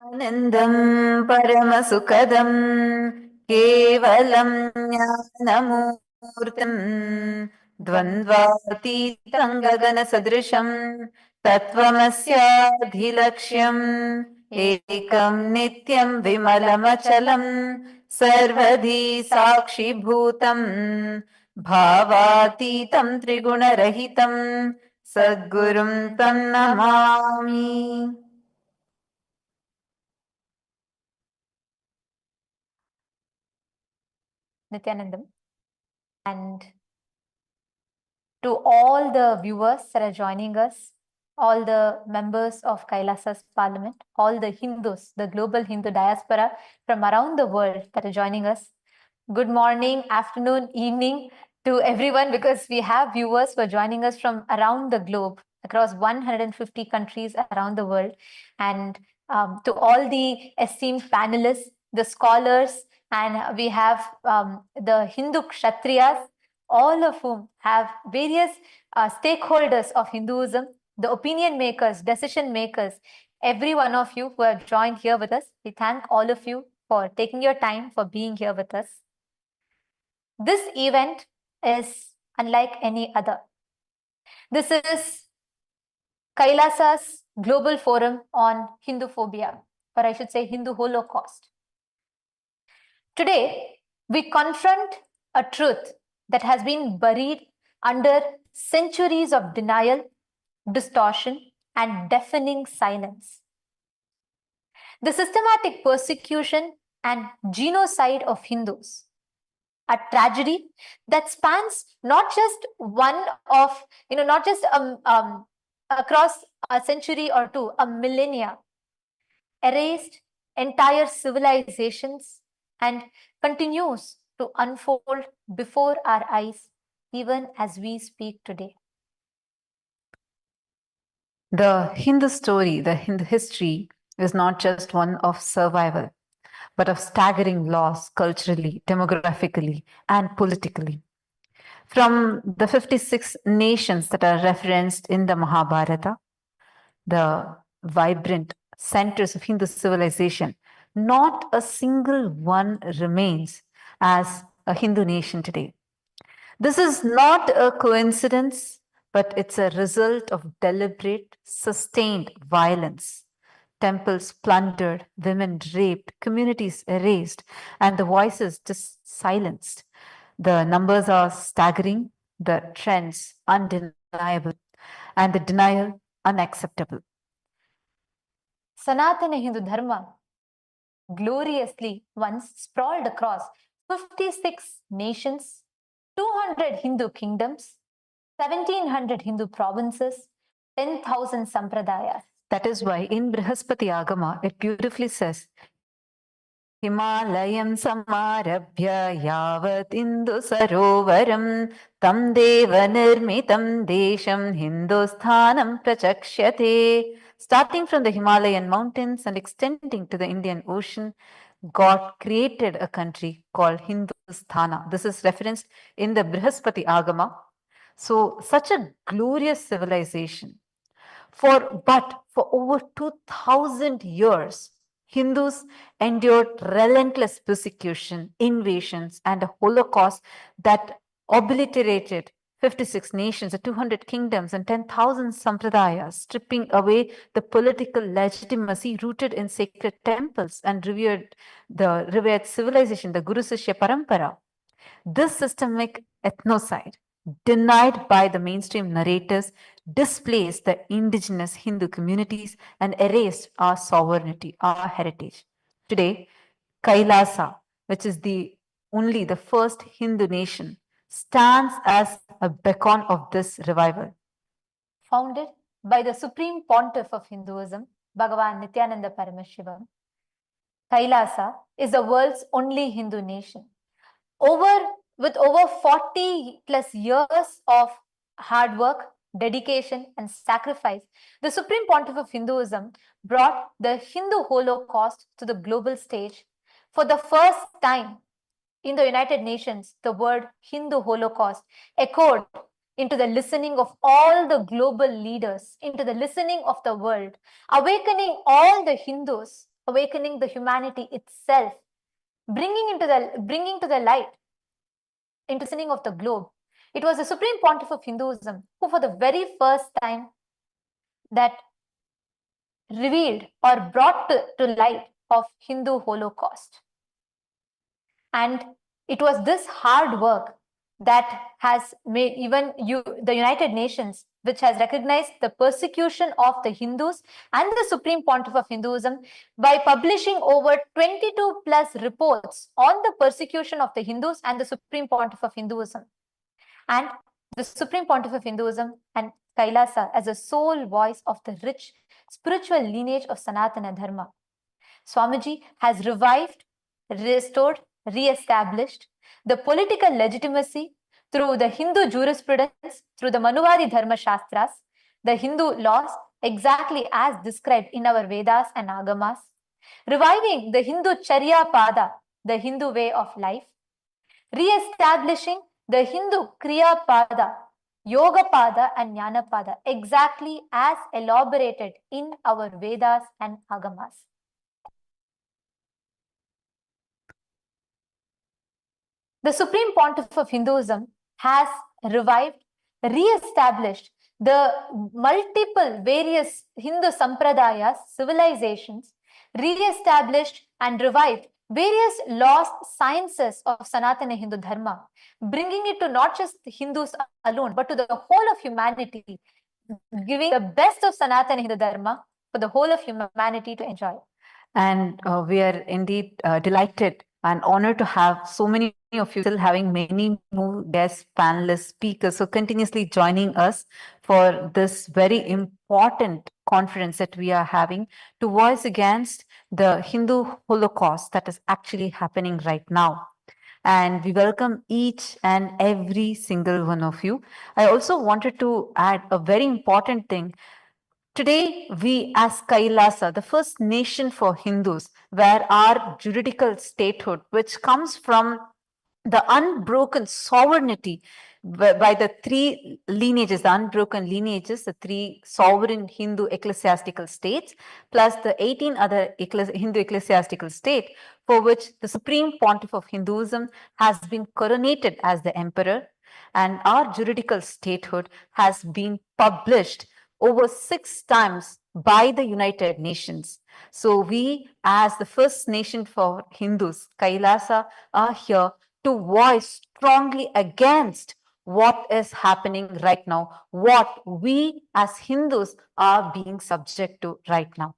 आनन्दं परमसुखदं केवलं ज्ञानमूर्तिम् द्वन्द्वातीतं गगनसदृशं तत्त्वमस्याधिलक्ष्यम् एकं नित्यं विमलमचलं सर्वधी साक्षिभूतम् भावातीतं त्रिगुणरहितं सद्गुरुं तं Namami. Nityanandam, and to all the viewers that are joining us, all the members of Kailasa's parliament, all the Hindus, the global Hindu diaspora from around the world that are joining us. Good morning, afternoon, evening to everyone, because we have viewers who are joining us from around the globe, across 150 countries around the world. And to all the esteemed panelists, the scholars, and we have the Hindu Kshatriyas, all of whom have various stakeholders of Hinduism, the opinion makers, decision makers, every one of you who have joined here with us. We thank all of you for taking your time for being here with us. This event is unlike any other. This is Kailasa's Global Forum on Hinduphobia, or I should say Hindu Holocaust. Today, we confront a truth that has been buried under centuries of denial, distortion, and deafening silence. The systematic persecution and genocide of Hindus, a tragedy that spans not just not just across a century or two, a millennia, erased entire civilizations and continues to unfold before our eyes even as we speak today. The Hindu story, the Hindu history is not just one of survival, but of staggering loss culturally, demographically, and politically. From the 56 nations that are referenced in the Mahabharata, the vibrant centers of Hindu civilization, not a single one remains as a Hindu nation today. This is not a coincidence, but it's a result of deliberate, sustained violence. Temples plundered, women raped, communities erased, and the voices just silenced. The numbers are staggering, the trends undeniable, and the denial unacceptable. Sanatana Hindu Dharma gloriously once sprawled across 56 nations, 200 Hindu kingdoms, 1700 Hindu provinces, 10,000 sampradayas. That is why in Brihaspati Agama, it beautifully says, Himalayam samarabhya yavat indu sarovaram tam deva nirmitam desham hindusthanam prachakshyate. Starting from the Himalayan mountains and extending to the Indian Ocean, God created a country called Hindusthana. This is referenced in the Brihaspati Agama. So, such a glorious civilization. But for over 2000 years, Hindus endured relentless persecution, invasions, and a Holocaust that obliterated 56 nations, 200 kingdoms, and 10,000 sampradayas, stripping away the political legitimacy rooted in sacred temples and revered civilization, the Guru Sishya Parampara. This systemic ethnocide, denied by the mainstream narrators, displaced the indigenous Hindu communities and erased our sovereignty, our heritage. Today, Kailasa, which is only the first Hindu nation, stands as a beacon of this revival. Founded by the Supreme Pontiff of Hinduism, Bhagavan Nityananda Paramashiva, Kailasa is the world's only Hindu nation. With over 40 plus years of hard work, dedication, and sacrifice, the Supreme Pontiff of Hinduism brought the Hindu Holocaust to the global stage. For the first time in the United Nations, the word Hindu Holocaust echoed into the listening of all the global leaders, into the listening of the world, awakening all the Hindus awakening the humanity itself, bringing to the light into the of the globe. It was the Supreme Pontiff of Hinduism who, for the very first time, that revealed or brought to light of Hindu Holocaust. And it was this hard work that has made even the United Nations, which has recognized the persecution of the Hindus and the Supreme Pontiff of Hinduism by publishing over 22 plus reports on the persecution of the Hindus and the Supreme Pontiff of Hinduism. And the Supreme Pontiff of Hinduism and Kailasa as a sole voice of the rich spiritual lineage of Sanatana Dharma. Swamiji has revived, restored, re-established the political legitimacy through the Hindu jurisprudence, through the Manuvadi Dharma Shastras, the Hindu laws exactly as described in our Vedas and Agamas, reviving the Hindu Charya Pada, the Hindu way of life, re-establishing the Hindu Kriya Pada, Yoga Pada and Jnana Pada, exactly as elaborated in our Vedas and Agamas. The Supreme Pontiff of Hinduism has revived, re-established the multiple various Hindu sampradayas, civilizations, re-established and revived various lost sciences of Sanatana Hindu Dharma, bringing it to not just the Hindus alone, but to the whole of humanity, giving the best of Sanatana Hindu Dharma for the whole of humanity to enjoy. And we are indeed delighted and honored to have so many of you, still having many more guests, panelists, speakers, so continuously joining us for this very important conference that we are having to voice against the Hindu Holocaust that is actually happening right now. And we welcome each and every single one of you. I also wanted to add a very important thing. Today, we as Kailasa, the first nation for Hindus, where our juridical statehood, which comes from the unbroken sovereignty by the three lineages, the unbroken lineages, the three sovereign Hindu ecclesiastical states, plus the 18 other Hindu ecclesiastical states, for which the Supreme Pontiff of Hinduism has been coronated as the emperor, and our juridical statehood has been published over 6 times by the United Nations. So we, as the first nation for Hindus, Kailasa, are here to voice strongly against what is happening right now, what we as Hindus are being subject to right now.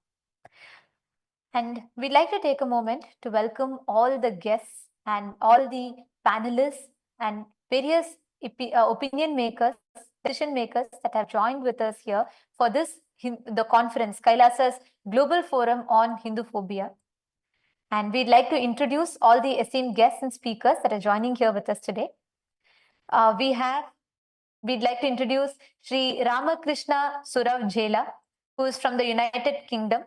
And we'd like to take a moment to welcome all the guests and all the panelists and various opinion makers, decision makers that have joined with us here for this the conference, Kailasa's Global Forum on Hinduphobia. And we'd like to introduce all the esteemed guests and speakers that are joining here with us today. We'd like to introduce Sri Ramakrishna Surav Jela, who is from the United Kingdom.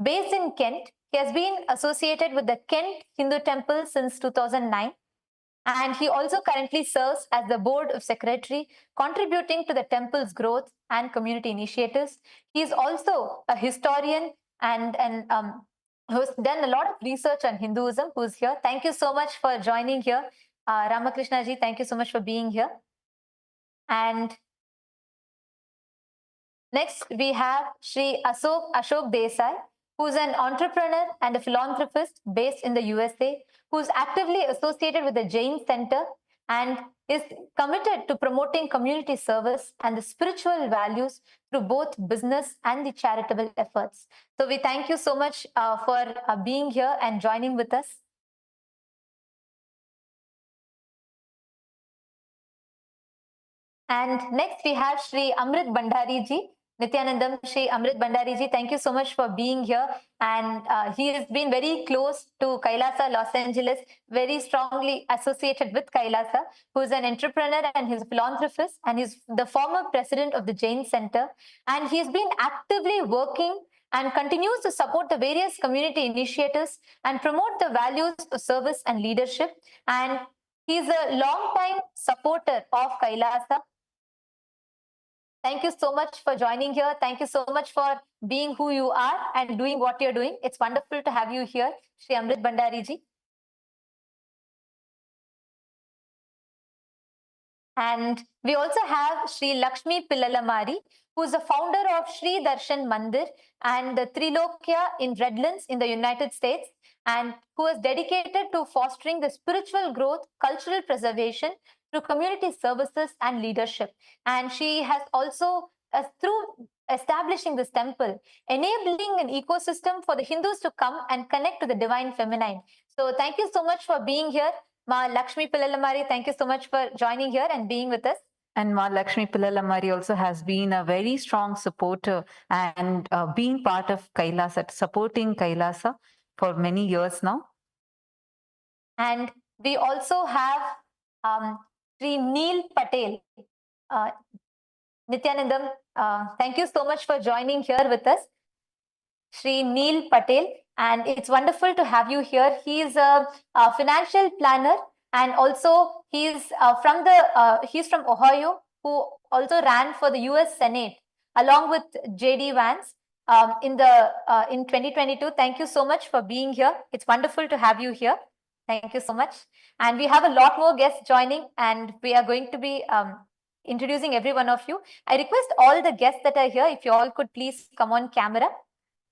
Based in Kent, he has been associated with the Kent Hindu Temple since 2009, and he also currently serves as the Board of Secretary, contributing to the temple's growth and community initiatives. He is also a historian and who's done a lot of research on Hinduism, who's here. Thank you so much for joining here. Ramakrishna ji, thank you so much for being here. And next, we have Sri Ashok Desai, who's an entrepreneur and a philanthropist based in the USA, who's actively associated with the Jain Center and is committed to promoting community service and the spiritual values through both business and the charitable efforts. So we thank you so much for being here and joining with us. And next we have Sri Amrit Bhandari ji. Nityanandam, Sri Amrit Bhandari ji, thank you so much for being here. And he has been very close to Kailasa, Los Angeles, very strongly associated with Kailasa, who is an entrepreneur and he's a philanthropist, and he's the former president of the Jain Center. And he's been actively working and continues to support the various community initiatives and promote the values of service and leadership. And he's a long-time supporter of Kailasa. Thank you so much for joining here. Thank you so much for being who you are and doing what you're doing. It's wonderful to have you here, Shri Amrit Bhandari ji. And we also have Sri Lakshmi Pillalamari, who is the founder of Sri Darshan Mandir and the Trilokya in Redlands in the United States, and who is dedicated to fostering the spiritual growth, cultural preservation through community services and leadership. And she has also, through establishing this temple, enabling an ecosystem for the Hindus to come and connect to the divine feminine. So thank you so much for being here. Ma Lakshmi Pillalamari, thank you so much for joining here and being with us. And Ma Lakshmi Pillalamari also has been a very strong supporter and been part of Kailasa, supporting Kailasa for many years now. And we also have Sri Neil Patel. Uh, Nityanandam, thank you so much for joining here with us. Sri Neil Patel, and it's wonderful to have you here. He is a financial planner, and also he's from Ohio, who also ran for the U.S. Senate along with J.D. Vance in 2022. Thank you so much for being here. It's wonderful to have you here. Thank you so much. And we have a lot more guests joining, and we are going to be introducing every one of you. I request all the guests that are here, if you all could please come on camera.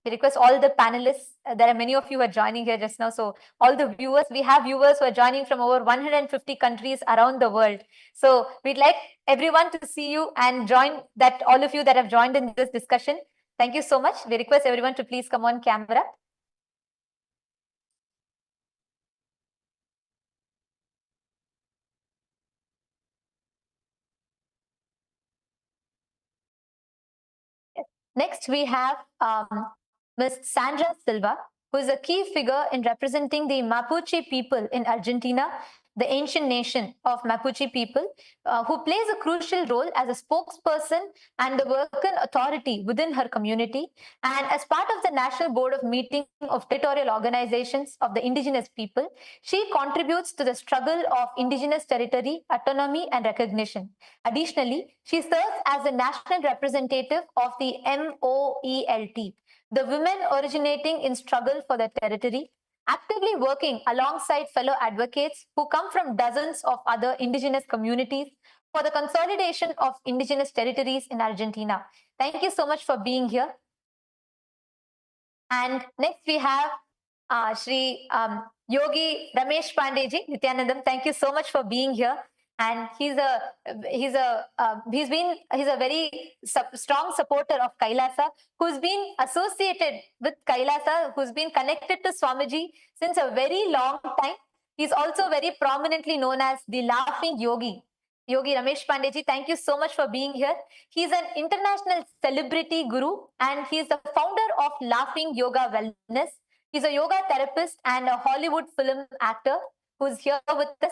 We request all the panelists. There are many of you who are joining here just now. So all the viewers, we have viewers who are joining from over 150 countries around the world. So we'd like everyone to see you and join that, all of you that have joined in this discussion. Thank you so much. We request everyone to please come on camera. Next, we have Ms. Sandra Silva, who is a key figure in representing the Mapuche people in Argentina, the ancient nation of Mapuche people, who plays a crucial role as a spokesperson and the worker authority within her community. And as part of the National Board of Meeting of Territorial Organizations of the Indigenous People, she contributes to the struggle of indigenous territory, autonomy, and recognition. Additionally, she serves as the national representative of the MOELT, the Women Originating in Struggle for the Territory, actively working alongside fellow advocates who come from dozens of other indigenous communities for the consolidation of indigenous territories in Argentina. Thank you so much for being here. And next we have Shri Yogi Ramesh Pandeji, Nityanandam. Thank you so much for being here. And he's a very strong supporter of Kailasa, who's been associated with Kailasa, who's been connected to Swamiji since a very long time. He's also very prominently known as the Laughing Yogi. Yogi Ramesh Pandeji, thank you so much for being here. He's an international celebrity guru, and he's the founder of Laughing Yoga Wellness. He's a yoga therapist and a Hollywood film actor who's here with us.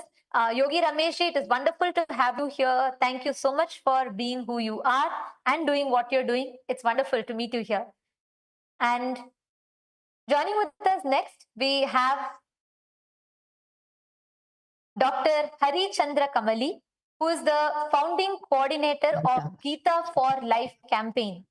Yogi Ramesh, it is wonderful to have you here. Thank you so much for being who you are and doing what you're doing. It's wonderful to meet you here. And joining with us next, we have Dr. Hari Chandra Kamali, who is the founding coordinator of Gita for Life campaign.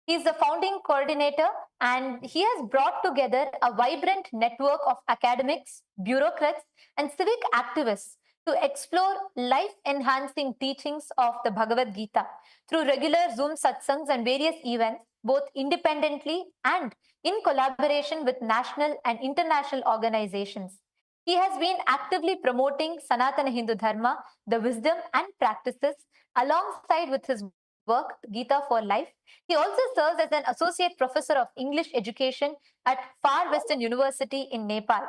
He is the founding coordinator, and he has brought together a vibrant network of academics, bureaucrats, and civic activists to explore life-enhancing teachings of the Bhagavad Gita through regular Zoom satsangs and various events, both independently and in collaboration with national and international organizations. He has been actively promoting Sanatana Hindu Dharma, the wisdom and practices, alongside with his work, Gita for Life. He also serves as an associate professor of English education at Far Western University in Nepal.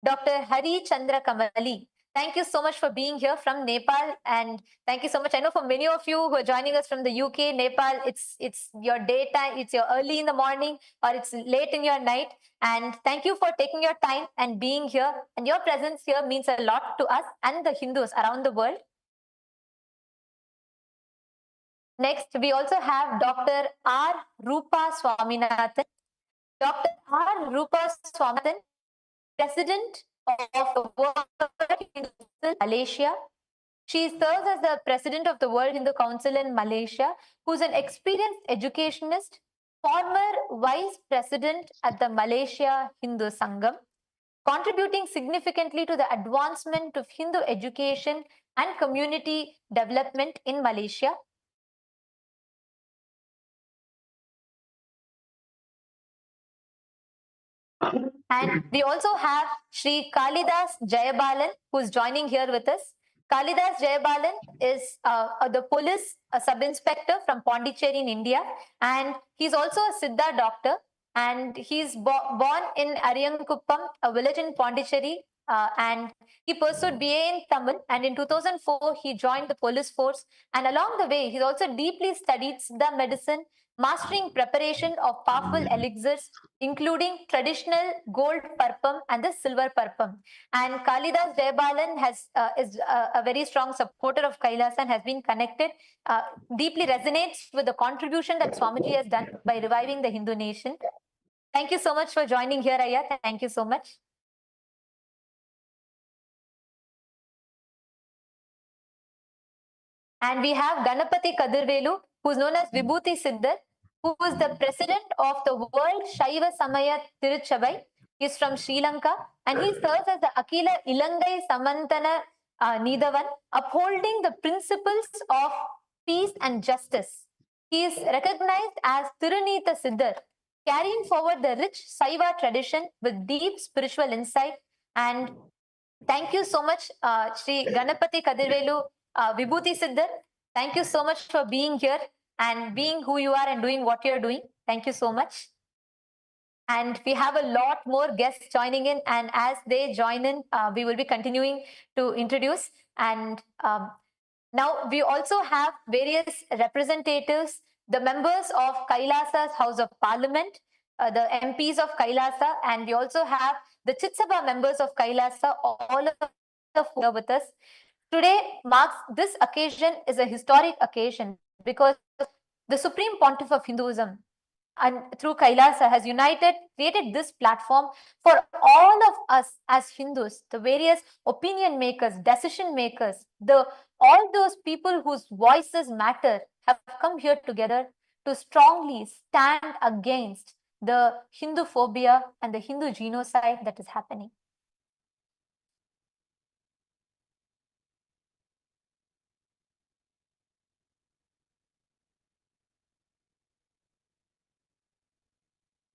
Dr. Hari Chandra Kamali, thank you so much for being here from Nepal, and thank you so much. I know for many of you who are joining us from the UK, Nepal, it's your daytime, it's your early in the morning, or it's late in your night. And thank you for taking your time and being here. And your presence here means a lot to us and the Hindus around the world. Next, we also have Dr. R. Rupa Swaminathan. Dr. R. Rupa Swaminathan, President of the World Hindu Council, Malaysia. She serves as the president of the World Hindu Council in Malaysia, who's an experienced educationist, former vice president at the Malaysia Hindu Sangam, contributing significantly to the advancement of Hindu education and community development in Malaysia. And we also have Sri Kalidas Jayabalan, who's joining here with us. Kalidas Jayabalan is the police sub-inspector from Pondicherry in India, and he's also a Siddha doctor, and he's born in Ariyankuppam, a village in Pondicherry, and he pursued BA in Tamil, and in 2004 he joined the police force, and along the way he's also deeply studied Siddha medicine, mastering preparation of powerful elixirs, including traditional gold parpam and the silver parpam. And Kalidas Jayabalan is a very strong supporter of Kailasa and has been connected, deeply resonates with the contribution that Swamiji has done by reviving the Hindu nation. Thank you so much for joining here, Ayya. Thank you so much. And we have Ganapati Kadirvelu, who is known as Vibhuti Siddhar, who is the president of the World Shaiva Samaya Tiruchavai. He is from Sri Lanka, and he serves as the Akila Ilangai Samantana Nidavan, upholding the principles of peace and justice. He is recognized as Tirunita Siddhar, carrying forward the rich Saiva tradition with deep spiritual insight. And thank you so much, Sri Ganapati Kadirvelu Vibhuti Siddhar. Thank you so much for being here and being who you are and doing what you're doing. Thank you so much. And we have a lot more guests joining in, and as they join in, we will be continuing to introduce. And now we also have various representatives, the members of Kailasa's House of Parliament, the MPs of Kailasa, and we also have the Chitsabha members of Kailasa, all of who are with us. Today marks this occasion is a historic occasion because the Supreme Pontiff of Hinduism and through Kailasa has created this platform for all of us as Hindus, the various opinion makers, decision makers, all those people whose voices matter have come here together to strongly stand against the Hindu phobia and the Hindu genocide that is happening.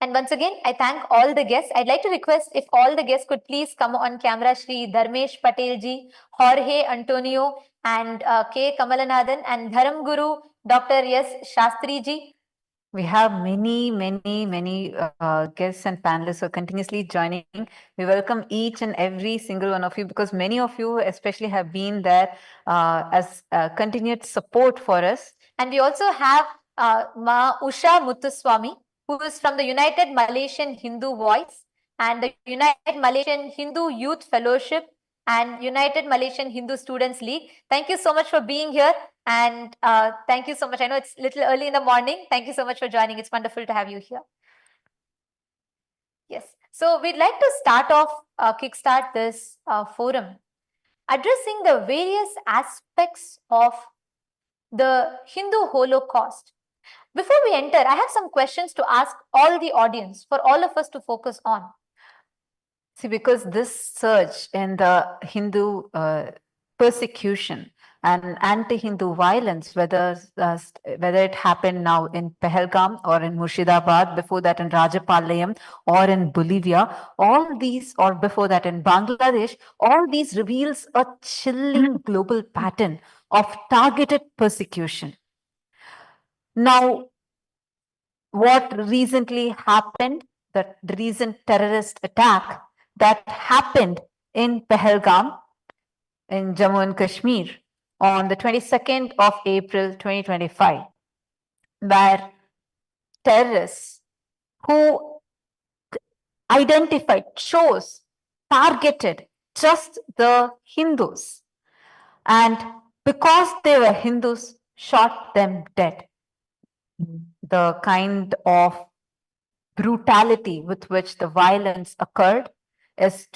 And once again, I thank all the guests. I'd like to request if all the guests could please come on camera, Shri Dharmesh Patelji, Jorge Antonio, and K. Kamalanathan, and Dharam Guru, Dr. S. Shastriji. We have many guests and panelists who are continuously joining. We welcome each and every single one of you because many of you especially have been there as continued support for us. And we also have Ma Usha Muthuswamy, who is from the United Malaysian Hindu Voice and the United Malaysian Hindu Youth Fellowship and United Malaysian Hindu Students League. Thank you so much for being here. And thank you so much. I know it's a little early in the morning. Thank you so much for joining. It's wonderful to have you here. Yes. So we'd like to kickstart this forum, addressing the various aspects of the Hindu Holocaust. Before we enter, I have some questions to ask all the audience for all of us to focus on. See, because this surge in the Hindu persecution and anti-Hindu violence, whether it happened now in Pahalgam or in Murshidabad, before that in Rajapalayam or in Bolivia, all these, or before that in Bangladesh, all these reveals a chilling global pattern of targeted persecution. Now, what recently happened, the recent terrorist attack that happened in Pahalgam in Jammu and Kashmir on the 22nd of April 2025, where terrorists who chose, targeted just the Hindus, and because they were Hindus, shot them dead. The kind of brutality with which the violence occurred is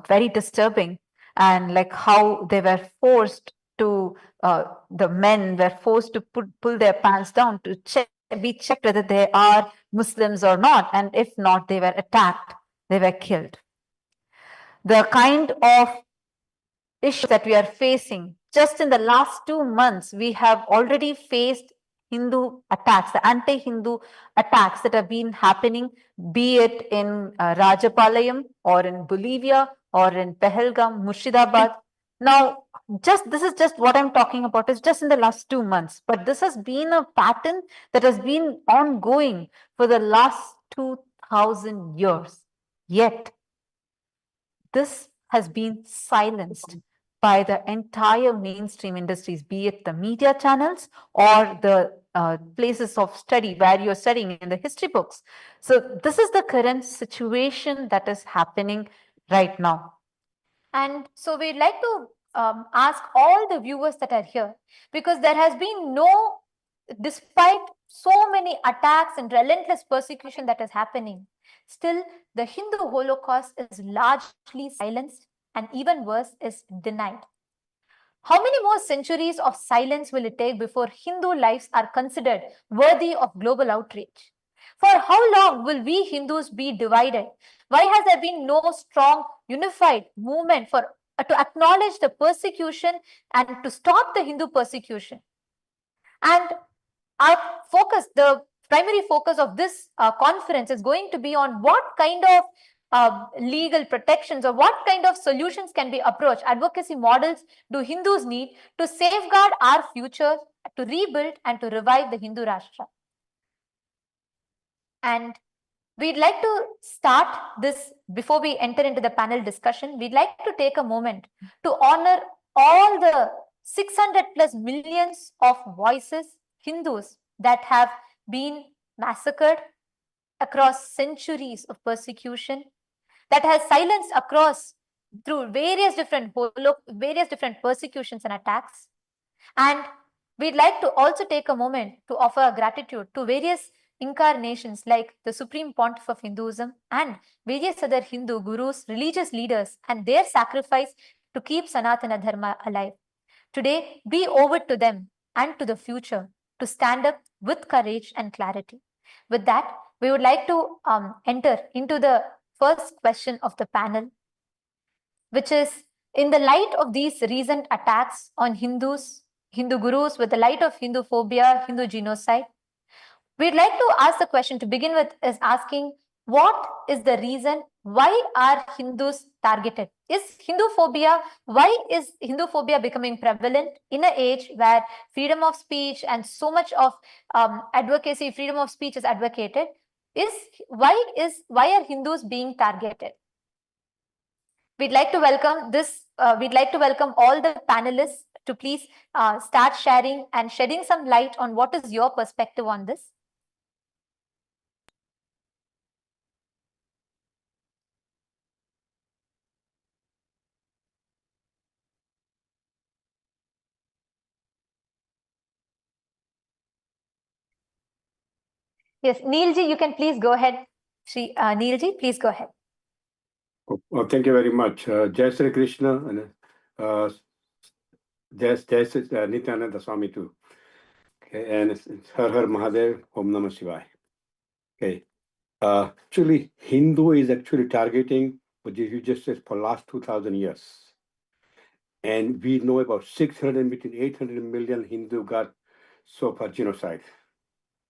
very disturbing. and like how they were forced to, the men were forced to pull their pants down to be checked whether they are Muslims or not, and if not, they were attacked, they were killed. The kind of issues that we are facing. Just in the last 2 months, we have already faced Hindu attacks, the anti Hindu attacks that have been happening, be it in Rajapalayam or in Bolivia or in Pahalgam, Murshidabad. Now, just this is just what I'm talking about, is just in the last 2 months, but this has been a pattern that has been ongoing for the last 2000 years. Yet, this has been silenced by the entire mainstream industries, be it the media channels or the places of study where you're studying in the history books. So, this is the current situation that is happening right now. And so we'd like to ask all the viewers that are here, because there has been no, despite so many attacks and relentless persecution that is happening, still the Hindu Holocaust is largely silenced, and even worse, is denied. How many more centuries of silence will it take before Hindu lives are considered worthy of global outrage? For how long will we Hindus be divided? Why has there been no strong, unified movement for to acknowledge the persecution and to stop the Hindu persecution? And our focus, the primary focus of this conference is going to be on what kind of legal protections or what kind of solutions can be approached, advocacy models do Hindus need to safeguard our future, to rebuild and to revive the Hindu Rashtra. And we'd like to start this, before we enter into the panel discussion, we'd like to take a moment to honor all the 600 plus millions of voices, Hindus, that have been massacred across centuries of persecution, that has silenced across through various different persecutions and attacks. And we'd like to also take a moment to offer gratitude to various incarnations like the Supreme Pontiff of Hinduism and various other Hindu gurus, religious leaders, and their sacrifice to keep Sanatana Dharma alive. Today, we owe it to them and to the future to stand up with courage and clarity. With that, we would like to enter into the first question of the panel, which is, in the light of these recent attacks on Hindus, Hindu gurus, with the light of Hindu phobia, Hindu genocide, we'd like to ask the question to begin with is asking, what is the reason why are Hindus targeted? Why is Hindu phobia becoming prevalent in an age where freedom of speech and so much of advocacy, freedom of speech is advocated? Why are Hindus being targeted? We'd like to welcome all the panelists to please start sharing and shedding some light on what is your perspective on this. Yes, Neilji, you can please go ahead. Neilji, please go ahead. Oh, thank you very much. Jai Sri Krishna and Jai Nityananda Swami too. Okay, and it's Har Har Mahadev, Om Namah Shivaya. Okay. Actually, Hindu is actually targeting what you just said for last 2,000 years. And we know about 600, between 800 million Hindu got so far genocide.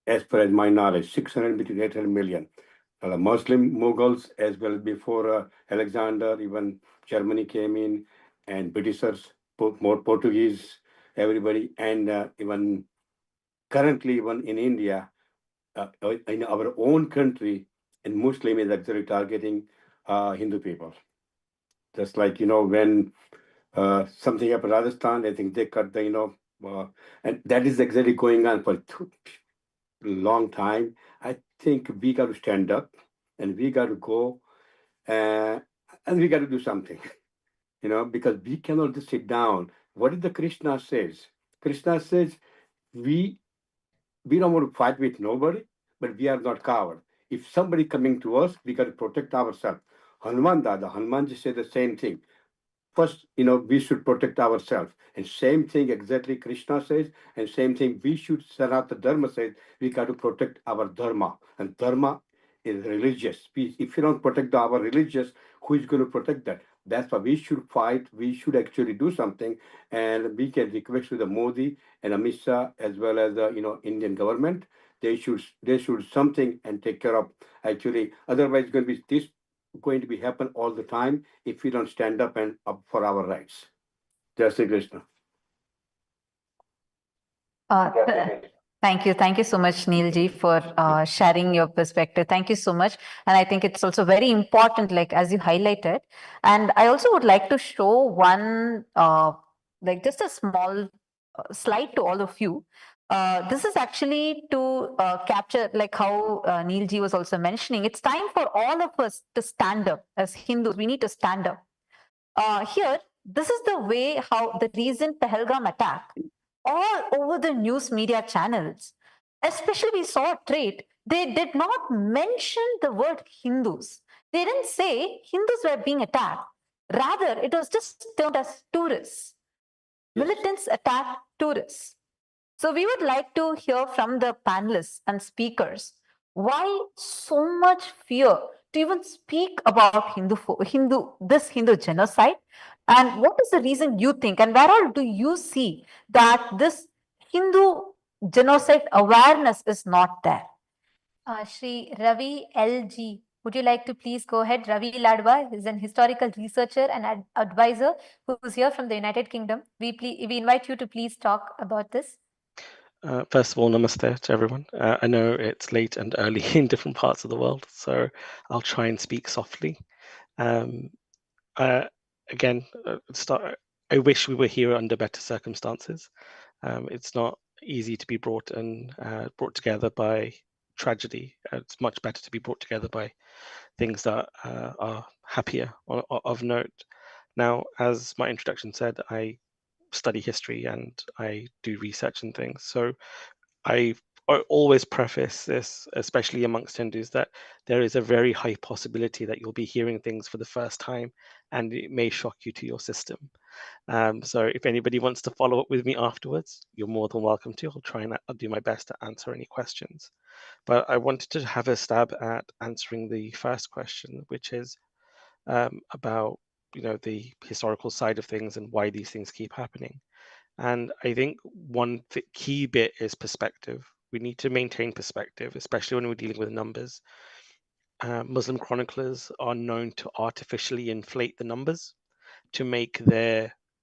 As per my knowledge, 600 between 800 million. Muslim Mughals, as well before Alexander, even Germany came in, and Britishers, more Portuguese, everybody, and even currently, even in India, in our own country, and Muslim is actually targeting Hindu people. Just like, when something happened in Rajasthan, I think they cut the, and that is exactly going on for long time. I think we got to stand up and we got to go and we got to do something, because we cannot just sit down. What did the Krishna says? Krishna says, we don't want to fight with nobody, but we are not coward. If somebody coming to us, we got to protect ourselves. Hanuman just said the same thing. first, we should protect ourselves. And same thing exactly Krishna says, and same thing we should, Sanatana Dharma says, we got to protect our dharma. And dharma is religious. If you don't protect our religious, who is going to protect that? That's why we should fight. We should actually do something, and we can request to the Modi and Amit Shah as well as the Indian government. They should something and take care of actually. Otherwise, going to be happen all the time if we don't stand up and up for our rights. Jai Shri Krishna. Thank you. Thank you so much, Neilji, for sharing your perspective. Thank you so much. And I think it's also very important, like as you highlighted. And I also would like to show one, like just a small slide to all of you. This is actually to capture, like how Neilji was also mentioning, it's time for all of us to stand up as Hindus. We need to stand up. Here, this is the way how the recent Pahalgam attack, all over the news media channels, especially we saw a trait, they did not mention the word Hindus. They didn't say Hindus were being attacked. Rather, it was just termed as tourists. Yes. Militants attacked tourists. So we would like to hear from the panelists and speakers why so much fear to even speak about this Hindu genocide, and what is the reason you think, and where all do you see that this Hindu genocide awareness is not there? Shri Ravi LG, would you like to please go ahead? Ravi Ladwa is an historical researcher and advisor who is here from the United Kingdom. We invite you to please talk about this. First of all, namaste to everyone. I know it's late and early in different parts of the world, so I'll try and speak softly. Again, I wish we were here under better circumstances. It's not easy to be brought together by tragedy. It's much better to be brought together by things that are happier or of note. Now, as my introduction said, I study history and I do research and things. So I always preface this, especially amongst Hindus, that there is a very high possibility that you'll be hearing things for the first time and it may shock you to your system. So if anybody wants to follow up with me afterwards, you're more than welcome to. I'll do my best to answer any questions. But I wanted to have a stab at answering the first question, which is about the historical side of things and why these things keep happening. And I think one key bit is perspective. We need to maintain perspective, especially when we're dealing with numbers. Muslim chroniclers are known to artificially inflate the numbers to make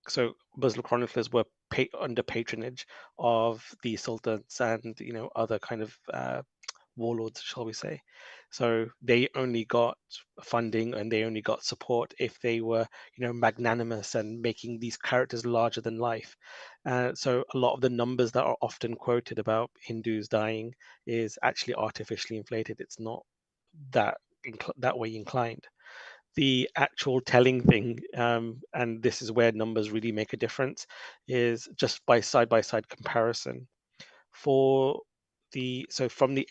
so Muslim chroniclers were under patronage of the sultans and other kind of warlords, shall we say. So they only got funding and they only got support if they were magnanimous and making these characters larger than life. So a lot of the numbers that are often quoted about Hindus dying is actually artificially inflated. It's not that way inclined. The actual telling thing, and this is where numbers really make a difference, is just by side comparison. From the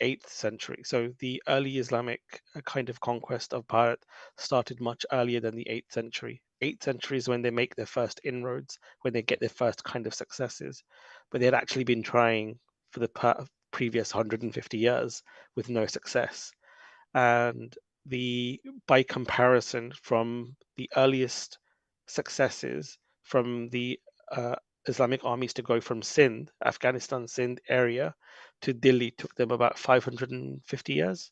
8th century, so the early Islamic kind of conquest of Bharat started much earlier than the 8th century. 8th century is when they make their first inroads, when they get their first kind of successes, but they had actually been trying for the previous 150 years with no success. And by comparison, from the earliest successes from the Islamic armies to go from Sindh, Afghanistan, Sindh area to Delhi took them about 550 years.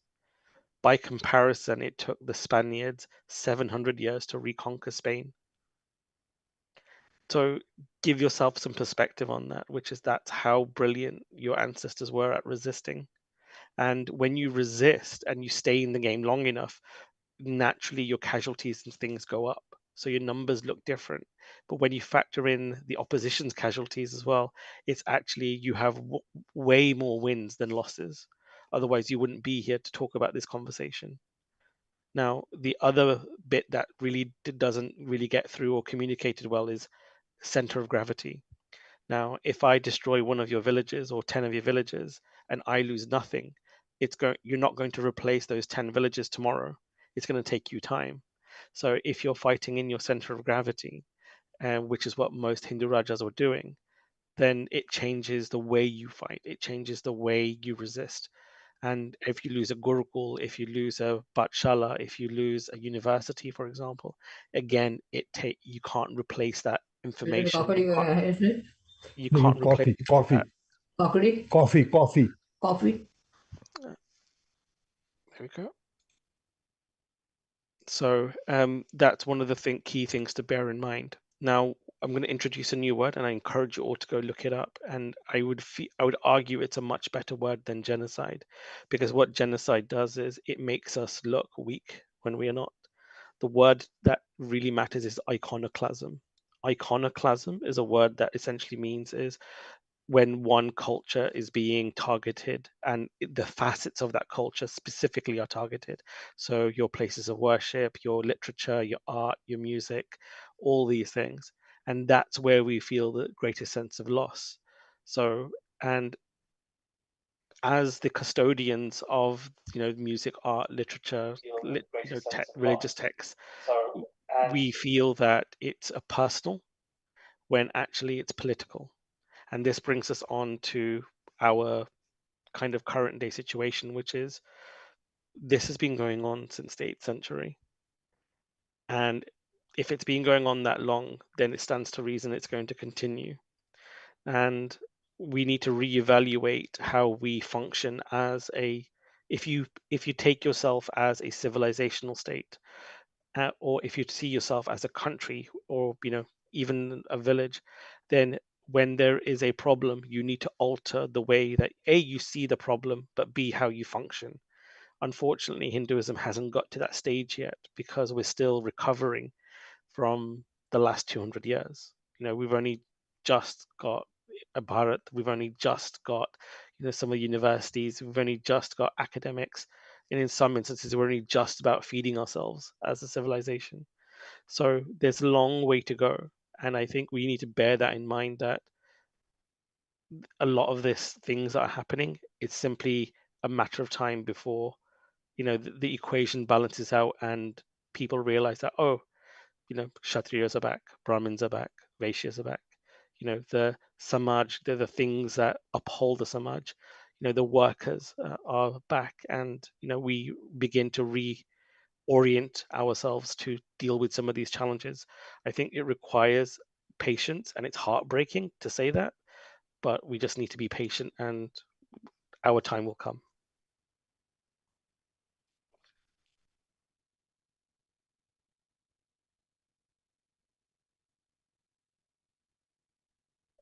By comparison, it took the Spaniards 700 years to reconquer Spain. So give yourself some perspective on that, that's how brilliant your ancestors were at resisting. And when you resist and you stay in the game long enough, naturally your casualties and things go up. So your numbers look different. But when you factor in the opposition's casualties as well, it's actually you have way more wins than losses. Otherwise, you wouldn't be here to talk about this conversation. Now, the other bit that really doesn't really get through or communicated well is center of gravity. Now, if I destroy one of your villages or 10 of your villages and I lose nothing, you're not going to replace those 10 villages tomorrow. It's going to take you time. So if you're fighting in your center of gravity, which is what most Hindu Rajas were doing, then it changes the way you fight. It changes the way you resist. And if you lose a Gurukul, if you lose a Pathshala, if you lose a university, for example, again, you can't replace that information. You can't replace Coffee. There we go. So that's one of the key things to bear in mind. Now, I'm going to introduce a new word, and I encourage you all to go look it up. And I would argue it's a much better word than genocide, because what genocide does is it makes us look weak when we are not. The word that really matters is iconoclasm. Iconoclasm is a word that essentially means is when one culture is being targeted and the facets of that culture specifically are targeted. So your places of worship, your literature, your art, your music, all these things. And that's where we feel the greatest sense of loss. So, and as the custodians of, music, art, literature, religious texts, we feel that it's a personal when actually it's political. And this brings us on to our kind of current day situation, which is this has been going on since the 8th century. And if it's been going on that long, then it stands to reason it's going to continue. And we need to reevaluate how we function as if you take yourself as a civilizational state, or if you see yourself as a country, or even a village, then when there is a problem, you need to alter the way that you see the problem, but B, how you function. Unfortunately, Hinduism hasn't got to that stage yet because we're still recovering from the last 200 years. We've only just got a Bharat, we've only just got some of the universities, we've only just got academics, and in some instances we're only just about feeding ourselves as a civilization. So there's a long way to go, and I think we need to bear that in mind, that a lot of these things that are happening, it's simply a matter of time before the equation balances out and people realize that, Kshatriyas are back, Brahmins are back, Vaishyas are back. The Samaj, they're the things that uphold the Samaj. The workers are back, and we begin to reorient ourselves to deal with some of these challenges. I think it requires patience, and it's heartbreaking to say that, but we just need to be patient, and our time will come.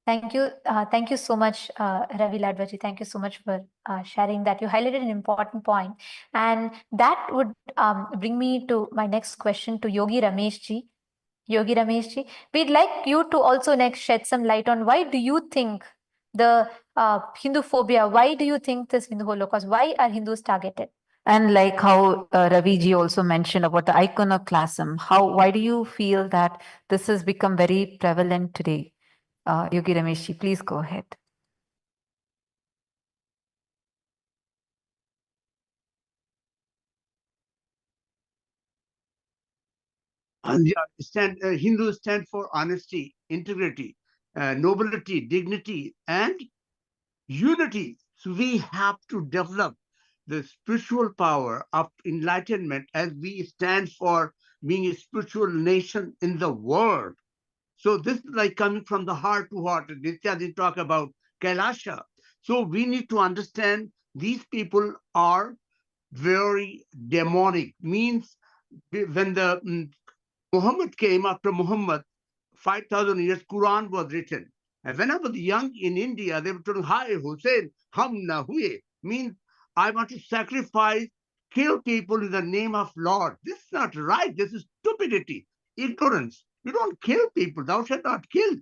Thank you so much, Ravi Ladvaji. Thank you so much for sharing that. You highlighted an important point, and that would bring me to my next question to Yogi Ramesh ji. Yogi Ramesh ji, we'd like you to also next shed some light on why do you think the Hindu phobia? Why do you think this Hindu Holocaust? Why are Hindus targeted? And like how Ravi ji also mentioned about the iconoclasm, why do you feel that this has become very prevalent today? Yogi Ramesh ji, please go ahead. Hindus stand for honesty, integrity, nobility, dignity, and unity. So we have to develop the spiritual power of enlightenment as we stand for being a spiritual nation in the world. So this is like coming from the heart to heart. Nitya did talk about Kailasha. So we need to understand these people are very demonic. Means when the Muhammad came, after Muhammad, 5,000 years, Quran was written. And when I was young in India, they were telling, Hi, Hussein, hum na huye. Means, I want to sacrifice, kill people in the name of Lord. This is not right. This is stupidity, ignorance. You don't kill people. Thou shalt not kill.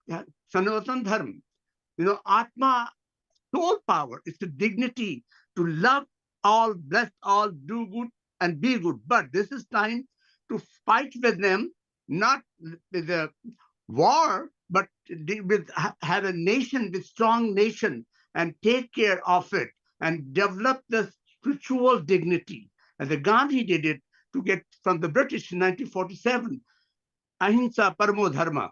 Yeah. Sanatan dharma. Atma, soul power. It's the dignity to love all, bless all, do good, and be good. But this is time to fight with them, not with the war, but with have a nation, with strong nation, and take care of it and develop the spiritual dignity. And the Gandhi did it to get from the British in 1947. ahimsa paramo dharma.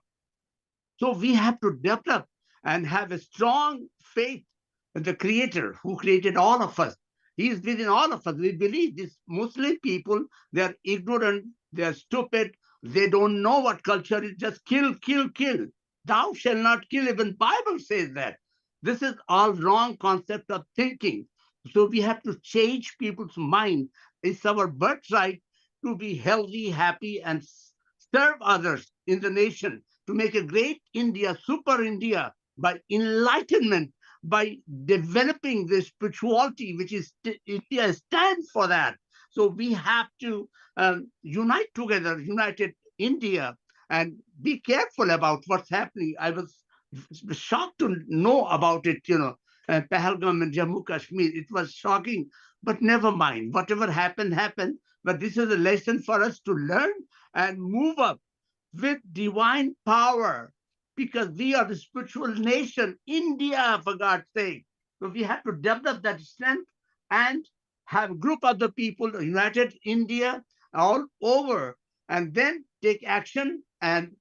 So we have to develop and have a strong faith in the Creator who created all of us. He is within all of us. We believe these Muslim people, they are ignorant, they are stupid, they don't know what culture is. Just kill, kill, kill. Thou shalt not kill. Even Bible says that. This is all wrong concept of thinking. So we have to change people's mind. It's our birthright to be healthy, happy, and serve others in the nation, to make a great India, super India, by enlightenment, by developing the spirituality, which is India stands for that. So we have to unite together, united India, and be careful about what's happening. I was shocked to know about it, Pahalgam and Jammu Kashmir. It was shocking, but never mind. Whatever happened, happened. But this is a lesson for us to learn and move up with divine power, because we are the spiritual nation, India, for God's sake. So we have to develop that strength and have a group of the people, united India, all over, and then take action and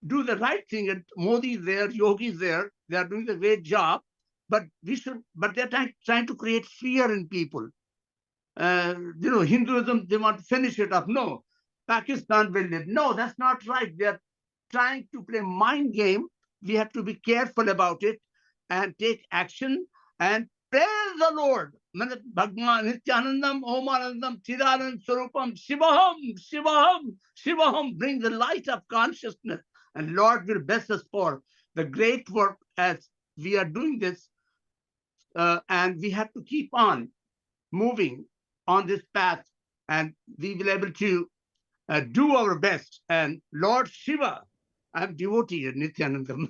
do the right thing. And Modi is there, Yogi is there, they are doing a great job. But they're trying to create fear in people. Hinduism, they want to finish it up. No, Pakistan will live. No, that's not right. They're trying to play mind game. We have to be careful about it and take action and praise the Lord. Bhagwan Nityanandam, Omanandam, Chidanand, Swarupam, Shivaham, Shivaham, Shivaham. Bring the light of consciousness, and Lord will bless us for the great work as we are doing this. And we have to keep on moving on this path, and we will be able to do our best. And Lord Shiva, I'm devotee of Nityanandam,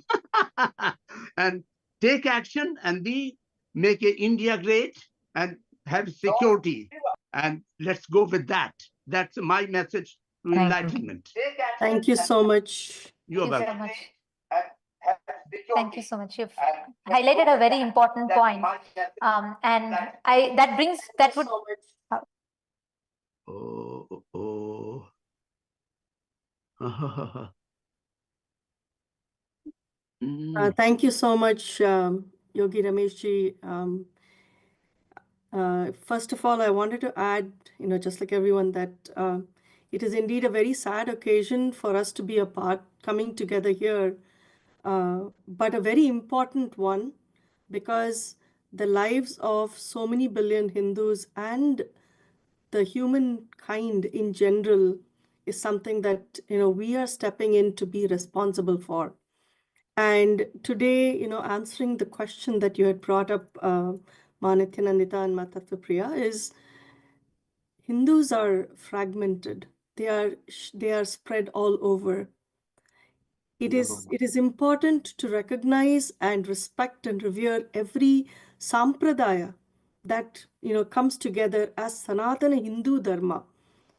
and take action, and we make India great and have security. And let's go with that. That's my message to Thank you. enlightenment. Thank you so much. You're Thank you so welcome. much. Thank you so much. You've highlighted a very important point. And that would. Oh. Thank you so much, Yogi Rameshji. First of all, I wanted to add, just like everyone, that it is indeed a very sad occasion for us to be apart, coming together here, but a very important one, because the lives of so many billion Hindus and the humankind in general is something that we are stepping in to be responsible for. And today, answering the question that you had brought up, Manityanandita and Matatapriya, is Hindus are fragmented. They are spread all over. It is important to recognize and respect and revere every sampradaya that comes together as Sanatana Hindu Dharma,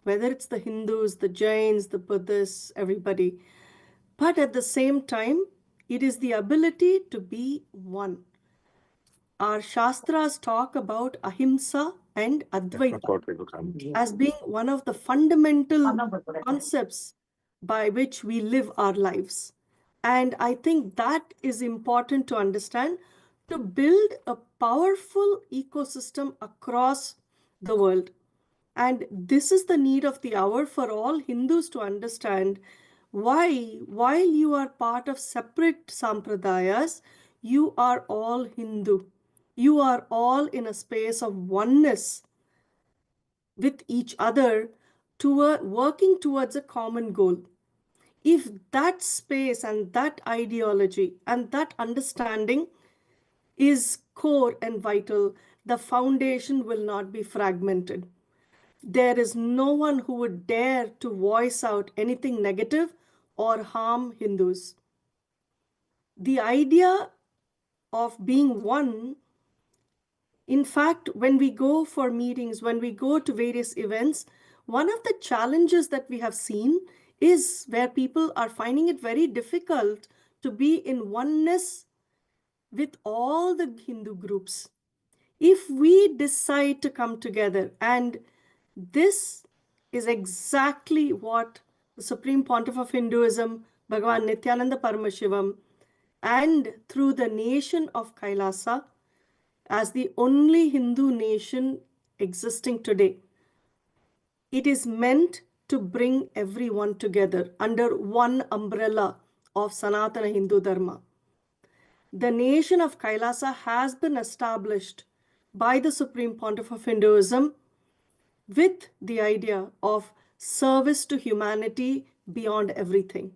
whether it's the Hindus, the Jains, the Buddhists, everybody. But at the same time, it is the ability to be one. Our Shastras talk about ahimsa and Advaita as being one of the fundamental concepts by which we live our lives. And I think that is important to understand, to build a powerful ecosystem across the world. And this is the need of the hour for all Hindus to understand why, while you are part of separate sampradayas, you are all Hindu. You are all in a space of oneness with each other, working towards a common goal. If that space and that ideology and that understanding is core and vital, the foundation will not be fragmented. There is no one who would dare to voice out anything negative or harm Hindus. The idea of being one, in fact, when we go for meetings, when we go to various events, one of the challenges that we have seen is where people are finding it very difficult to be in oneness with all the Hindu groups. If we decide to come together, and this is exactly what the Supreme Pontiff of Hinduism, Bhagavan Nityananda Paramashivam, and through the nation of Kailasa, as the only Hindu nation existing today, it is meant to bring everyone together under one umbrella of Sanatana Hindu Dharma. The nation of Kailasa has been established by the Supreme Pontiff of Hinduism with the idea of service to humanity beyond everything,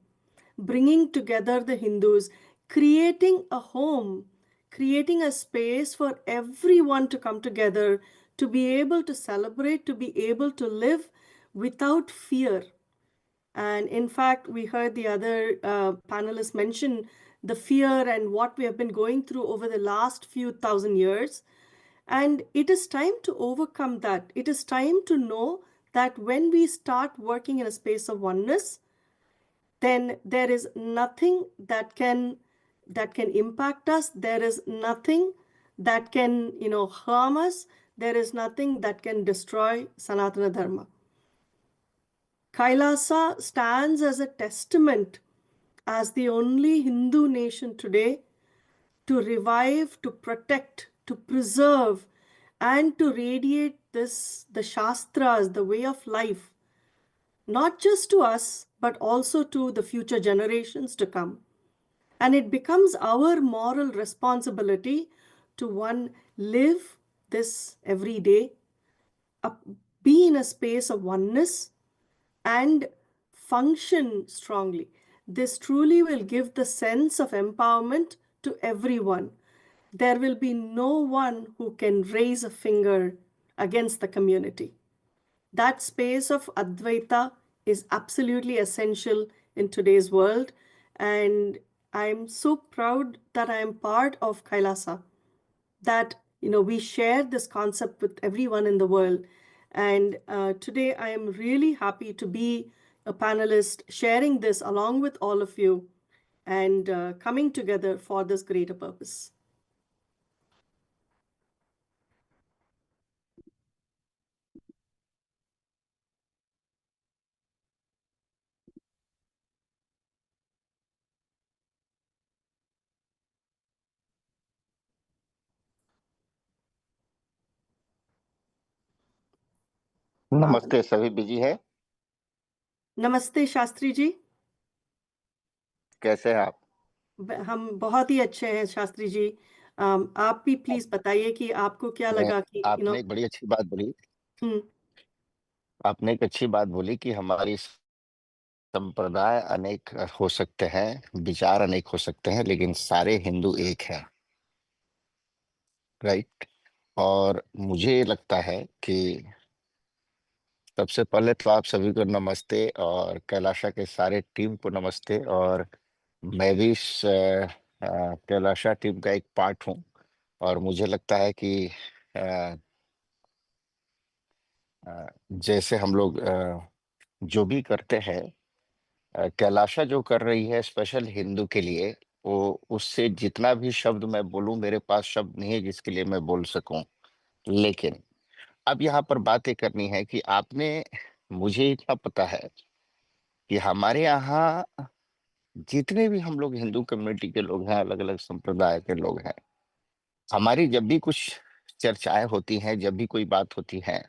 bringing together the Hindus, creating a home, creating a space for everyone to come together, to be able to celebrate, to be able to live without fear. And in fact, we heard the other panelists mention the fear and what we have been going through over the last few thousand years. And it is time to overcome that. It is time to know that when we start working in a space of oneness, then there is nothing that can impact us. There is nothing that can harm us. There is nothing that can destroy Sanatana Dharma. Kailasa stands as a testament as the only Hindu nation today to revive, to protect, to preserve, and to radiate the Shastras, the way of life, not just to us, but also to the future generations to come. And it becomes our moral responsibility to live this every day, be in a space of oneness, and function strongly. This truly will give the sense of empowerment to everyone. There will be no one who can raise a finger against the community. That space of Advaita is absolutely essential in today's world. And I'm so proud that I am part of Kailasa, that we share this concept with everyone in the world. And today I am really happy to be a panelist sharing this along with all of you and coming together for this greater purpose. नमस्ते, सभी busy हैं? नमस्ते शास्त्री जी। कैसे हैं आप? हम बहुत ही अच्छे हैं शास्त्री जी। आप भी प्लीज बताइए कि आपको क्या लगा कि आपने एक बड़ी अच्छी बात बोली। हम्म आपने एक अच्छी बात बोली कि हमारी संप्रदाय अनेक हो सकते हैं, विचार अनेक हो सकते हैं, लेकिन सारे हिंदू एक हैं, राइट? और मुझे लगता है कि सबसे पहले तो आप सभी को नमस्ते और कैलाशा के सारे टीम को नमस्ते। और मैं भी इस कैलाशा टीम का एक पार्ट हूँ और मुझे लगता है कि अ, जैसे हम लोग जो भी करते हैं, कैलाशा जो कर रही है स्पेशल हिंदू के लिए, वो उससे जितना भी शब्द मैं बोलूं, मेरे पास शब्द नहीं है जिसके लिए मैं बोल सकूं। लेकिन अब यहाँ पर बातें करनी है कि आपने, मुझे इतना पता है कि हमारे यहाँ जितने भी हम लोग हिंदू कम्युनिटी के लोग हैं, अलग अलग संप्रदाय के लोग हैं, हमारी जब भी कुछ चर्चाएं होती हैं, जब भी कोई बात होती है,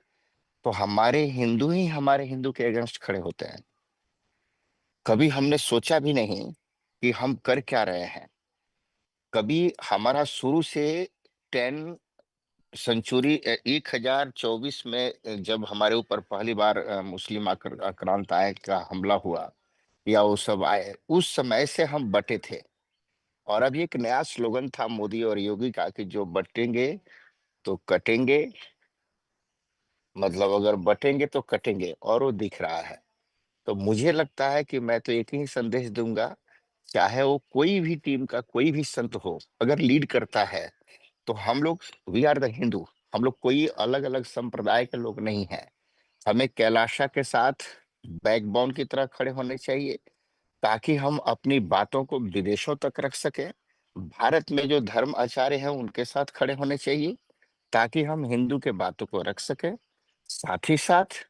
तो हमारे हिंदू ही हमारे हिंदू के अगेंस्ट खड़े होते हैं। कभी हमने सोचा भी नहीं कि हम कर क्या रहे हैं। कभी हमारा शुरू से 10 सेंचुरी 1024 में जब हमारे ऊपर पहली बार मुस्लिम आक्रांताएं का हमला हुआ या वो सब आए, उस समय से हम बटे थे। और अब एक नया स्लोगन था मोदी और योगी का कि जो बटेंगे तो कटेंगे, मतलब अगर बटेंगे तो कटेंगे, और वो दिख रहा है। तो मुझे लगता है कि मैं तो एक ही संदेश दूंगा, चाहे वो कोई भी टीम का कोई भी संत हो, अगर लीड करता है तो हम लोग, वी आर द हिंदू, हम लोग कोई अलग अलग संप्रदाय के लोग नहीं हैं। हमें कैलाशा के साथ बैकबोन की तरह खड़े होने चाहिए ताकि हम अपनी बातों को विदेशों तक रख सकें। भारत में जो धर्म आचार्य हैं उनके साथ खड़े होने चाहिए ताकि हम हिंदू के बातों को रख सकें। साथ ही साथ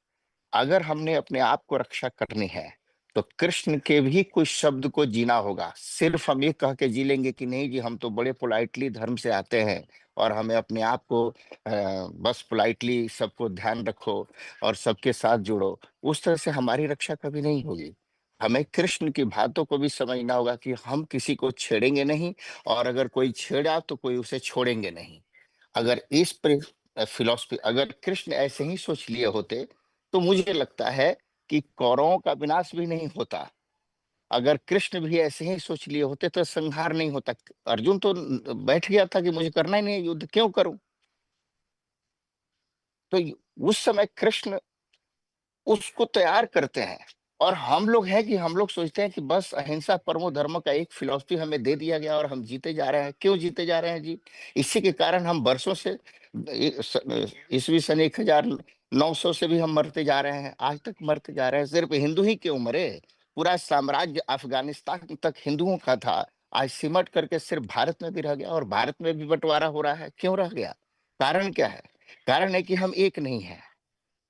अगर हमने अपने आप को रक्षा करनी है तो कृष्ण के भी कुछ शब्द को जीना होगा। सिर्फ हम ये कह के जी लेंगे कि नहीं जी हम तो बड़े पोलाइटली धर्म से आते हैं और हमें अपने आप को बस पोलाइटली सबको ध्यान रखो और सबके साथ जुड़ो, उस तरह से हमारी रक्षा कभी नहीं होगी। हमें कृष्ण की बातों को भी समझना होगा कि हम किसी को छेड़ेंगे नहीं, और अगर कोई छेड़ा तो कोई उसे छोड़ेंगे नहीं। अगर इस फिलॉसफी, अगर कृष्ण ऐसे ही सोच लिए होते तो मुझे लगता है कि कौरवों का विनाश भी नहीं होता। अगर कृष्ण भी ऐसे ही सोच लिए होते तो संहार नहीं होता। अर्जुन तो बैठ गया था कि मुझे करना ही नहीं है युद्ध, क्यों करूं। तो उस समय कृष्ण उसको तैयार करते हैं, और हम लोग हैं कि हम लोग सोचते हैं कि बस अहिंसा परमो धर्म का एक फिलॉसफी हमें दे दिया गया और हम जीते जा रहे हैं। क्यों जीते जा रहे हैं जी? इसी के कारण हम वर्षों से ईस्वी सन 1900 से भी हम मरते जा रहे हैं, आज तक मरते जा रहे हैं। सिर्फ हिंदू ही क्यों मरे, पूरा साम्राज्य अफगानिस्तान तक हिंदुओं का था, आज सिमट करके सिर्फ भारत में भी रह गया, और भारत में भी बंटवारा हो रहा है। क्यों रह गया? कारण क्या है? कारण है कि हम एक नहीं है।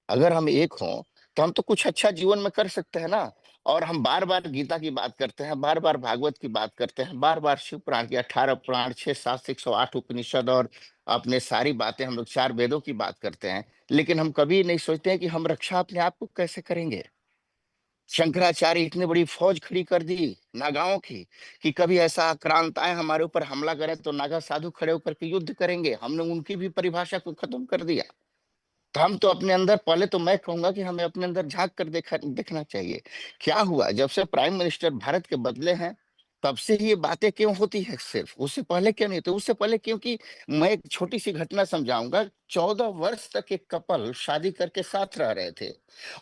अगर हम एक हों तो हम तो कुछ अच्छा जीवन में कर सकते हैं ना। और हम बार बार गीता की बात करते हैं, बार बार भागवत की बात करते हैं, बार बार शिव पुराण की 18 पुराण, 6 7 108 उपनिषद, और अपने सारी बातें हम लोग 4 वेदों की बात करते हैं, लेकिन हम कभी नहीं सोचते हैं कि हम रक्षा अपने आप को कैसे करेंगे। शंकराचार्य इतनी बड़ी फौज खड़ी कर दी नागाओं की कि कभी ऐसा आक्रांत आए हमारे ऊपर हमला करे तो नागा साधु खड़े होकर के युद्ध करेंगे। हमने उनकी भी परिभाषा को खत्म कर दिया। तो हम तो अपने अंदर, पहले तो मैं कहूंगा कि हमें अपने अंदर झांक कर देखना चाहिए। क्या हुआ जब से प्राइम मिनिस्टर भारत के बदले हैं, तब से ही ये बातें क्यों होती है? सिर्फ उससे पहले क्यों नहीं? तो उससे पहले क्योंकि मैं एक छोटी सी घटना समझाऊंगा। 14 वर्ष तक एक कपल शादी करके साथ रह रहे थे,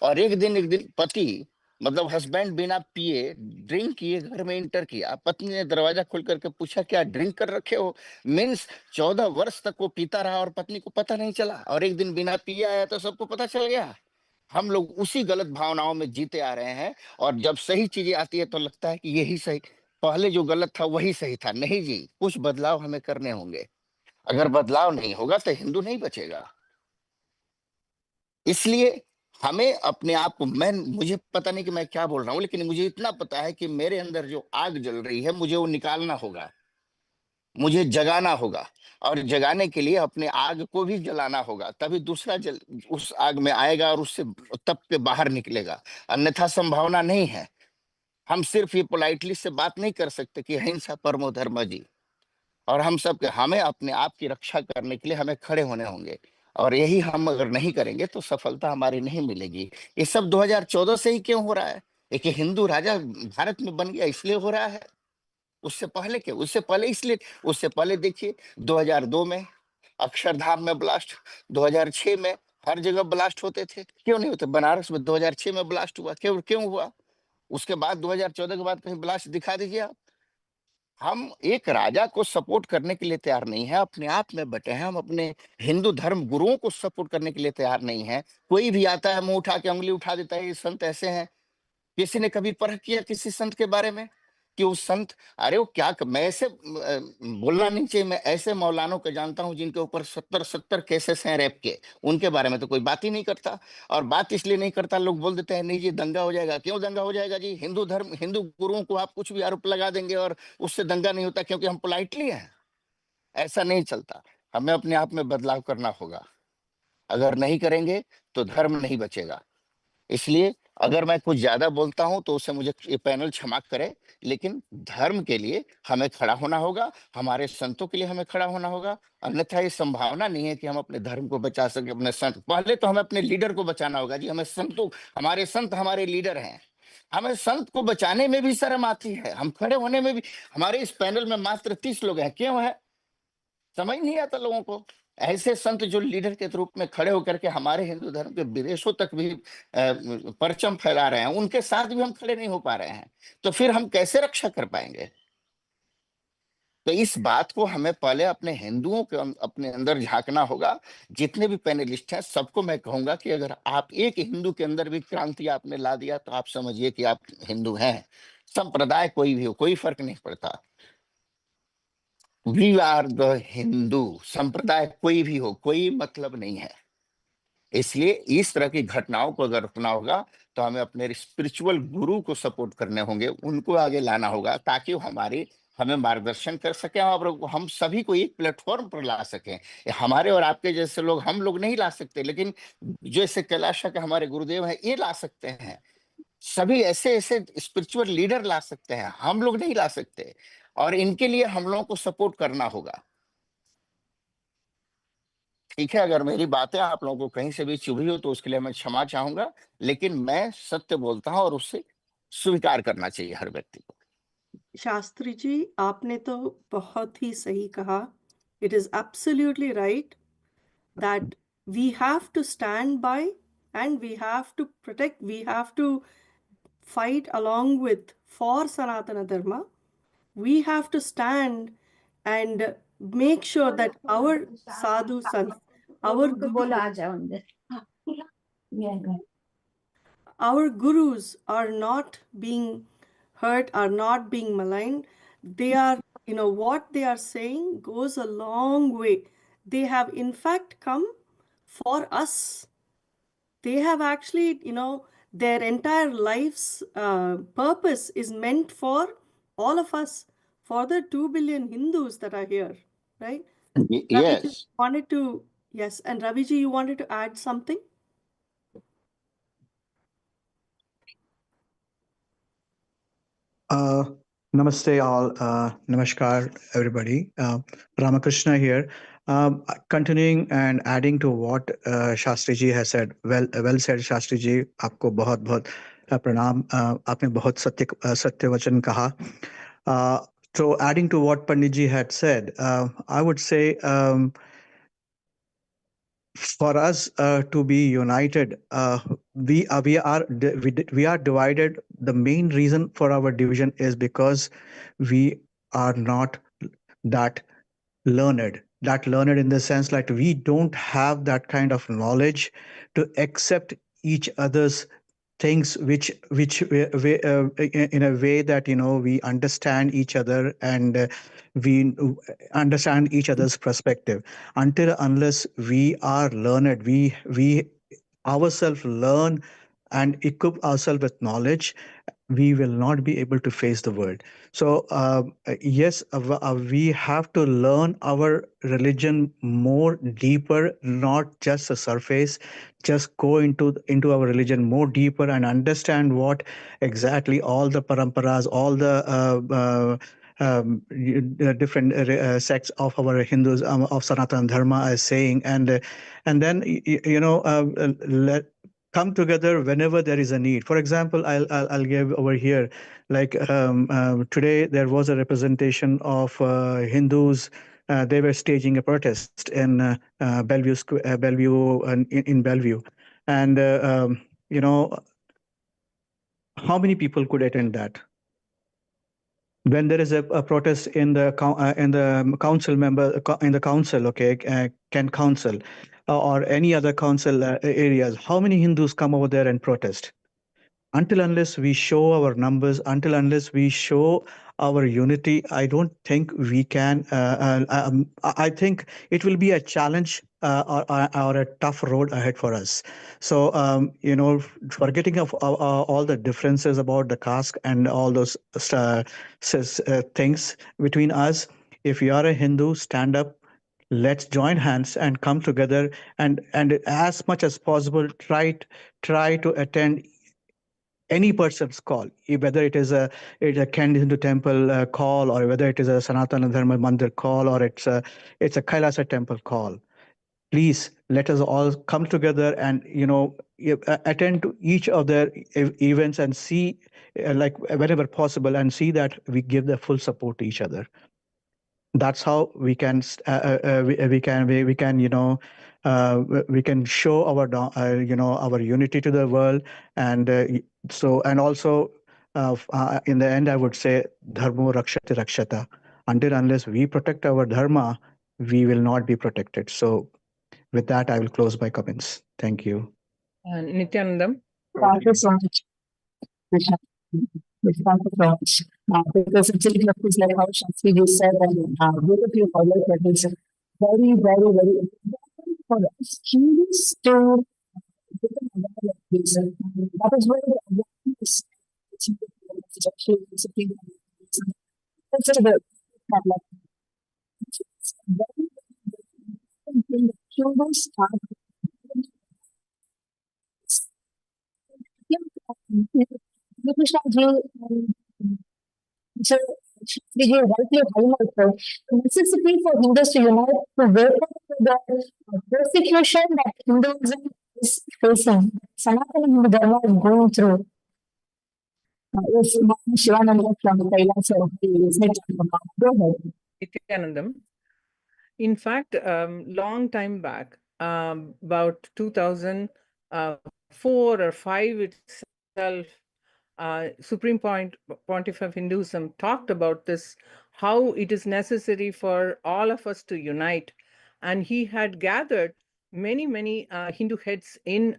और एक दिन पति मतलब हस्बैंड बिना पिए ड्रिंक किए घर में इंटर किया। पत्नी ने दरवाजा खोल करके पूछा क्या ड्रिंक कर रखे हो? मीन्स 14 वर्ष तक वो पीता रहा और पत्नी को पता नहीं चला, और एक दिन बिना पिए आया तो सबको पता चल गया। हम लोग उसी गलत भावनाओं में जीते आ रहे हैं, और जब सही चीजें आती है तो लगता है कि यही सही, पहले जो गलत था वही सही था। नहीं जी, कुछ बदलाव हमें करने होंगे। अगर बदलाव नहीं होगा तो हिंदू नहीं बचेगा। इसलिए हमें अपने आप को, मुझे पता नहीं कि मैं क्या बोल रहा हूं, लेकिन मुझे इतना पता है कि मेरे अंदर जो आग जल रही है मुझे वो निकालना होगा, मुझे जगाना होगा, और जगाने के लिए अपने आग को भी जलाना होगा, तभी दूसरा उस आग में आएगा और उससे तप के बाहर निकलेगा। अन्यथा संभावना नहीं है। हम सिर्फ ये पोलाइटली से बात नहीं कर सकते कि अहिंसा परमो धर्म जी, और हम सब हमें अपने आप की रक्षा करने के लिए हमें खड़े होने होंगे, और यही हम अगर नहीं करेंगे तो सफलता हमारी नहीं मिलेगी। ये सब 2014 से ही क्यों हो रहा है? एक हिंदू राजा भारत में बन गया इसलिए हो रहा है। उससे पहले क्या? उससे पहले इसलिए, उससे पहले देखिए 2002 में अक्षरधाम में ब्लास्ट, 2006 में हर जगह ब्लास्ट होते थे, क्यों नहीं होते? बनारस में 2006 में ब्लास्ट हुआ, क्यों क्यों हुआ? उसके बाद 2014 के बाद कहीं ब्लास्ट दिखा दीजिए आप। हम एक राजा को सपोर्ट करने के लिए तैयार नहीं है, अपने आप में बटे हैं। हम अपने हिंदू धर्म गुरुओं को सपोर्ट करने के लिए तैयार नहीं है। कोई भी आता है मुंह उठा के उंगली उठा देता है, ये संत ऐसे हैं। किसी ने कभी परख किया किसी संत के बारे में कि वो संत, अरे वो क्या मैं ऐसे बोलना नहीं चाहिए, मैं ऐसे मौलानों को जानता हूं जिनके ऊपर 70 केसेस हैं रैप के, उनके बारे में तो कोई बात ही नहीं करता। और बात इसलिए नहीं करता, लोग बोल देते हैं नहीं जी दंगा हो जाएगा। क्यों दंगा हो जाएगा जी? हिंदू धर्म, हिंदू गुरुओं को आप कुछ भी आरोप लगा देंगे और उससे दंगा नहीं होता, क्योंकि हम पोलाइटली हैं। ऐसा नहीं चलता। हमें अपने आप में बदलाव करना होगा। अगर नहीं करेंगे तो धर्म नहीं बचेगा। इसलिए अगर मैं कुछ ज्यादा बोलता हूं तो उससे मुझे ये पैनल क्षमा करे, लेकिन धर्म के लिए हमें खड़ा होना होगा, हमारे संतों के लिए हमें खड़ा होना होगा। अन्यथा ये संभावना नहीं है कि हम अपने धर्म को बचा सके, अपने संत। पहले तो हमें अपने लीडर को बचाना होगा जी। हमें संतों, हमारे संत हमारे लीडर हैं। हमें संत को बचाने में भी शर्म आती है, हम खड़े होने में भी। हमारे इस पैनल में मात्र 30 लोग हैं, क्यों है? समझ नहीं आता लोगों को। ऐसे संत जो लीडर के रूप में खड़े होकर के हमारे हिंदू धर्म के विदेशों तक भी परचम फैला रहे हैं, उनके साथ भी हम खड़े नहीं हो पा रहे हैं, तो फिर हम कैसे रक्षा कर पाएंगे? तो इस बात को हमें पहले अपने हिंदुओं के अपने अंदर झांकना होगा। जितने भी पैनलिस्ट हैं सबको मैं कहूंगा कि अगर आप एक हिंदू के अंदर भी क्रांति आपने ला दिया तो आप समझिए कि आप हिंदू हैं। संप्रदाय कोई भी हो, कोई फर्क नहीं पड़ता। We are the Hindu. संप्रदाय कोई भी हो, कोई मतलब नहीं है। इसलिए इस तरह की घटनाओं को अगर रुकना होगा तो हमें अपने स्पिरिचुअल गुरु को सपोर्ट करने होंगे, उनको आगे लाना होगा ताकि वो हमें मार्गदर्शन कर सके और हम सभी को एक प्लेटफॉर्म पर ला सकें। हमारे और आपके जैसे लोग हम लोग नहीं ला सकते, लेकिन जैसे कैलाश के हमारे गुरुदेव हैं ये ला सकते हैं। सभी ऐसे ऐसे स्पिरिचुअल लीडर ला सकते हैं, हम लोग नहीं ला सकते, और इनके लिए हम लोगों को सपोर्ट करना होगा। ठीक है, अगर मेरी बातें आप लोगों को कहीं से भी चुभी हो तो उसके लिए मैं क्षमा चाहूंगा, लेकिन मैं सत्य बोलता हूं और उससे स्वीकार करना चाहिए हर व्यक्ति को। शास्त्री जी, आपने तो बहुत ही सही कहा. It is absolutely right that we have to stand by and we have to protect, we have to fight along with for Sanatana Dharma. We have to stand and make sure that our sadhu sants, our gurus are not being hurt, are not being maligned. They are, what they are saying goes a long way. They have in fact come for us. They have actually, their entire life's purpose is meant for all of us, for the 2 billion Hindus that are here, right? Raviji Yes. wanted to, yes, and Raviji, you wanted to add something? Namaste all. Namaskar everybody. Ramakrishna here. Continuing and adding to what Shastri ji has said. Well said, Shastri ji. आपको बहुत बहुत प्रणाम. आपने बहुत सत्य वचन कहा. So adding to what Pandit ji had said, I would say for us to be united, we are divided. The main reason for our division is because we are not that learned in the sense like we don't have that kind of knowledge to accept each other's things which in a way that we understand each other and we understand each other's perspective. Until unless we are learned, we ourselves learn and equip ourselves with knowledge, we will not be able to face the world. So yes, we have to learn our religion more deeper, not just the surface. Just go into our religion more deeper and understand what exactly all the paramparas, all the different sects of our Hindus, of Sanatana Dharma are saying, and then let come together whenever there is a need. For example, I'll give over here, like today there was a representation of Hindus. They were staging a protest in Bellevue, in Bellevue, and how many people could attend that? When there is a protest in the council member in the council, okay, Kent Council, or any other council areas, how many Hindus come over there and protest? Until unless we show our numbers, until unless we show our unity, I don't think we can. I think it will be a challenge or a tough road ahead for us. So, forgetting of all the differences about the caste and all those things between us, if you are a Hindu, stand up. Let's join hands and come together, and as much as possible try to attend any person's call, whether it is a Kent Hindu temple call, or whether it is a Sanatana Dharma Mandir call, or it's a Kailasa temple call. Please let us all come together and attend to each of their events and see, like whenever possible, and see that we give the full support to each other. That's how we can we can we can show our our unity to the world. And and also in the end I would say dharmo rakshati rakshata. Until unless we protect our dharma, we will not be protected. So with that I will close my comments. Thank you. Nityanandam. Thank you so much. Krishna. Thank you so much. Because it's really like how Shastri ji said, and both of you highlight that it's very, very, very important for us Hindus to That is where the awareness is actually discipline. Consider the when humans start Krishnaji so Shastri rightly highlighted the necessity for Hindus to unite to wake up to the persecution that Hinduism is facing. Sanatana Hindu Dharma is going through. Yes, Shivananda from Kailasa. Go ahead. Nityanandam. In fact, long time back, about 2004 or 5 itself, Supreme Pontiff of Hinduism talked about this, how it is necessary for all of us to unite. And he had gathered many Hindu heads in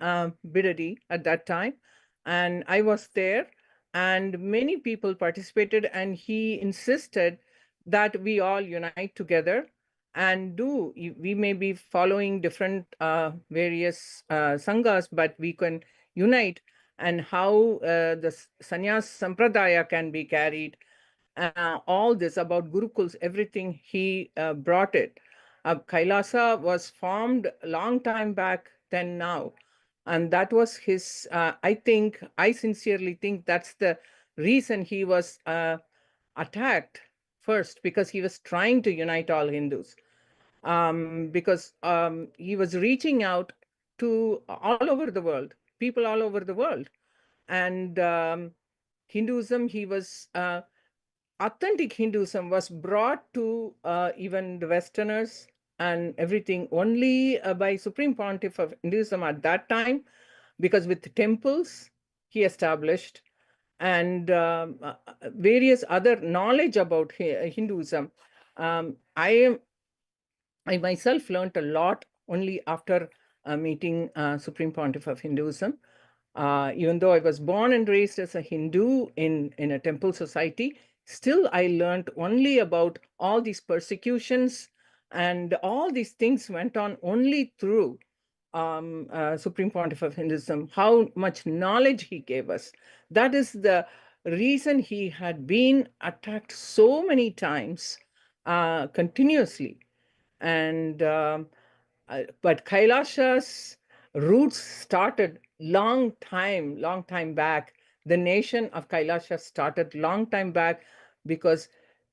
Bidadi at that time. And I was there, and many people participated, and he insisted that we all unite together and we may be following different various sanghas, but we can unite, and how the sannyas sampradaya can be carried. All this about gurukuls, everything he brought it. Kailasa was formed a long time back than now. And that was his, I sincerely think that's the reason he was attacked first, because he was trying to unite all Hindus. Because he was reaching out to all over the world, people all over the world. And Hinduism, authentic Hinduism was brought to even the Westerners and everything only by Supreme Pontiff of Hinduism at that time, because with temples he established and various other knowledge about Hinduism. I myself learned a lot only after meeting Supreme Pontiff of Hinduism. Even though I was born and raised as a Hindu in a temple society, still I learned only about all these persecutions, and all these things went on only through Supreme Pontiff of Hinduism, how much knowledge he gave us. That is the reason he had been attacked so many times continuously. And but Kailasha's roots started long time back. The nation of Kailasha started long time back, because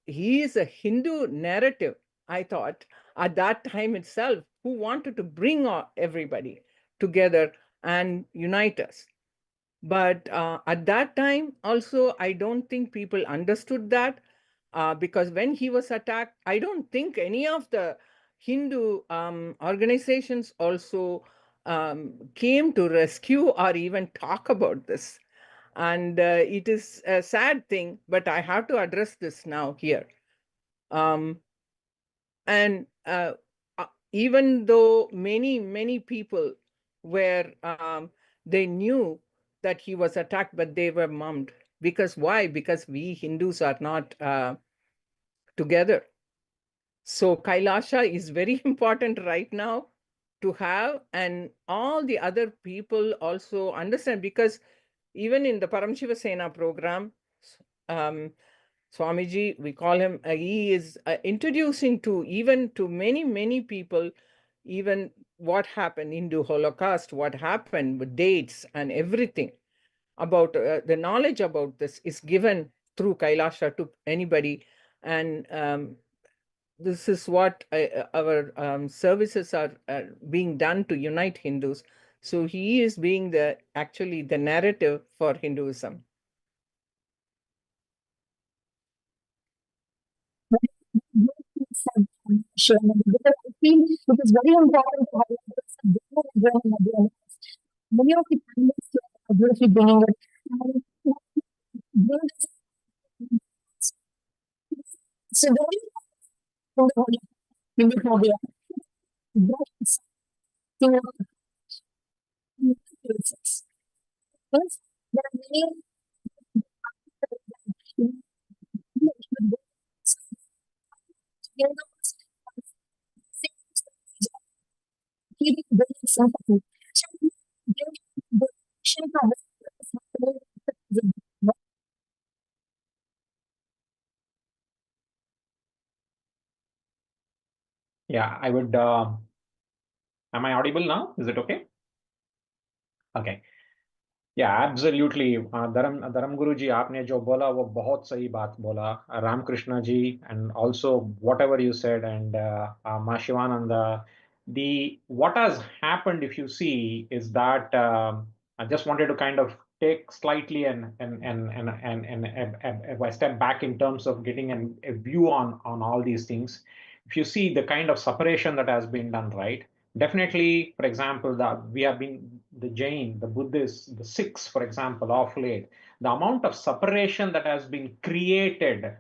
he is a Hindu narrative, I thought, at that time itself, who wanted to bring everybody together and unite us. But at that time also, I don't think people understood that, because when he was attacked, I don't think any of the Hindu organizations also came to rescue or even talk about this. And it is a sad thing, but I have to address this now here. And even though many people were, they knew that he was attacked, but they were mummed. Because why? Because we Hindus are not together. So Kailasha is very important right now to have, and all the other people also understand, because even in the Paramashiva Sena program, Swamiji, we call him, he is introducing to even to many people, even what happened in the Holocaust, what happened with dates and everything about the knowledge about this is given through Kailasha to anybody. And this is what our services are being done to unite Hindus. So he is being actually the narrative for Hinduism. Sure, because I feel it is very important to highlight this. Many of the panelists are beautifully bringing it. And bring this- So very in the phobia, that is something of cases. Yes, there are many keeping very sympathy. contribution to what Yeah, I would. Am I audible now? Is it okay? Okay. Yeah, absolutely. धर्म गुरु जी आपने जो बोला वो बहुत सही बात बोला. Ramakrishna ji, and also whatever you said, and Mashivananda, the what has happened, if you see, is that I just wanted to kind of take slightly and a step back in terms of getting a view on all these things. If you see the kind of separation that has been done, right? Definitely, for example, that we have been the Jain, the Buddhists, the Sikhs, for example, of late, the amount of separation that has been created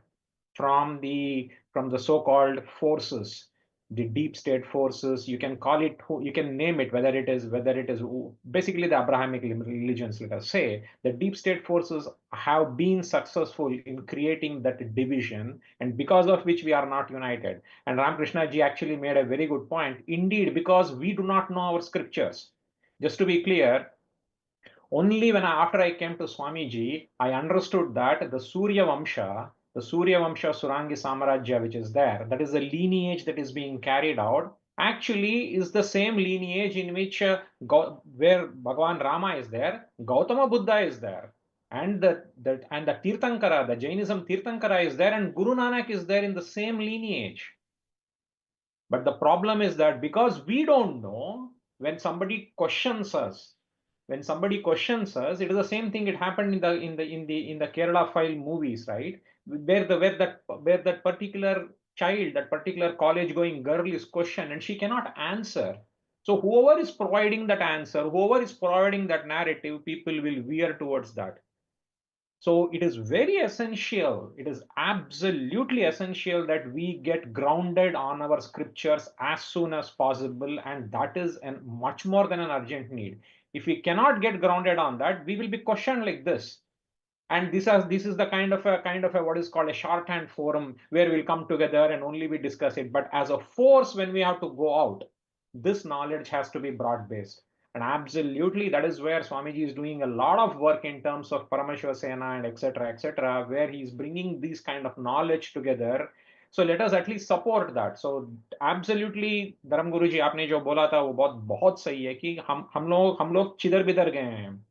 from the so-called forces, the deep state forces, you can call it, you can name it, whether it is basically the Abrahamic religions, let us say, the deep state forces have been successful in creating that division, and because of which we are not united. And Ramakrishna ji actually made a very good point. Indeed, because we do not know our scriptures. Just to be clear, only after I came to Swamiji, I understood that the Surya Vamsha Surangi Samarajya, which is there, that is the lineage that is being carried out, actually is the same lineage in which where Bhagavan Rama is there, Gautama Buddha is there, and the Tirthankara, the Jainism Tirthankara is there, and Guru Nanak is there in the same lineage. But the problem is that because we don't know, when somebody questions us, it is the same thing. It happened in the Kerala File movies, right? Where that particular child, that particular college going girl is questioned and she cannot answer. So whoever is providing that answer, whoever is providing that narrative, people will veer towards that. So it is very essential, it is absolutely essential that we get grounded on our scriptures as soon as possible, and that is much more than an urgent need. If we cannot get grounded on that, we will be questioned like this. And this is the kind of a what is called a shorthand forum where we'll come together and only we discuss it. But as a force, when we have to go out, this knowledge has to be broad based. And absolutely, that is where Swamiji is doing a lot of work in terms of Paramashiva Sena and etc., where he's bringing these kind of knowledge together. So let us at least support that. So absolutely, धर्म गुरु जी आपने जो बोला था वो बहुत सही है कि हम लोग चिदर बिदर गए हैं,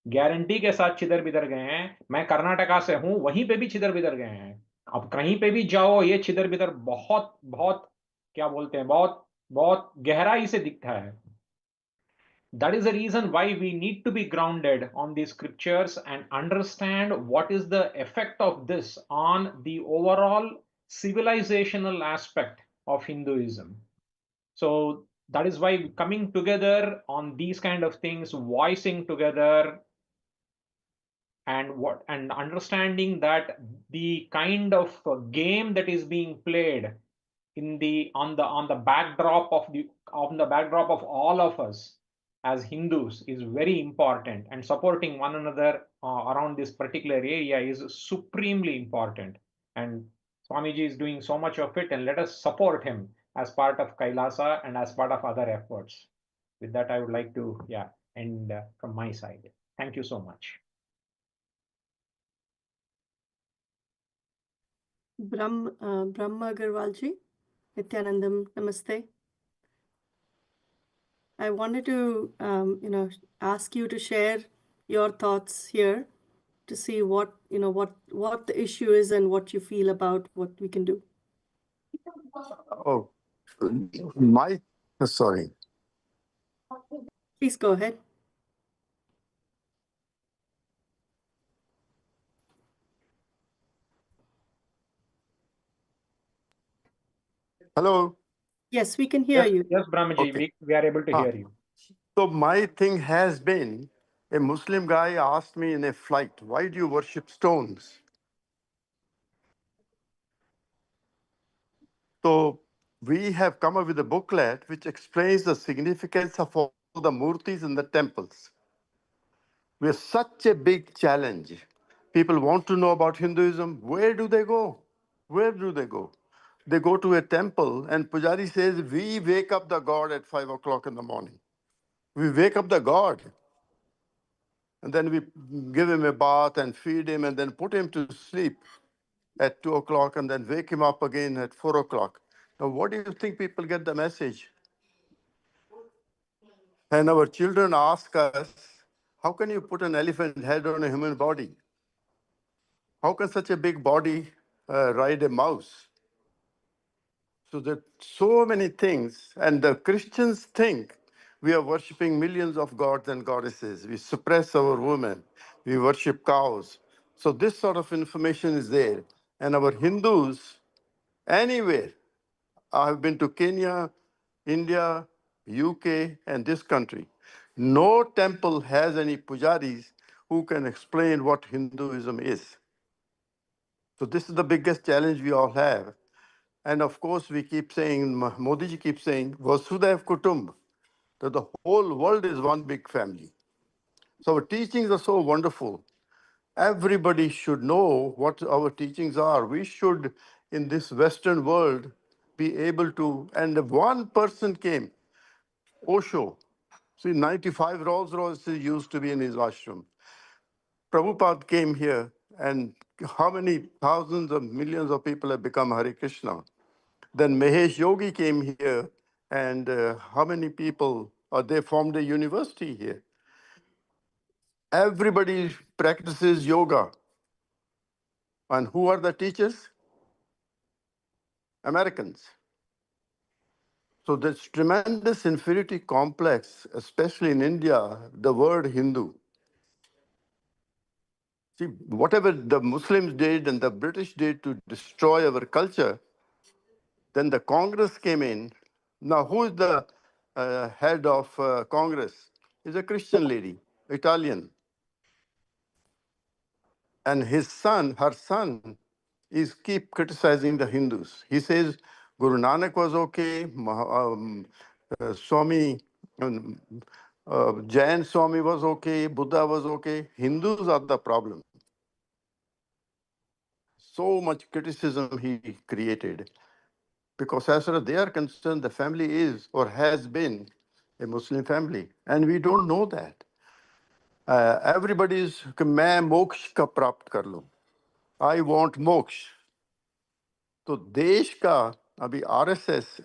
गारंटी के साथ छिदर बिदर गए हैं. मैं कर्नाटका से हूं, वहीं पे भी छिदर बिदर गए हैं. अब कहीं पे भी जाओ, ये छिदर बिदर बहुत बहुत क्या बोलते हैं, बहुत बहुत गहराई से दिखता है. That is the reason why we need to be grounded on these scriptures and understand what is the effect of this on the overall civilizational aspect of Hinduism. So that is why coming together on these kind of things, voicing together, and understanding that the kind of game that is being played on the backdrop of all of us as Hindus is very important, and supporting one another around this particular area is supremely important. And Swamiji is doing so much of it, and let us support him as part of Kailasa and as part of other efforts. With that, I would like to end from my side. Thank you so much. Brahma Agarwal ji, Nityanandam, namaste. I wanted to, ask you to share your thoughts here to see what the issue is and what you feel about what we can do. Oh, sorry. Please go ahead. Hello. Yes, we can hear you. Yes, Brahmaji, Okay. we are able to hear you. So my thing has been, a Muslim guy asked me in a flight, why do you worship stones? So we have come up with a booklet which explains the significance of all the murtis in the temples. We're such a big challenge. People want to know about Hinduism. Where do they go? Where do they go? They go to a temple and Pujari says, we wake up the god at 5 o'clock in the morning. We wake up the god. And then we give him a bath and feed him and then put him to sleep at 2 o'clock and then wake him up again at 4 o'clock. Now, what do you think people get the message? And our children ask us, how can you put an elephant head on a human body? How can such a big body ride a mouse? So there are so many things, and the Christians think we are worshiping millions of gods and goddesses. We suppress our women. We worship cows. So this sort of information is there. And our Hindus, anywhere, I have been to Kenya, India, UK, and this country. No temple has any pujaris who can explain what Hinduism is. So this is the biggest challenge we all have. And of course, we keep saying, Modi ji keeps saying, Vasudhaiv Kutumb, that the whole world is one big family. So our teachings are so wonderful. Everybody should know what our teachings are. We should, in this Western world, be able to, and if one person came, Osho, see, 95 Rolls Royces used to be in his ashram. Prabhupada came here, and how many thousands of millions of people have become Hare Krishna? Then Mahesh Yogi came here, and how many people, they formed a university here. Everybody practices yoga. And who are the teachers? Americans. So there's tremendous inferiority complex, especially in India, the word Hindu. See, whatever the Muslims did and the British did to destroy our culture, then the Congress came in. Now, who is the head of Congress? Is a Christian lady, Italian. And his son, her son, is keep criticizing the Hindus. He says Guru Nanak was okay, Swami, Jain Swami was okay, Buddha was okay. Hindus are the problem. So much criticism he created. Because as far as they are concerned, the family is or has been a Muslim family. And we don't know that. Everybody is, मैं मोक्ष का प्राप्त कर लूं. I want मोक्ष. तो देश का अभी आरएसएस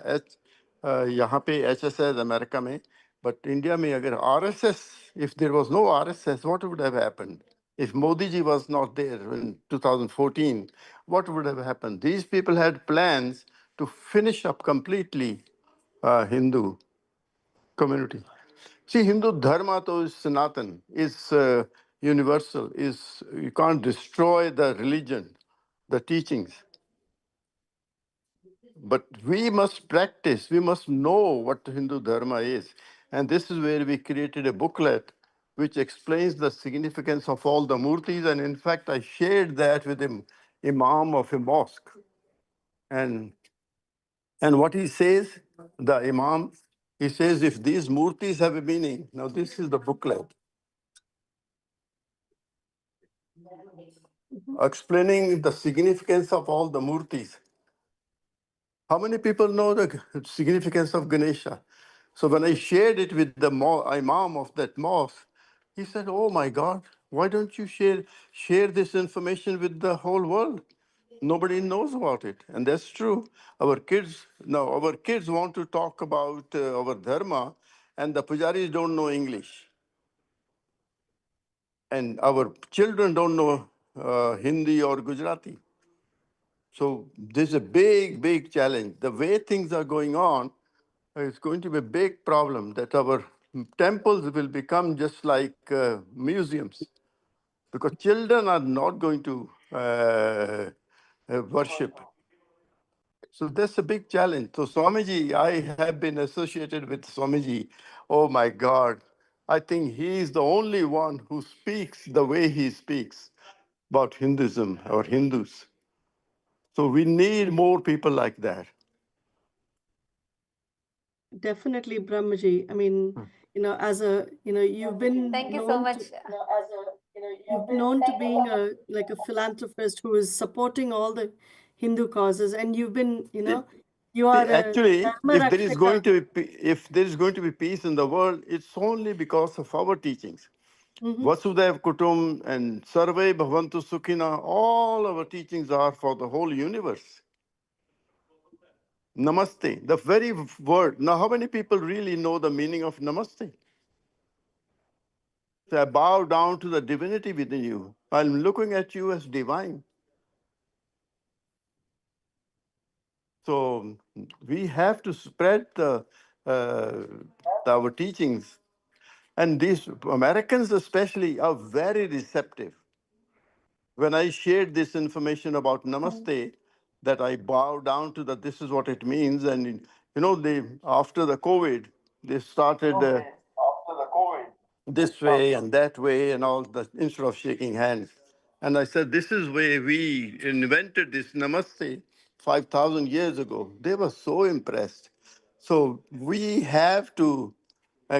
यहाँ पे एचएसएस अमेरिका में, but India में अगर RSS, if there was no RSS, what would have happened? If Modi ji was not there in 2014, what would have happened? These people had plans to finish up completely Hindu community. See, Hindu dharma to is Sanatan, is universal, is you can't destroy the religion, the teachings. But we must practice, we must know what Hindu Dharma is. And this is where we created a booklet which explains the significance of all the murtis. And in fact, I shared that with him, Imam of a mosque. And what he says, the Imam, he says, if these murtis have a meaning, now this is the booklet, explaining the significance of all the murtis. How many people know the significance of Ganesha? So when I shared it with the imam of that mosque, he said, "Oh my God, why don't you share this information with the whole world? Nobody knows about it." And that's true. Our kids want to talk about our dharma, and the pujaris don't know English. And our children don't know Hindi or Gujarati. So there's a big, big challenge. The way things are going on, it's going to be a big problem that our temples will become just like museums because children are not going to worship. So that's a big challenge. So Swamiji, I have been associated with Swamiji. Oh my God. I think he is the only one who speaks the way he speaks about Hinduism or Hindus. So we need more people like that. Definitely, Brahmaji. I mean, as a, you've been Thank you so known much. to, you've been known to being like a philanthropist who is supporting all the Hindu causes, and you've been, you are a Actually, Dharma if there is going Rakshaka. to be peace in the world, it's only because of our teachings. Vasudev Kutum and Sarve Bhavantu Sukhina, all our teachings are for the whole universe. Namaste, the very word. Now, how many people really know the meaning of namaste? So I bow down to the divinity within you. I'm looking at you as divine. So we have to spread our teachings. And these Americans especially are very receptive. When I shared this information about namaste, that I bow down to that, this is what it means. And, they after the COVID, they started this way and that way and all that instead of shaking hands. And I said, this is where we invented this namaste 5,000 years ago. They were so impressed. So we have to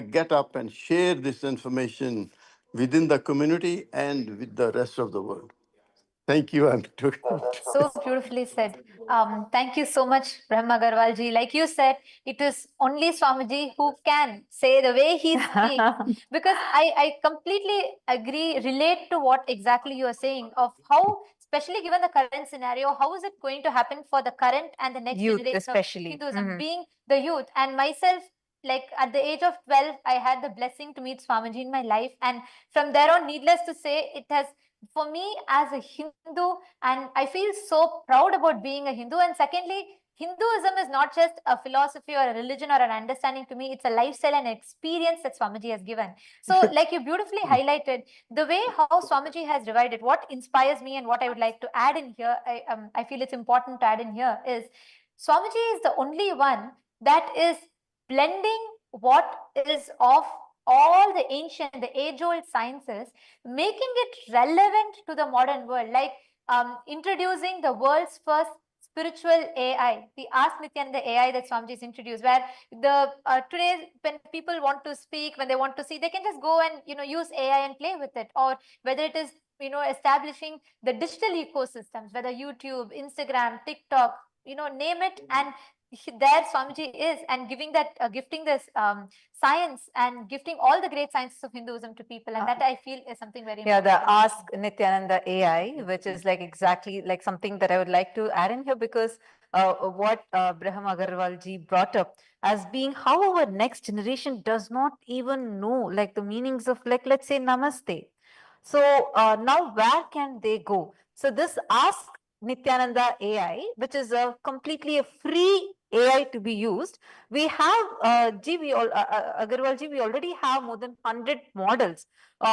get up and share this information within the community and with the rest of the world. Thank you. So beautifully said. Thank you so much, Brahma Agarwalji. Like you said, it is only Swamiji who can say the way he speaks. Because I completely agree, relate to what exactly you are saying of how, especially given the current scenario, how is it going to happen for the current and the next Youth generation especially. of Hinduism, being the youth. And myself, like at the age of 12, I had the blessing to meet Swamiji in my life. And from there on, needless to say, it has, for me as a Hindu, and I feel so proud about being a Hindu. And secondly, Hinduism is not just a philosophy or a religion or an understanding to me. It's a lifestyle and experience that Swamiji has given. So like you beautifully highlighted, the way how Swamiji has revived it, what inspires me and what I would like to add in here, I feel it's important to add in here is Swamiji is the only one that is blending what is of all the ancient, the age-old sciences, making it relevant to the modern world, like introducing the world's first spiritual AI, the Ask Nityananda AI that Swamiji has introduced, where the today when people want to speak, when they want to see, they can just go and use AI and play with it, or whether it is establishing the digital ecosystems, whether YouTube, Instagram, TikTok, name it, and there Swamiji is, and giving that, gifting this science and gifting all the great sciences of Hinduism to people, and that I feel is something very Yeah, important. the Ask Nityananda AI, which is like exactly like something that I would like to add in here, because what Brahma Agarwalji brought up as being how our next generation does not even know like the meanings of, like, let's say namaste. So now where can they go? So this Ask Nityananda AI, which is a completely a free AI to be used. We have, Agarwalji, we already have more than 100 models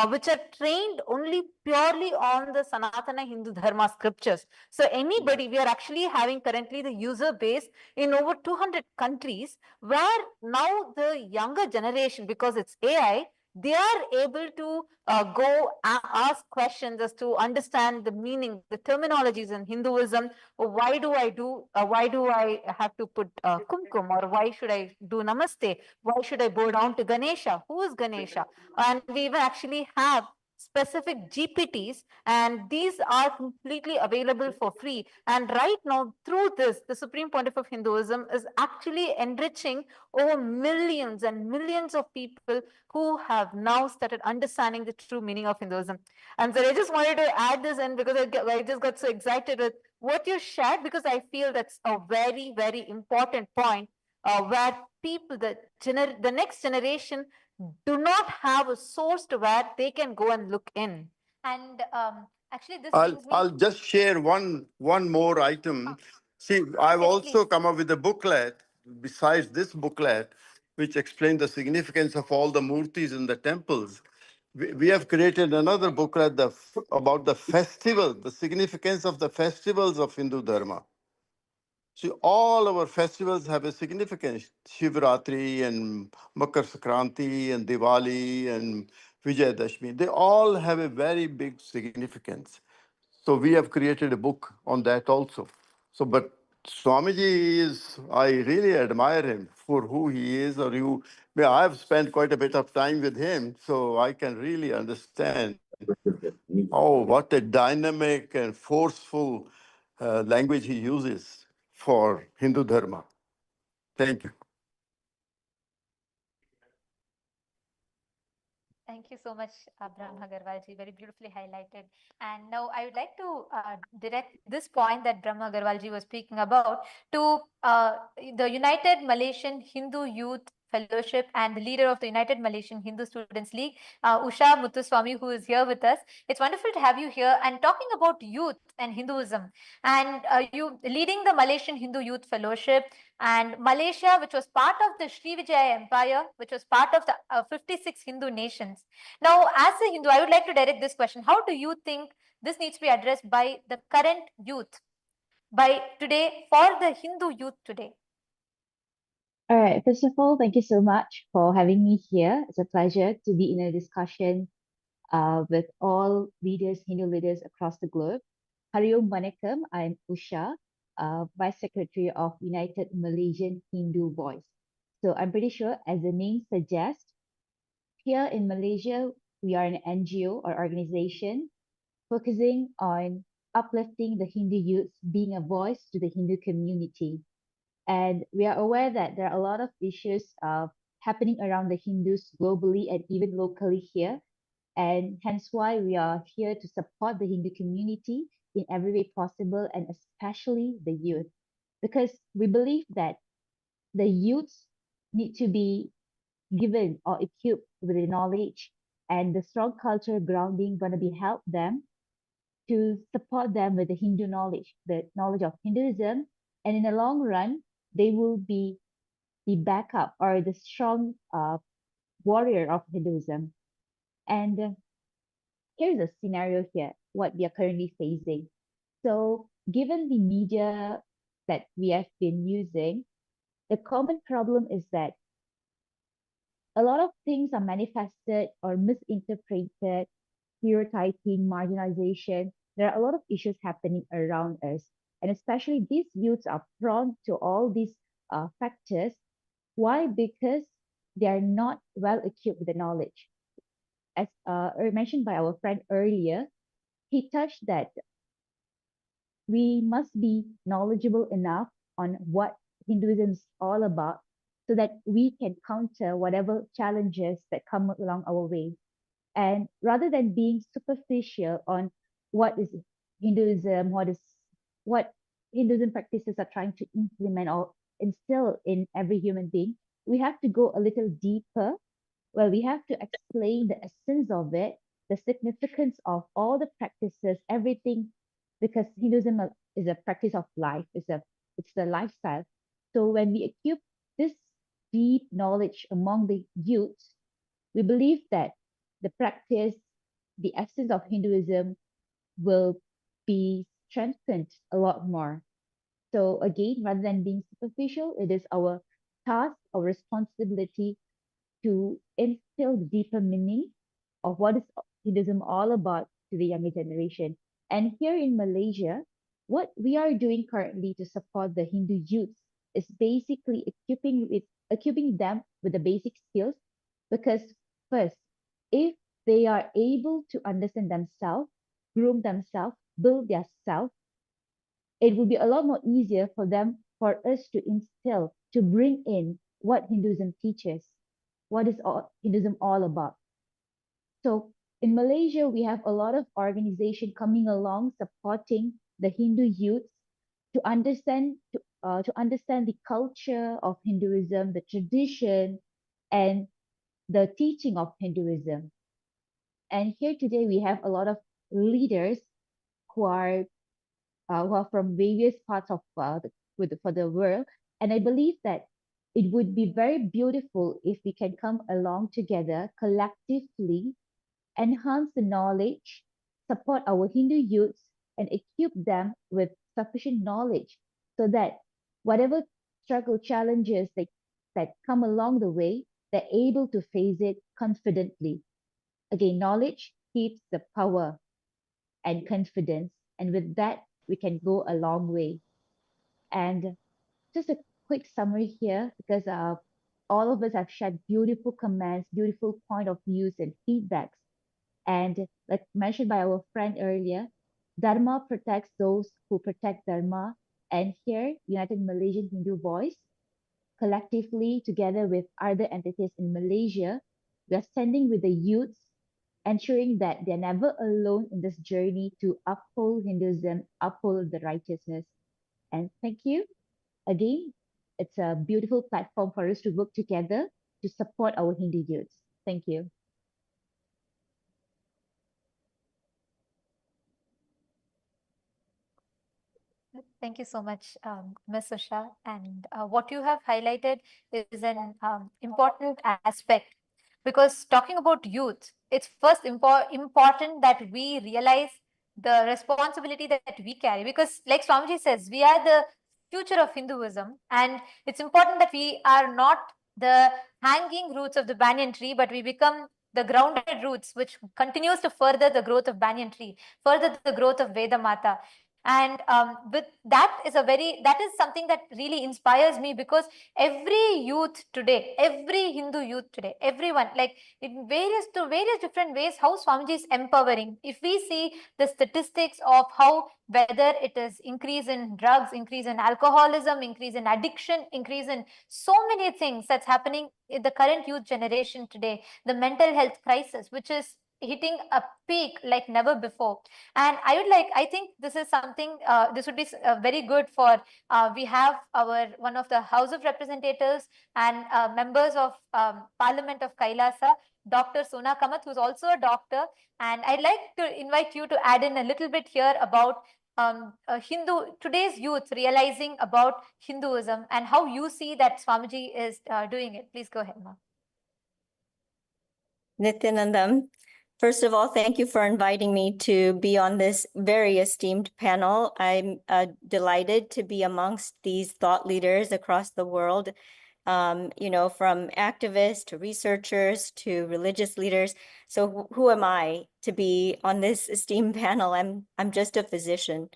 which are trained only purely on the Sanatana Hindu Dharma scriptures. So anybody, we are actually having currently the user base in over 200 countries, where now the younger generation, because it's AI, they are able to go ask questions as to understand the meaning, the terminologies in Hinduism. Why do I have to put kumkum, or why should I do namaste? Why should I bow down to Ganesha? Who is Ganesha? And we even actually have specific GPTs, and these are completely available for free. And right now, through this, the Supreme Pontiff of Hinduism is actually enriching over millions and millions of people who have now started understanding the true meaning of Hinduism. And so I just wanted to add this in because I just got so excited with what you shared, because I feel that's a very, very important point where people, the next generation, do not have a source to where they can go and look in. And actually, this I'll brings me. I'll just share one more item. See, I've Yes, also please. come up with a booklet besides this booklet, which explains the significance of all the murtis in the temples. We have created another booklet about the festival, the significance of the festivals of Hindu Dharma. See, all our festivals have a significance. Shivratri and Makar Sankranti and Diwali and Vijayadashmi, they all have a very big significance. So we have created a book on that also. So, but Swamiji is, I really admire him for who he is, or you. Well, I've spent quite a bit of time with him, so I can really understand. Oh, what a dynamic and forceful language he uses for Hindu Dharma. Thank you. Thank you so much, Brahma Agarwalji, very beautifully highlighted. And now I would like to direct this point that Brahma Agarwalji was speaking about to the United Malaysian Hindu Youth Fellowship and the leader of the United Malaysian Hindu Students League, Usha Muthuswamy, who is here with us. It's wonderful to have you here and talking about youth and Hinduism. And you leading the Malaysian Hindu Youth Fellowship, and Malaysia, which was part of the Srivijaya Empire, which was part of the 56 Hindu nations. Now, as a Hindu, I would like to direct this question. How do you think this needs to be addressed by the current youth, by today, for the Hindu youth today? All right, first of all, thank you so much for having me here. It's a pleasure to be in a discussion with all leaders, Hindu leaders across the globe. Hari Om Vanakkam, I'm Usha, Vice Secretary of United Malaysian Hindu Voice. So I'm pretty sure, as the name suggests, here in Malaysia, we are an NGO or organization focusing on uplifting the Hindu youth, being a voice to the Hindu community. And we are aware that there are a lot of issues happening around the Hindus globally and even locally here. And hence why we are here to support the Hindu community in every way possible, and especially the youth. Because we believe that the youths need to be given or equipped with the knowledge and the strong cultural grounding going to be help them to support them with the Hindu knowledge, the knowledge of Hinduism. And in the long run, they will be the backup or the strong warrior of Hinduism. And here's a scenario here, what we are currently facing. So, given the media that we have been using, the common problem is that a lot of things are manifested or misinterpreted, stereotyping, marginalization. There are a lot of issues happening around us. And especially these youths are prone to all these factors. Why? Because they are not well equipped with the knowledge. As mentioned by our friend earlier, he touched that we must be knowledgeable enough on what Hinduism is all about so that we can counter whatever challenges that come along our way. And rather than being superficial on what is Hinduism, what Hinduism practices are trying to implement or instill in every human being, we have to go a little deeper. Well, we have to explain the essence of it, the significance of all the practices, everything, because Hinduism is a practice of life, it's the lifestyle. So when we equip this deep knowledge among the youth, we believe that the practice, the essence of Hinduism will be strengthened a lot more. So again, rather than being superficial, it is our task, our responsibility to instill the deeper meaning of what is Hinduism all about to the younger generation. And here in Malaysia, what we are doing currently to support the Hindu youth is basically equipping them with the basic skills. Because first, if they are able to understand themselves, groom themselves, build their self, it will be a lot more easier for us to instill, to bring in what Hinduism teaches, what is Hinduism all about. So in Malaysia, we have a lot of organization coming along supporting the Hindu youth to understand the culture of Hinduism, the tradition, and the teaching of Hinduism. And here today we have a lot of leaders who are from various parts of for the world. And I believe that it would be very beautiful if we can come along together collectively, enhance the knowledge, support our Hindu youths, and equip them with sufficient knowledge so that whatever struggle challenges that come along the way, they're able to face it confidently. Again, knowledge keeps the power and confidence. And with that, we can go a long way. And just a quick summary here, because all of us have shared beautiful comments, beautiful point of views and feedbacks. And like mentioned by our friend earlier, Dharma protects those who protect Dharma. And here, United Malaysian Hindu Voice, collectively together with other entities in Malaysia, We are standing with the youths, ensuring that they're never alone in this journey to uphold Hinduism, uphold the righteousness. And thank you again. It's a beautiful platform for us to work together to support our Hindu youths. Thank you. Thank you so much, Ms. Usha. And what you have highlighted is an important aspect, because talking about youth, it's first important that we realize the responsibility that we carry. Because, like Swamiji says, we are the future of Hinduism, and it's important that we are not the hanging roots of the banyan tree, but we become the grounded roots, which continues to further the growth of banyan tree, further the growth of Veda Mata. And with that is something that really inspires me, because every youth today, every Hindu youth today, everyone, like in various different ways, how Swamiji is empowering. If we see the statistics of how, whether it is increase in drugs, increase in alcoholism, increase in addiction, increase in so many things that's happening in the current youth generation today, the mental health crisis, which is hitting a peak like never before. And I think this is something, this would be very good for, we have our one of the House of Representatives and members of Parliament of Kailasa, Dr. Sona Kamath, who's also a doctor. And I'd like to invite you to add in a little bit here about today's youth realizing about Hinduism and how you see that Swamiji is doing it. Please go ahead, Ma. Nityanandam, first of all, thank you for inviting me to be on this very esteemed panel. I'm delighted to be amongst these thought leaders across the world, you know, from activists to researchers to religious leaders. So who am I to be on this esteemed panel? I'm just a physician.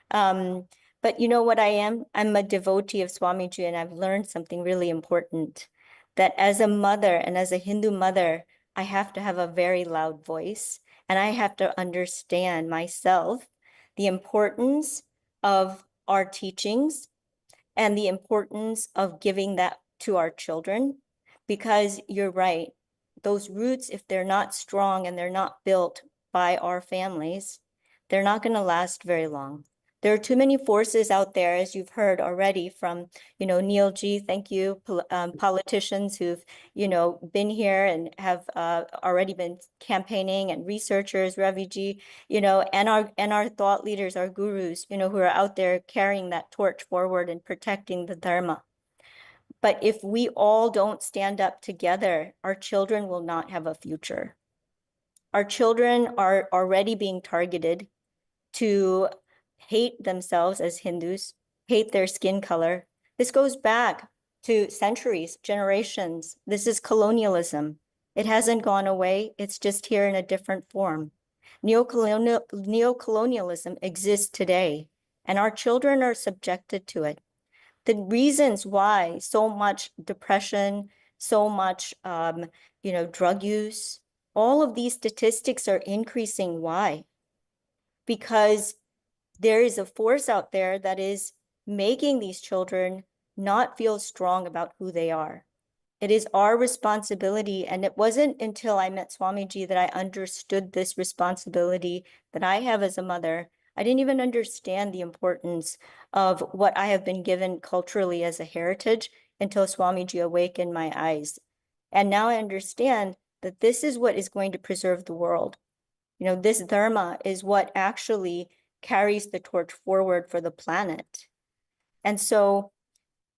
But you know what I am? I'm a devotee of Swamiji, and I've learned something really important, that as a mother and as a Hindu mother, I have to have a very loud voice, and I have to understand myself the importance of our teachings and the importance of giving that to our children. Because you're right, those roots, if they're not strong and they're not built by our families, they're not going to last very long. There are too many forces out there, as you've heard already from, you know, Neil G, thank you, politicians who've, you know, been here and have already been campaigning, and researchers, Ravi G, you know, and our thought leaders, our gurus, you know, who are out there carrying that torch forward and protecting the Dharma. But if we all don't stand up together, our children will not have a future. Our children are already being targeted to hate themselves as Hindus, hate their skin color. This goes back to centuries, generations. This is colonialism. It hasn't gone away. It's just here in a different form. Neocolonialism exists today, and our children are subjected to it. The reasons why so much depression, so much, you know, drug use, all of these statistics are increasing. Why? Because there is a force out there that is making these children not feel strong about who they are. It is our responsibility, and it wasn't until I met Swamiji that I understood this responsibility that I have as a mother. I didn't even understand the importance of what I have been given culturally as a heritage until Swamiji awakened my eyes. And now I understand that this is what is going to preserve the world. You know, this Dharma is what actually carries the torch forward for the planet. And so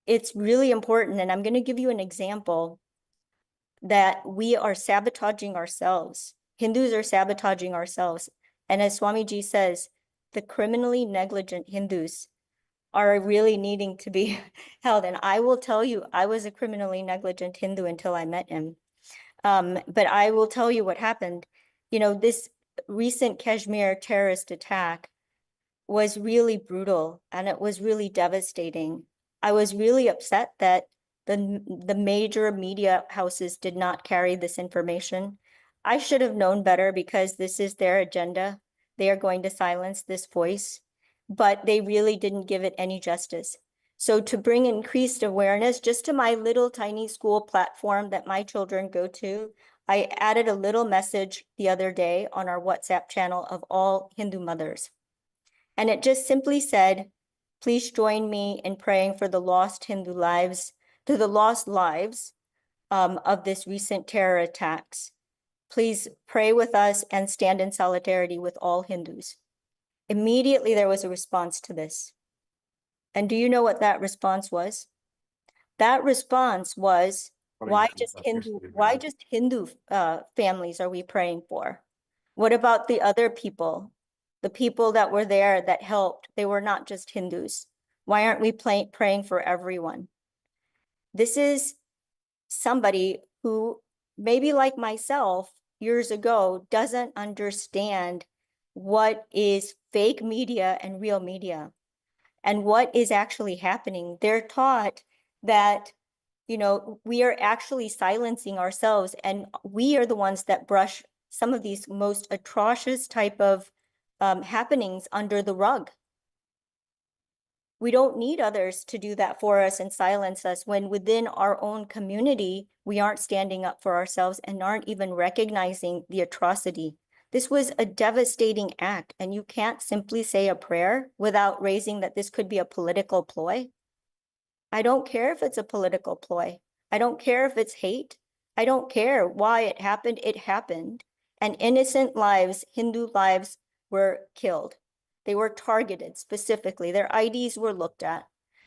it's really important, and I'm going to give you an example, that we are sabotaging ourselves. Hindus are sabotaging ourselves. And as Swamiji says, the criminally negligent Hindus are really needing to be held. And I will tell you, I was a criminally negligent Hindu until I met him. But I will tell you what happened. You know, this recent Kashmir terrorist attack was really brutal, and it was really devastating. I was really upset that the major media houses did not carry this information. I should have known better, because this is their agenda. They are going to silence this voice, but they really didn't give it any justice. So to bring increased awareness just to my little tiny school platform that my children go to, I added a little message the other day on our WhatsApp channel of all Hindu mothers. And it just simply said, please join me in praying for the lost Hindu lives, to the lost lives of this recent terror attacks. Please pray with us and stand in solidarity with all Hindus. Immediately there was a response to this. And do you know what that response was? That response was, why just Hindu families are we praying for? What about the other people? The people that were there that helped, they were not just Hindus. Why aren't we praying for everyone? This is somebody who, maybe like myself years ago, doesn't understand what is fake media and real media and what is actually happening. They're taught that, you know, we are actually silencing ourselves, and we are the ones that brush some of these most atrocious type of happenings under the rug. We don't need others to do that for us and silence us when within our own community, we aren't standing up for ourselves and aren't even recognizing the atrocity. This was a devastating act, and you can't simply say a prayer without raising that this could be a political ploy. I don't care if it's a political ploy. I don't care if it's hate. I don't care why it happened. It happened. And innocent lives, Hindu lives, were killed. They were targeted specifically. Their IDs were looked at.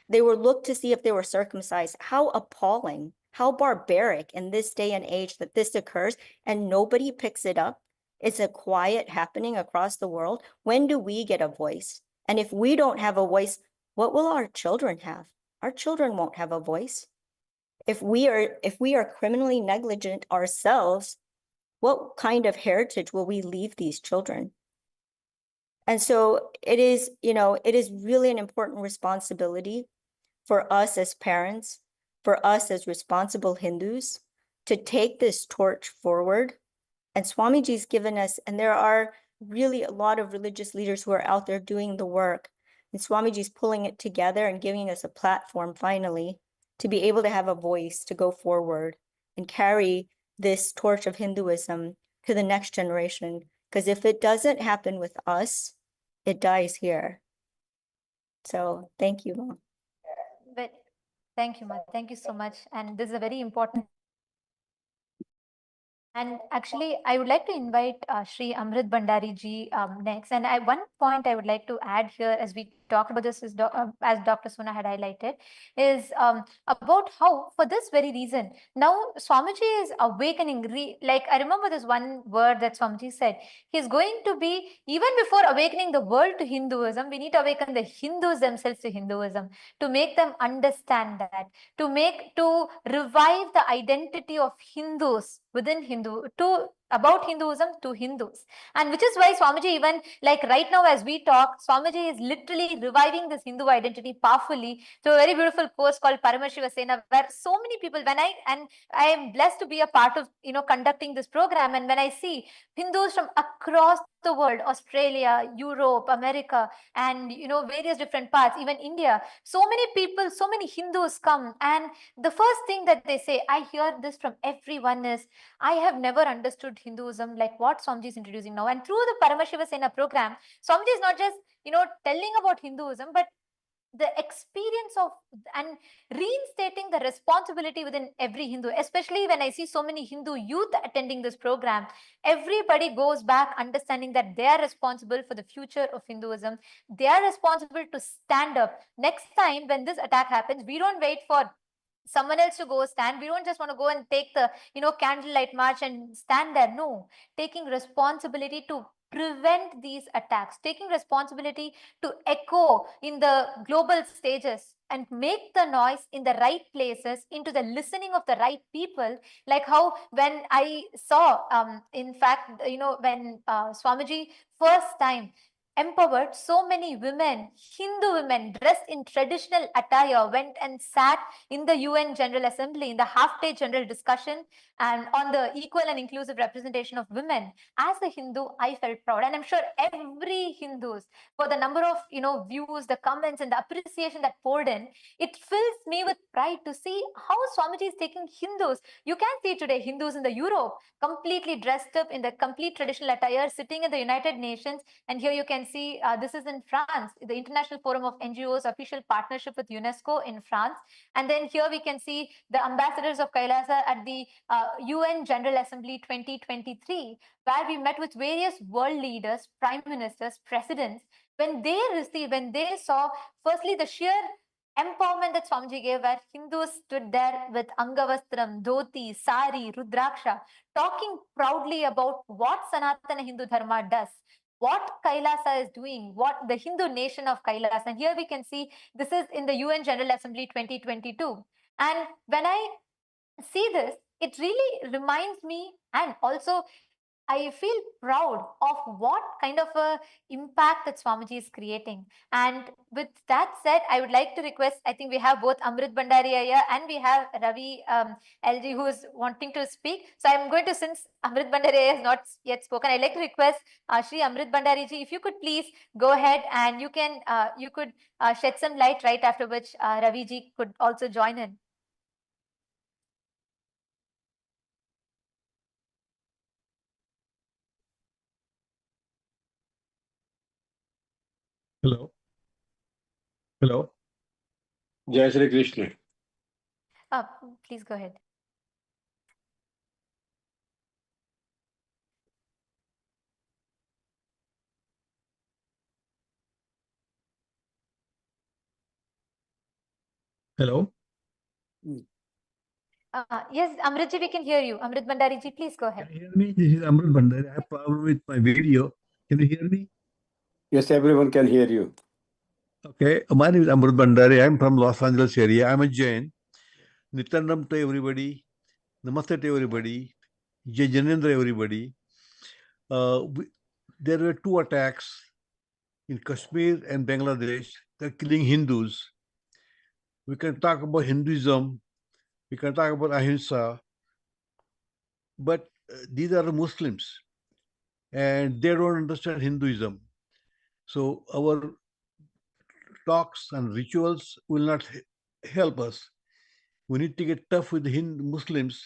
They were looked to see if they were circumcised. How appalling, how barbaric in this day and age that this occurs and nobody picks it up. It's a quiet happening across the world. When do we get a voice? And if we don't have a voice, what will our children have? Our children won't have a voice. If we are criminally negligent ourselves, what kind of heritage will we leave these children? And so it is, you know, it is really an important responsibility for us as parents, for us as responsible Hindus, to take this torch forward. And Swamiji's given us, and there are really a lot of religious leaders who are out there doing the work. And Swamiji's pulling it together and giving us a platform finally to be able to have a voice to go forward and carry this torch of Hinduism to the next generation. Because if it doesn't happen with us, it dies here. So thank you, Mom. But thank you, Ma. Thank you so much. And this is a very important. And actually, I would like to invite Shri Amrit Bhandari ji next. And one point I would like to add here, as we talked about this, is as Dr. Suna had highlighted, is about how, for this very reason, now Swamiji is awakening. Like I remember this one word that Swamiji said. He's going to be, even before awakening the world to Hinduism, we need to awaken the Hindus themselves to Hinduism, to make them understand that, to revive the identity of Hindus within about Hinduism to Hindus. And which is why Swamiji, even like right now as we talk, Swamiji is literally reviving this Hindu identity powerfully through a very beautiful course called Paramashiva Sena, where so many people, I am blessed to be a part of, conducting this program. And when I see Hindus from across the world, Australia, Europe, America, and, various different parts, even India, so many people, so many Hindus come, and the first thing that they say, I hear this from everyone, is, I have never understood Hinduism like what Swamiji is introducing now. And through the Paramashiva Sena program, Swamiji is not just, telling about Hinduism, but the experience of and reinstating the responsibility within every Hindu, especially when I see so many Hindu youth attending this program. Everybody goes back understanding that they are responsible for the future of Hinduism. They are responsible to stand up. Next time when this attack happens, we don't wait for someone else to go stand. We don't just want to go and take the candlelight march and stand there. No, taking responsibility to prevent these attacks, taking responsibility to echo in the global stages and make the noise in the right places, into the listening of the right people. Like how when I saw, in fact, when Swamiji first time empowered so many women, Hindu women dressed in traditional attire, went and sat in the UN General Assembly in the half-day general discussion and on the equal and inclusive representation of women. As a Hindu, I felt proud, and I'm sure every Hindus, for the number of views, the comments, and the appreciation that poured in, it fills me with pride to see how Swamiji is taking Hindus. You can see today Hindus in the Europe completely dressed up in the complete traditional attire, sitting in the United Nations. And here you can see this is in France, the International Forum of NGOs, official partnership with UNESCO in France. And then here we can see the ambassadors of Kailasa at the UN General Assembly 2023, where we met with various world leaders, prime ministers, presidents. When they saw, firstly, the sheer empowerment that Swamiji gave, where Hindus stood there with Angavastram, Dhoti, Sari, Rudraksha, talking proudly about what Sanatana Hindu Dharma does, what Kailasa is doing, what the Hindu nation of Kailasa. And here we can see this is in the UN General Assembly 2022. And when I see this, it really reminds me, and also I feel proud of what kind of a impact that Swamiji is creating. And with that said, I would like to request, I think we have both Amrit Bhandari here and we have Ravi LG who is wanting to speak. So I'm going to, since Amrit Bhandari has not yet spoken, I'd like to request Shri Amrit Bhandari ji, if you could please go ahead and you could shed some light, right after which Ravi ji could also join in. Hello. Hello. Jai Shri Krishna. Please go ahead. Hello. Yes, Amrit ji, we can hear you. Amrit Bhandari ji, please go ahead. Can you hear me? This is Amrit Bhandari. I have problem with my video. Can you hear me? Yes, everyone can hear you. Okay. My name is Amrit Bhandari. I'm from Los Angeles area. I'm a Jain. Nityanam to everybody. Namaste to everybody. Jai Janendra everybody. There were 2 attacks in Kashmir and Bangladesh. They're killing Hindus. We can talk about Hinduism. We can talk about Ahimsa. But these are Muslims. And they don't understand Hinduism. So our talks and rituals will not help us. We need to get tough with the Hindu Muslims.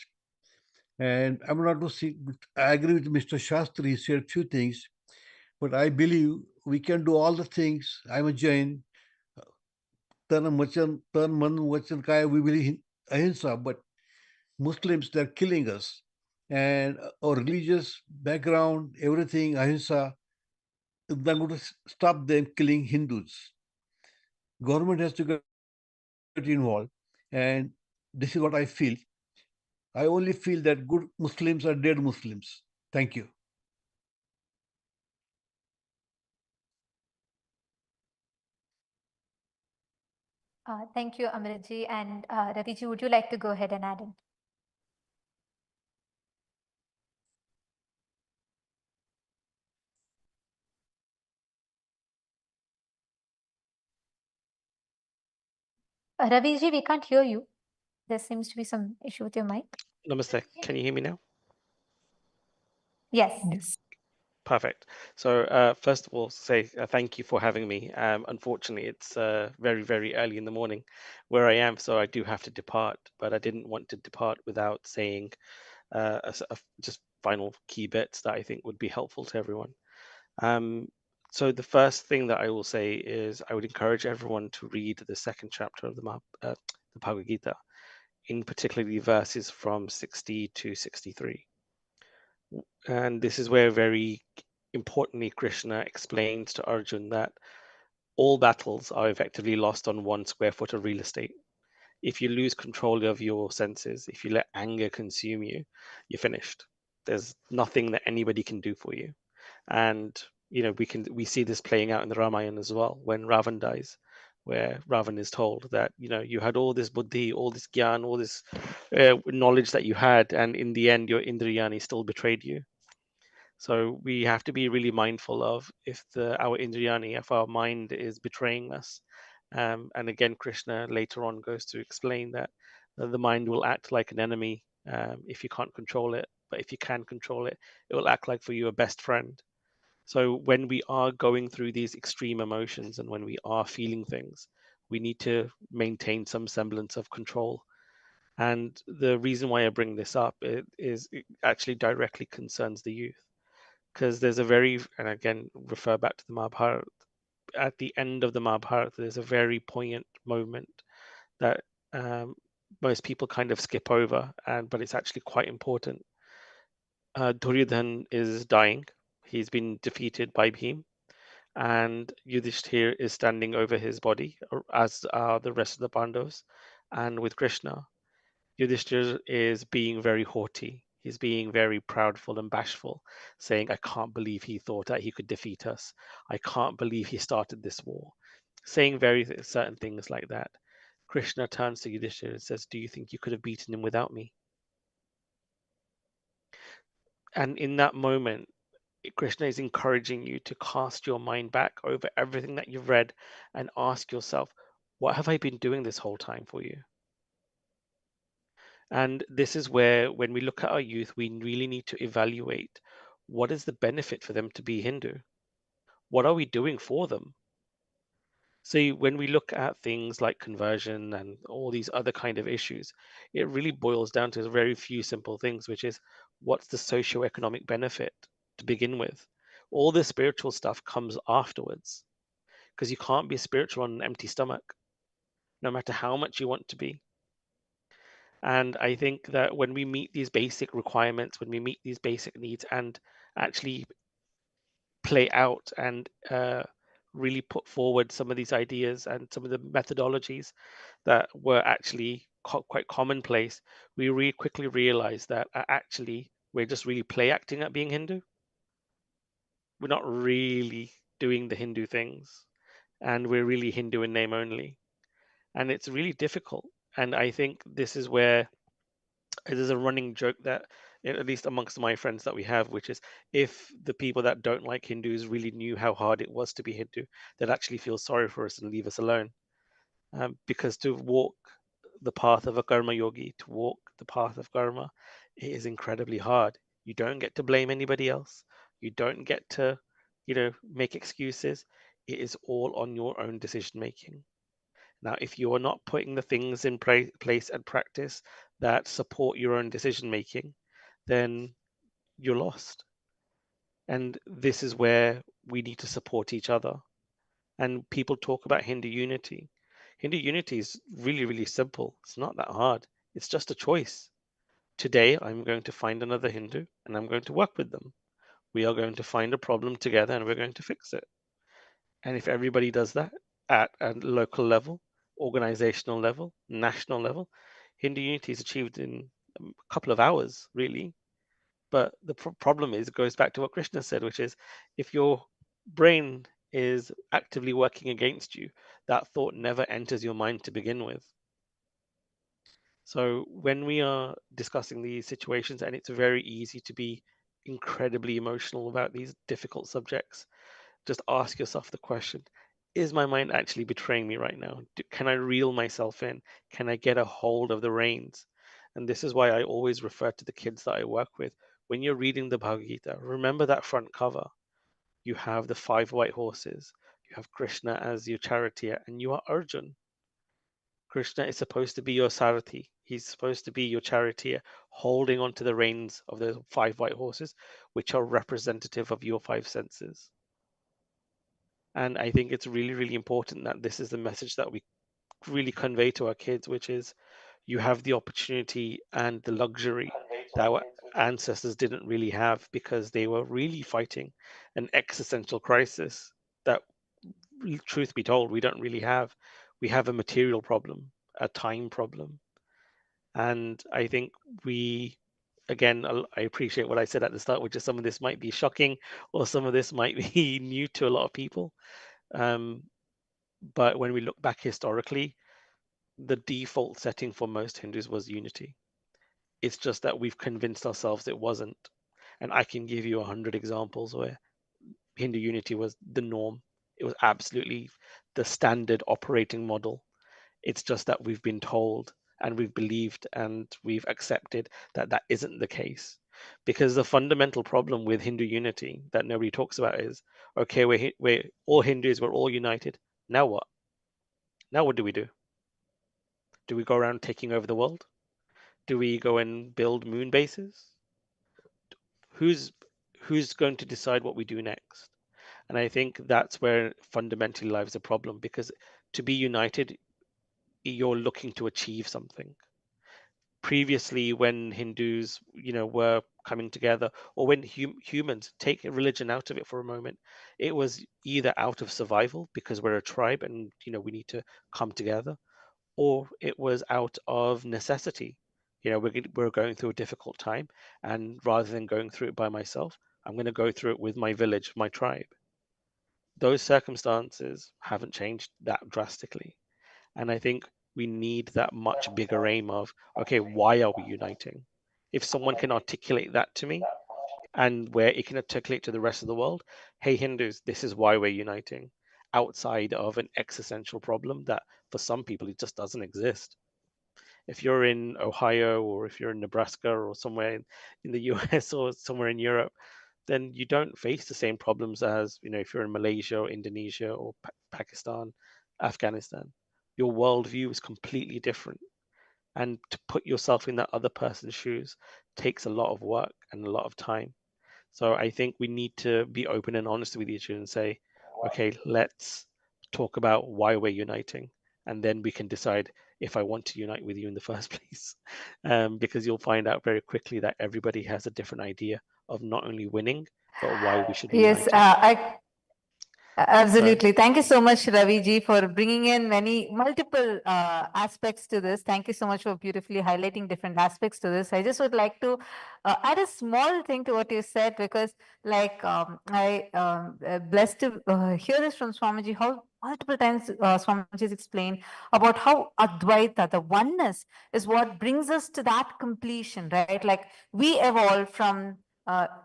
And I'm not to see, I agree with Mr. Shastri, he said few things, but I believe we can do all the things. I'm a Jain, Tan Machan, Tan Man Vachan Kaya, we believe in Ahimsa, but Muslims, they're killing us. And our religious background, everything, Ahimsa, they're going to stop them killing Hindus. Government has to get involved. And this is what I feel. I only feel that good Muslims are dead Muslims. Thank you. Thank you, Amrit ji. And Ravi ji, would you like to go ahead and add in? Ravi ji, we can't hear you. There seems to be some issue with your mic. Namaste. Can you hear me now? Yes. Perfect. So first of all, say thank you for having me. Unfortunately, it's very, very early in the morning where I am, so I do have to depart. But I didn't want to depart without saying just final key bits that I think would be helpful to everyone. So the first thing that I will say is I would encourage everyone to read the second chapter of the Bhagavad Gita, in particularly verses from 60 to 63. And this is where very importantly Krishna explains to Arjun that all battles are effectively lost on 1 square foot of real estate. If you lose control of your senses, if you let anger consume you, you're finished. There's nothing that anybody can do for you. And we see this playing out in the Ramayana as well, when Ravan dies, where Ravan is told that you had all this buddhi, all this gyan, all this knowledge that you had, and in the end your Indriyani still betrayed you. So we have to be really mindful of if our Indriyani, if our mind is betraying us. And again, Krishna later on goes to explain that the mind will act like an enemy if you can't control it. But if you can control it, it will act like for you a best friend. So when we are going through these extreme emotions and when we are feeling things, we need to maintain some semblance of control. And the reason why I bring this up it actually directly concerns the youth, because there's a very, and again, refer back to the Mahabharata, at the end of the Mahabharata, there's a very poignant moment that most people kind of skip over, but it's actually quite important. Duryodhan is dying. He's been defeated by Bhim, and Yudhishthir is standing over his body, as are the rest of the Pandavas, and with Krishna. Yudhishthir is being very haughty. He's being very proudful and bashful, saying, I can't believe he thought that he could defeat us. I can't believe he started this war. Saying very certain things like that. Krishna turns to Yudhishthir and says, do you think you could have beaten him without me? And in that moment, Krishna is encouraging you to cast your mind back over everything that you've read and ask yourself, what have I been doing this whole time for you? And this is where, when we look at our youth, we really need to evaluate what is the benefit for them to be Hindu? What are we doing for them? See, when we look at things like conversion and all these other kind of issues, it really boils down to very few simple things, which is what's the socio-economic benefit to begin with? All the spiritual stuff comes afterwards, because you can't be spiritual on an empty stomach, no matter how much you want to be. And I think that when we meet these basic requirements, when we meet these basic needs and actually play out and really put forward some of these ideas and some of the methodologies that were actually quite commonplace, we really quickly realize that actually we're just really play acting at being Hindu. We're not really doing the Hindu things, and we're really Hindu in name only. And it's really difficult. And I think this is where there's a running joke that, at least amongst my friends that we have, which is if the people that don't like Hindus really knew how hard it was to be Hindu, they'd actually feel sorry for us and leave us alone. Because to walk the path of a karma yogi, to walk the path of karma, it is incredibly hard. You don't get to blame anybody else. You don't get to, make excuses. It is all on your own decision making. Now, if you are not putting the things in place and practice that support your own decision making, then you're lost. And this is where we need to support each other. And people talk about Hindu unity. Hindu unity is really, really simple. It's not that hard. It's just a choice. Today, I'm going to find another Hindu and I'm going to work with them. We are going to find a problem together and we're going to fix it. And if everybody does that at a local level, organizational level, national level, Hindu unity is achieved in a couple of hours, really. But the problem is, it goes back to what Krishna said, which is if your brain is actively working against you, that thought never enters your mind to begin with. So when we are discussing these situations, and it's very easy to be incredibly emotional about these difficult subjects, just ask yourself the question, is my mind actually betraying me right now? Can I reel myself in? Can I get a hold of the reins? And this is why I always refer to the kids that I work with. When you're reading the Bhagavad Gita, remember that front cover. You have the 5 white horses. You have Krishna as your charioteer, and you are Arjun. Krishna is supposed to be your Sarathi. He's supposed to be your charioteer, holding onto the reins of the 5 white horses, which are representative of your 5 senses. And I think it's really, really important that this is the message that we really convey to our kids, which is you have the opportunity and the luxury that our ancestors didn't really have, because they were really fighting an existential crisis that, truth be told, we don't really have. We have a material problem, a time problem. And I think again, I appreciate what I said at the start, which is some of this might be shocking or some of this might be new to a lot of people. But when we look back historically, the default setting for most Hindus was unity. It's just that we've convinced ourselves it wasn't. And I can give you 100 examples where Hindu unity was the norm. It was absolutely the standard operating model. It's just that we've been told and we've believed and we've accepted that that isn't the case. Because the fundamental problem with Hindu unity that nobody talks about is, okay, we're all Hindus, we're all united. Now what? Now what do we do? Do we go around taking over the world? Do we go and build moon bases? Who's going to decide what we do next? And I think that's where fundamentally lies the problem, because to be united, you're looking to achieve something. Previously, when Hindus, were coming together, or when humans, take religion out of it for a moment, it was either out of survival because we're a tribe and we need to come together, or it was out of necessity. We're going through a difficult time, and rather than going through it by myself, I'm going to go through it with my village, my tribe. Those circumstances haven't changed that drastically. And I think we need that much bigger aim of, okay, why are we uniting? If someone can articulate that to me, and where it can articulate to the rest of the world, hey, Hindus, this is why we're uniting, outside of an existential problem that for some people it just doesn't exist. If you're in Ohio, or if you're in Nebraska, or somewhere in the US or somewhere in Europe, then you don't face the same problems as, if you're in Malaysia or Indonesia or Pakistan, Afghanistan. Your worldview is completely different. And to put yourself in that other person's shoes takes a lot of work and a lot of time. So I think we need to be open and honest with each other and say, okay, let's talk about why we're uniting. And then we can decide if I want to unite with you in the first place. Because you'll find out very quickly that everybody has a different idea of not only winning, but why we should be Yes, uniting. absolutely. Thank you so much, Ravi ji, for bringing in multiple aspects to this. Thank you so much for beautifully highlighting different aspects to this. I just would like to add a small thing to what you said, because I blessed to hear this from Swamiji, how multiple times Swamiji has explained about how Advaita, the oneness, is what brings us to that completion, right? Like we evolved from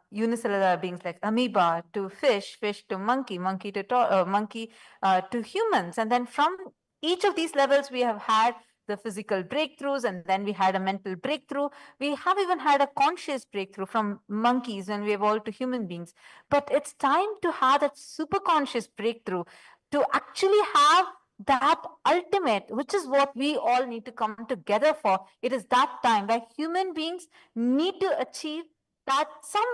unicellular beings like amoeba to fish, fish to monkey, monkey to humans. And then from each of these levels, we have had the physical breakthroughs, and then we had a mental breakthrough. We have even had a conscious breakthrough from monkeys when we evolved to human beings. But it's time to have that super conscious breakthrough to actually have that ultimate, which is what we all need to come together for. It is that time where human beings need to achieve that some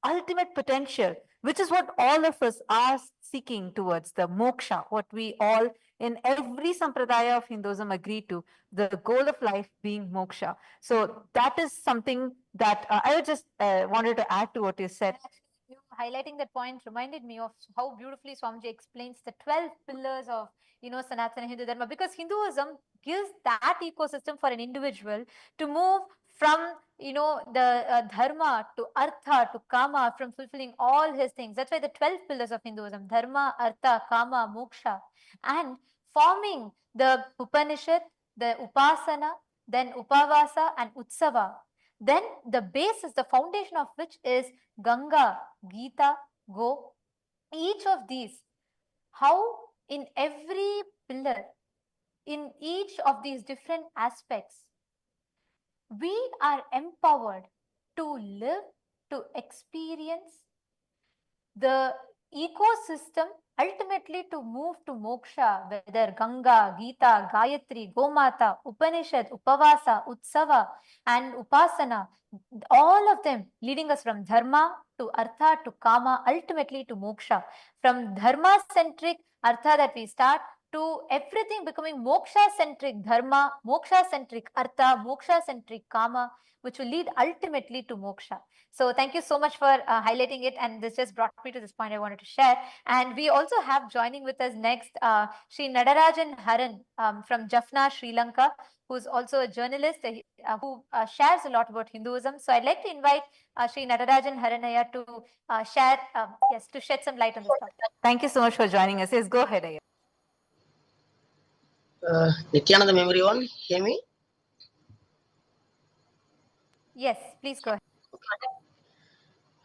ultimate potential, which is what all of us are seeking towards, the moksha, what we all in every sampradaya of Hinduism agree to, the goal of life being moksha. So that is something that I just wanted to add to what you said. You highlighting that point reminded me of how beautifully Swamiji explains the 12 pillars of, Sanatana Hindu Dharma, because Hinduism gives that ecosystem for an individual to move from, the dharma to artha to kama, from fulfilling all his things. That's why the 12 pillars of Hinduism, dharma, artha, kama, moksha, and forming the Upanishad, the upasana, then upavasa and utsava. Then the basis, the foundation of which is Ganga, Gita, Go. Each of these, how in every pillar, in each of these different aspects, we are empowered to live, to experience the ecosystem, ultimately to move to moksha, whether Ganga, Gita, Gayatri, Gomata, Upanishad, Upavasa, Utsava, and Upasana, all of them leading us from dharma to artha to kama, ultimately to moksha. From dharma centric artha that we start, to everything becoming moksha centric dharma, moksha centric artha, moksha centric kama, which will lead ultimately to moksha. So thank you so much for highlighting it. And this just brought me to this point I wanted to share. And we also have joining with us next, Sri Nadarajan Haran from Jaffna, Sri Lanka, who's also a journalist who shares a lot about Hinduism. So I'd like to invite Sri Nadarajan Haranaya to share, to shed some light on this topic. Thank you so much for joining us. Yes, go ahead, Ayya. Nityananda, everyone, hear me? Yes, please go ahead.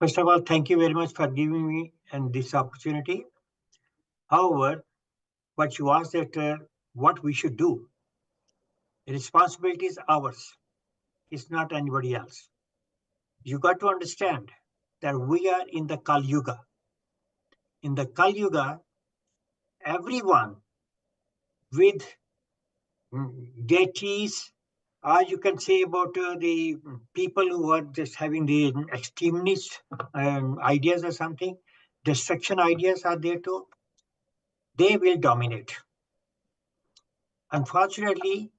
First of all, thank you very much for giving me this opportunity. However, what you asked that what we should do, the responsibility is ours. It's not anybody else. You got to understand that we are in the Kali Yuga. In the Kali Yuga, everyone with deities, or you can say about the people who are just having the extremist ideas or something, destruction ideas are there too. They will dominate. Unfortunately,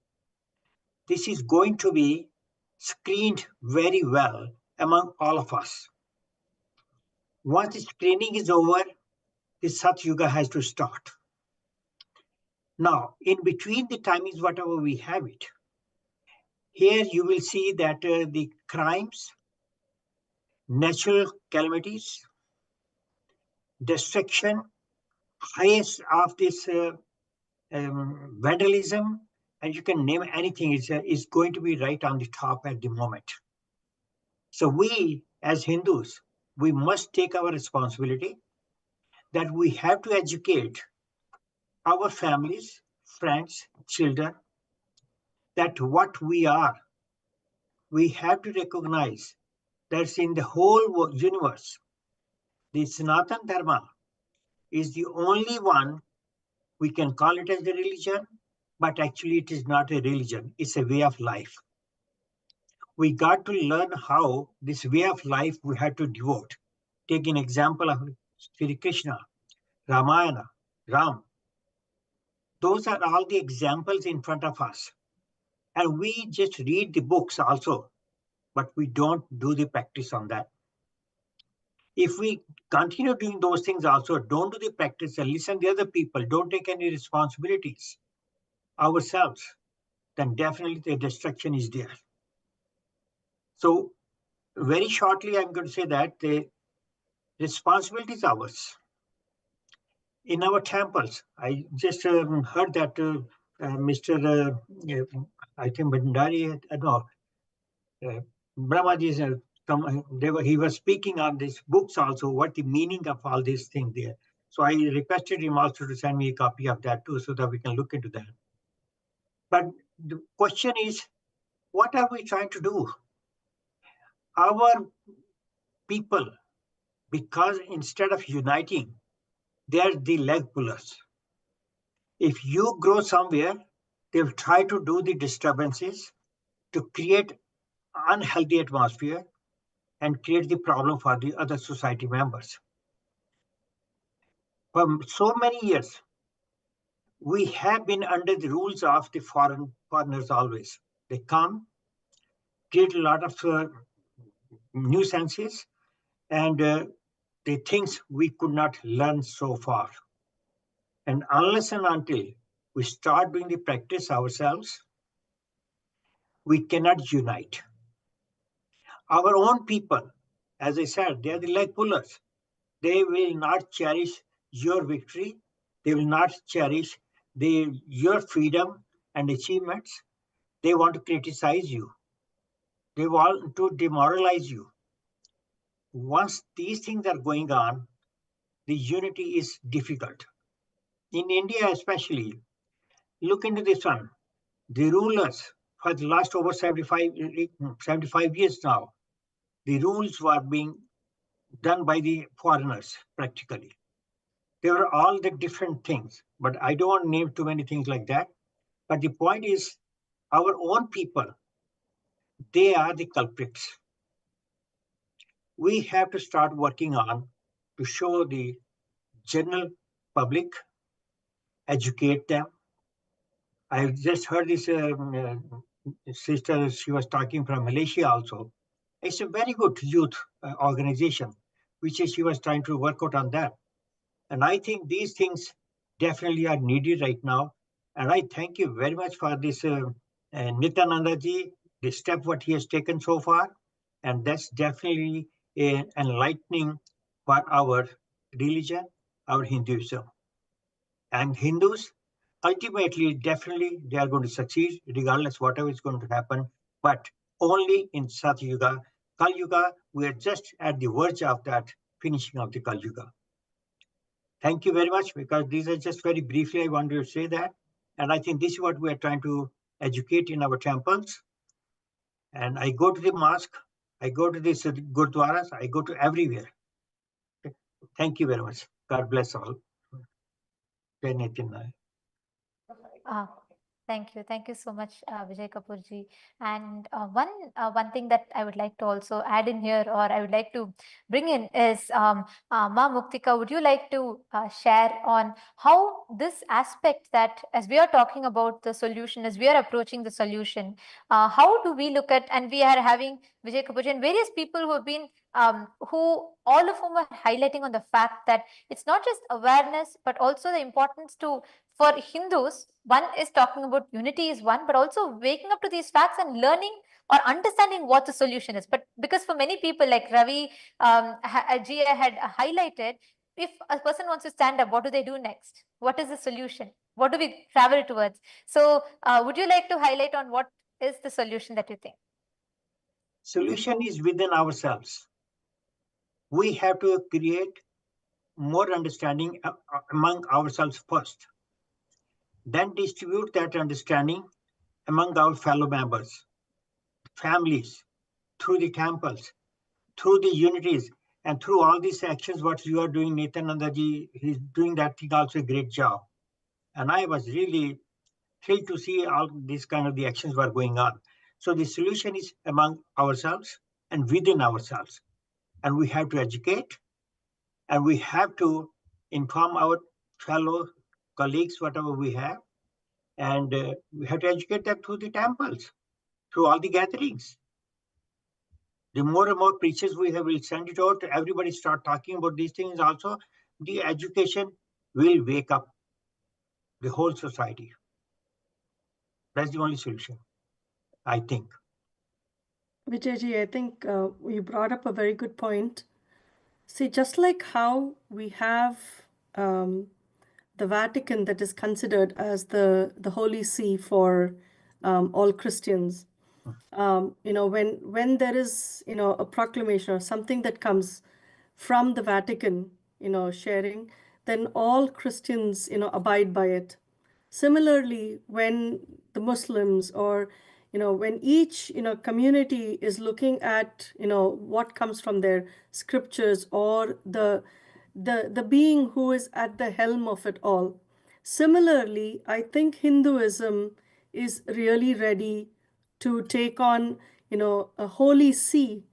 this is going to be screened very well among all of us. Once the screening is over, the Sat Yuga has to start. Now, in between the timings, whatever we have it, here you will see that the crimes, natural calamities, destruction, highest of this vandalism, and you can name anything, is going to be right on the top at the moment. So we, as Hindus, we must take our responsibility that we have to educate our families, friends, children, that what we are, we have to recognize that in the whole universe, the Sanatana Dharma is the only one we can call it as a religion, but actually it is not a religion, it's a way of life. We got to learn how this way of life we have to devote. Take an example of Sri Krishna, Ramayana, Ram. Those are all the examples in front of us. And we just read the books also, but we don't do the practice on that. If we continue doing those things also, don't do the practice and listen to other people, don't take any responsibilities ourselves, then definitely the destruction is there. So very shortly, I'm going to say that the responsibility is ours. In our temples, I just heard that Mr. I think Bhandari, Brahmaji, he was speaking on these books also, what the meaning of all these things there. So I requested him also to send me a copy of that too, so that we can look into that. But the question is, what are we trying to do? Our people, because instead of uniting, they are the leg pullers. If you grow somewhere, they'll try to do the disturbances to create unhealthy atmosphere and create the problem for the other society members. For so many years, we have been under the rules of the foreigners always. They come, create a lot of nuisances, and the things we could not learn so far. And unless and until we start doing the practice ourselves, we cannot unite. Our own people, as I said, they are the leg pullers. They will not cherish your victory. They will not cherish your freedom and achievements. They want to criticize you. They want to demoralize you. Once these things are going on, the unity is difficult. In India especially, look into this one. The rulers for the last over 75 years now, the rules were being done by the foreigners practically. They were all the different things, but I don't want to name too many things like that. But the point is, our own people, they are the culprits. We have to start working on to show the general public, educate them. I just heard this sister, she was talking from Malaysia also. It's a very good youth organization, which is she was trying to work out on that. And I think these things definitely are needed right now. And I thank you very much for this Nityanandaji, the step what he has taken so far. And that's definitely enlightening for our religion, our Hinduism. And Hindus, ultimately, definitely, they are going to succeed regardless whatever is going to happen, but only in Sat Yuga Kali Yuga, we are just at the verge of that finishing of the Kali Yuga. Thank you very much, because these are just very briefly, I want to say that. And I think this is what we are trying to educate in our temples. And I go to the mosque, I go to the gurdwaras, I go to everywhere. Okay. Thank you very much. God bless all. Jai Nityananda. Thank you. Thank you so much, Vijay Kapoorji. And one thing that I would like to also add in here, or I would like to bring in, is Ma Muktika, would you like to share on how this aspect, that as we are talking about the solution, as we are approaching the solution, how do we look at, and we are having Vijay Kapoorji and various people who have been, who all of whom are highlighting on the fact that it's not just awareness, but also the importance to, for Hindus, one is talking about unity is one, but also waking up to these facts and learning or understanding what the solution is. But because for many people, like Ravi Jia had highlighted, if a person wants to stand up, what do they do next? What is the solution? What do we travel towards? So would you like to highlight on what is the solution that you think? Solution is within ourselves. We have to create more understanding among ourselves first, then distribute that understanding among our fellow members, families, through the temples, through the unities, and through all these actions. What you are doing, Nityananda ji, he's doing that thing also a great job. And I was really thrilled to see all these kind of the actions were going on. So the solution is among ourselves and within ourselves. And we have to educate, and we have to inform our fellow colleagues, whatever we have, and we have to educate them through the temples, through all the gatherings. The more and more preachers we have, will send it out, everybody start talking about these things also, the education will wake up the whole society. That's the only solution, I think. Vijayji, I think you brought up a very good point. See, just like how we have the Vatican that is considered as the Holy See for all Christians, when there is, a proclamation or something that comes from the Vatican, sharing, then all Christians, abide by it. Similarly, when the Muslims, or when each community is looking at what comes from their scriptures, or the being who is at the helm of it all. Similarly, I think Hinduism is really ready to take on a holy see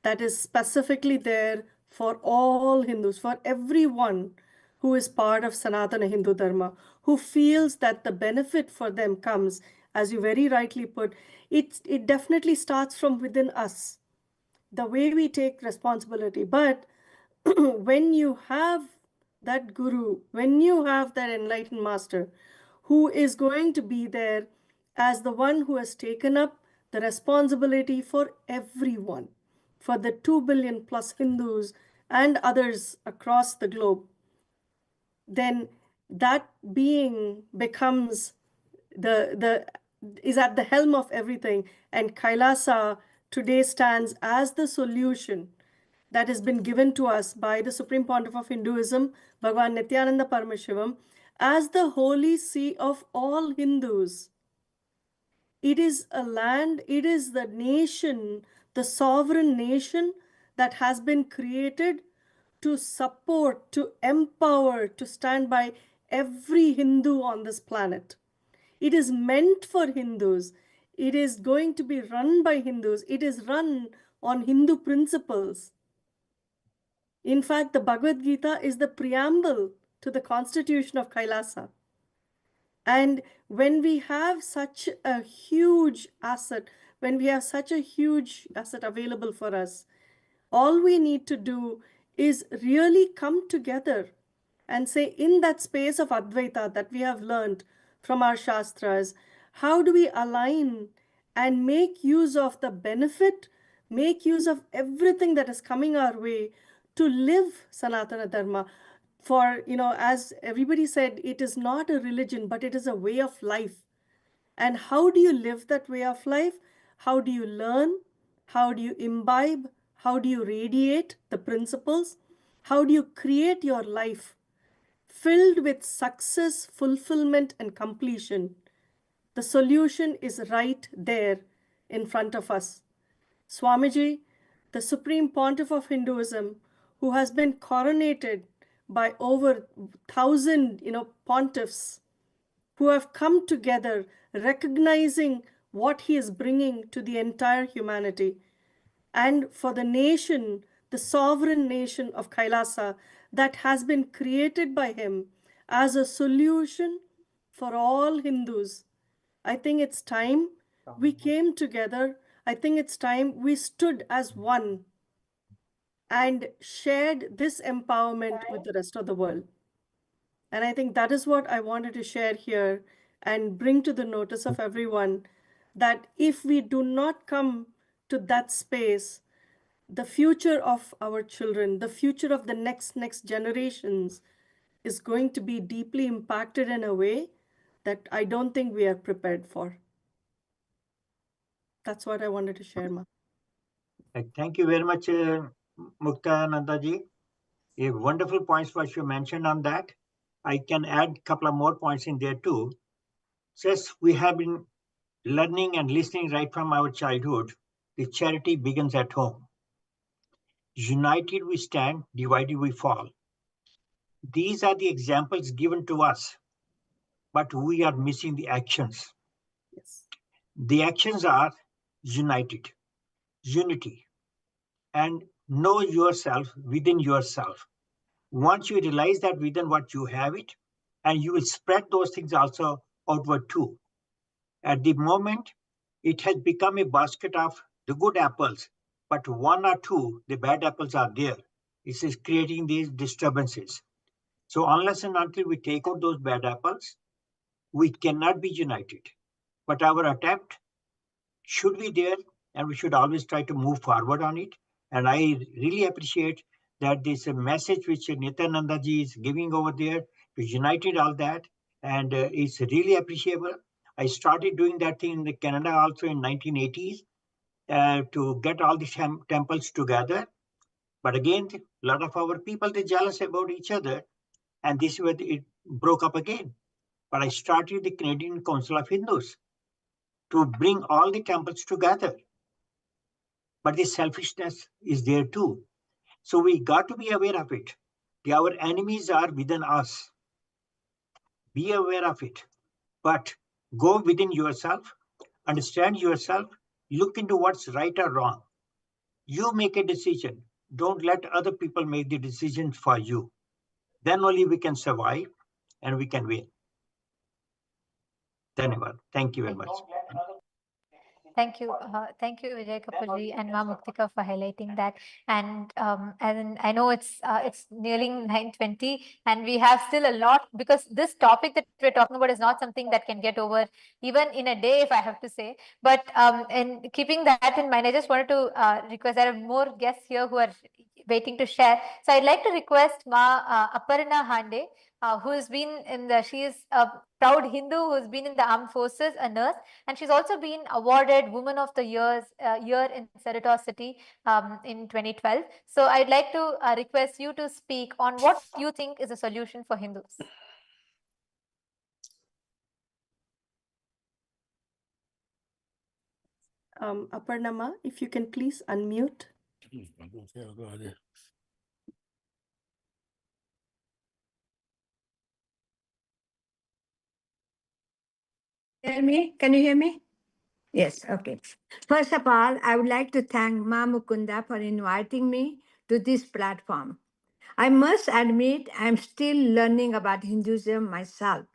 that is specifically there for all Hindus, for everyone who is part of Sanatana Hindu Dharma, who feels that the benefit for them comes, as you very rightly put, it definitely starts from within us, the way we take responsibility. But when you have that guru, when you have that enlightened master who is going to be there as the one who has taken up the responsibility for everyone, for the 2 billion plus Hindus and others across the globe, then that being becomes is at the helm of everything. And Kailasa today stands as the solution that has been given to us by the Supreme Pontiff of Hinduism, Bhagavan Nityananda Paramashivam, as the holy see of all Hindus. It is a land, it is the nation, the sovereign nation that has been created to support, to empower, to stand by every Hindu on this planet. It is meant for Hindus. It is going to be run by Hindus. It is run on Hindu principles. In fact, the Bhagavad Gita is the preamble to the constitution of Kailasa. And when we have such a huge asset, available for us, all we need to do is really come together and say, in that space of Advaita that we have learned from our Shastras, how do we align and make use of the benefit, make use of everything that is coming our way to live Sanatana Dharma? For, as everybody said, it is not a religion, but it is a way of life. And how do you live that way of life? How do you learn? How do you imbibe? How do you radiate the principles? How do you create your life filled with success, fulfillment, and completion? The solution is right there in front of us. Swamiji, the Supreme Pontiff of Hinduism, who has been coronated by over 1,000, pontiffs, who have come together recognizing what he is bringing to the entire humanity. And for the nation, the sovereign nation of Kailasa, that has been created by him as a solution for all Hindus. I think it's time we came together. I think it's time we stood as one and shared this empowerment with the rest of the world. And I think that is what I wanted to share here and bring to the notice of everyone, that if we do not come to that space, the future of our children, the future of the next generations is going to be deeply impacted in a way that I don't think we are prepared for. That's what I wanted to share, Ma. Thank you very much, Mukta ji. A wonderful points what you mentioned on that. I can add a couple of more points in there too. Since we have been learning and listening right from our childhood, the charity begins at home. United we stand, divided we fall. These are the examples given to us, but we are missing the actions. Yes. The actions are united, unity, and know yourself within yourself. Once you realize that within what you have it, and you will spread those things also outward too. At the moment, it has become a basket of the good apples, but one or two, the bad apples are there. It is creating these disturbances. So unless and until we take out those bad apples, we cannot be united. But our attempt should be there, and we should always try to move forward on it. And I really appreciate that this message which Nityananda ji is giving over there to united all that, and it's really appreciable. I started doing that thing in the Canada also in 1980s to get all the temples together. But again, a lot of our people, they're jealous about each other, and this is where it broke up again. But I started the Canadian Council of Hindus to bring all the temples together. But the selfishness is there too. So we got to be aware of it. Our enemies are within us. Be aware of it. But go within yourself, understand yourself, look into what's right or wrong. You make a decision. Don't let other people make the decision for you. Then only we can survive and we can win. Dhanyavad. Thank you very much. Thank you, Vijay Kapurji and Ma Muktika for highlighting that. And I know it's nearly 9:20, and we have still a lot, because this topic that we're talking about is not something that can get over even in a day, if I have to say. But and keeping that in mind, I just wanted to request, there are more guests here who are waiting to share. So I'd like to request Ma Aparna Hande, who has been she is a proud Hindu who's been in the armed forces, a nurse, and she's also been awarded Woman of the Year in Cerritos City in 2012. So I'd like to request you to speak on what you think is a solution for Hindus. Aparnama, if you can please unmute. Hear me? Can you hear me? Yes, okay. First of all, I would like to thank Ma Mukunda for inviting me to this platform. I must admit, I'm still learning about Hinduism myself.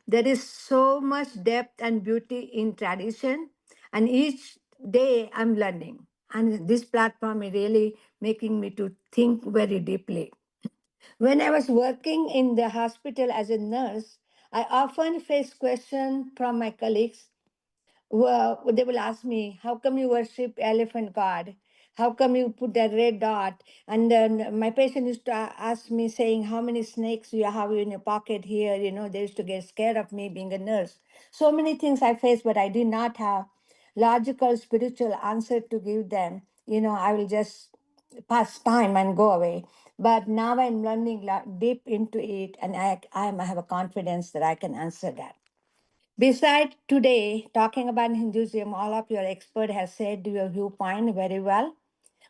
There is so much depth and beauty in tradition, and each day I'm learning. And this platform is really making me to think very deeply. When I was working in the hospital as a nurse, I often faced questions from my colleagues. Well, they will ask me, how come you worship elephant god? How come you put that red dot? And then my patient used to ask me, saying, how many snakes you have in your pocket here? You know, they used to get scared of me being a nurse. So many things I faced, but I did not have logical, spiritual answer to give them. You know, I will just pass time and go away. But now I'm learning deep into it, and I have a confidence that I can answer that. Besides today, talking about Hinduism, all of your expert has said your viewpoint very well.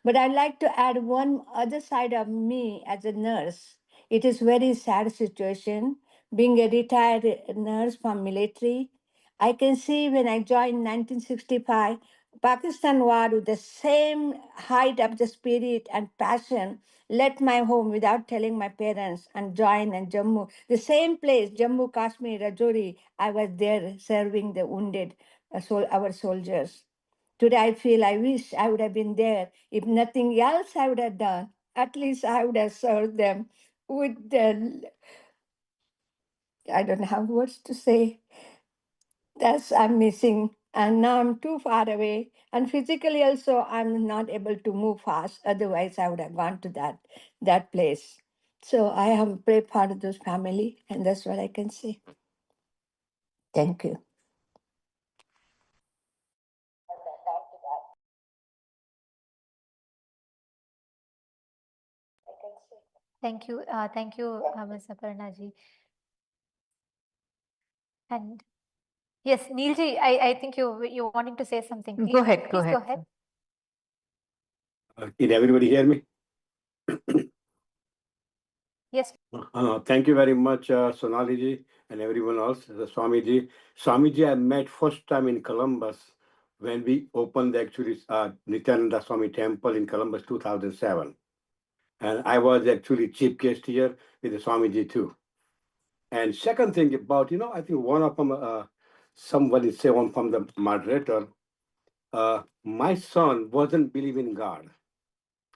But I'd like to add one other side of me as a nurse. It is very sad situation. Being a retired nurse from military, I can see when I joined 1965, Pakistan war with the same height of the spirit and passion left my home without telling my parents and joined in Jammu. The same place, Jammu, Kashmir, Rajouri, I was there serving the wounded, our soldiers. Today, I feel I wish I would have been there. If nothing else I would have done, at least I would have served them with the, I don't have words to say. That's I'm missing. And now I'm too far away. And physically also, I'm not able to move fast. Otherwise, I would have gone to that place. So I am very part of this family, and that's what I can say. Thank you. Thank you, Ms. Aparnaji. And yes, Neelji, I think you're wanting to say something. Please, Go ahead. please go ahead. Can everybody hear me? Yes. Thank you very much, Sonaliji and everyone else, the Swamiji. Swamiji, I met first time in Columbus when we opened actually Nityananda Swami Temple in Columbus 2007. And I was actually chief guest here with the Swamiji too. And second thing about, I think one of them, somebody say one from the moderator, my son wasn't believing in God.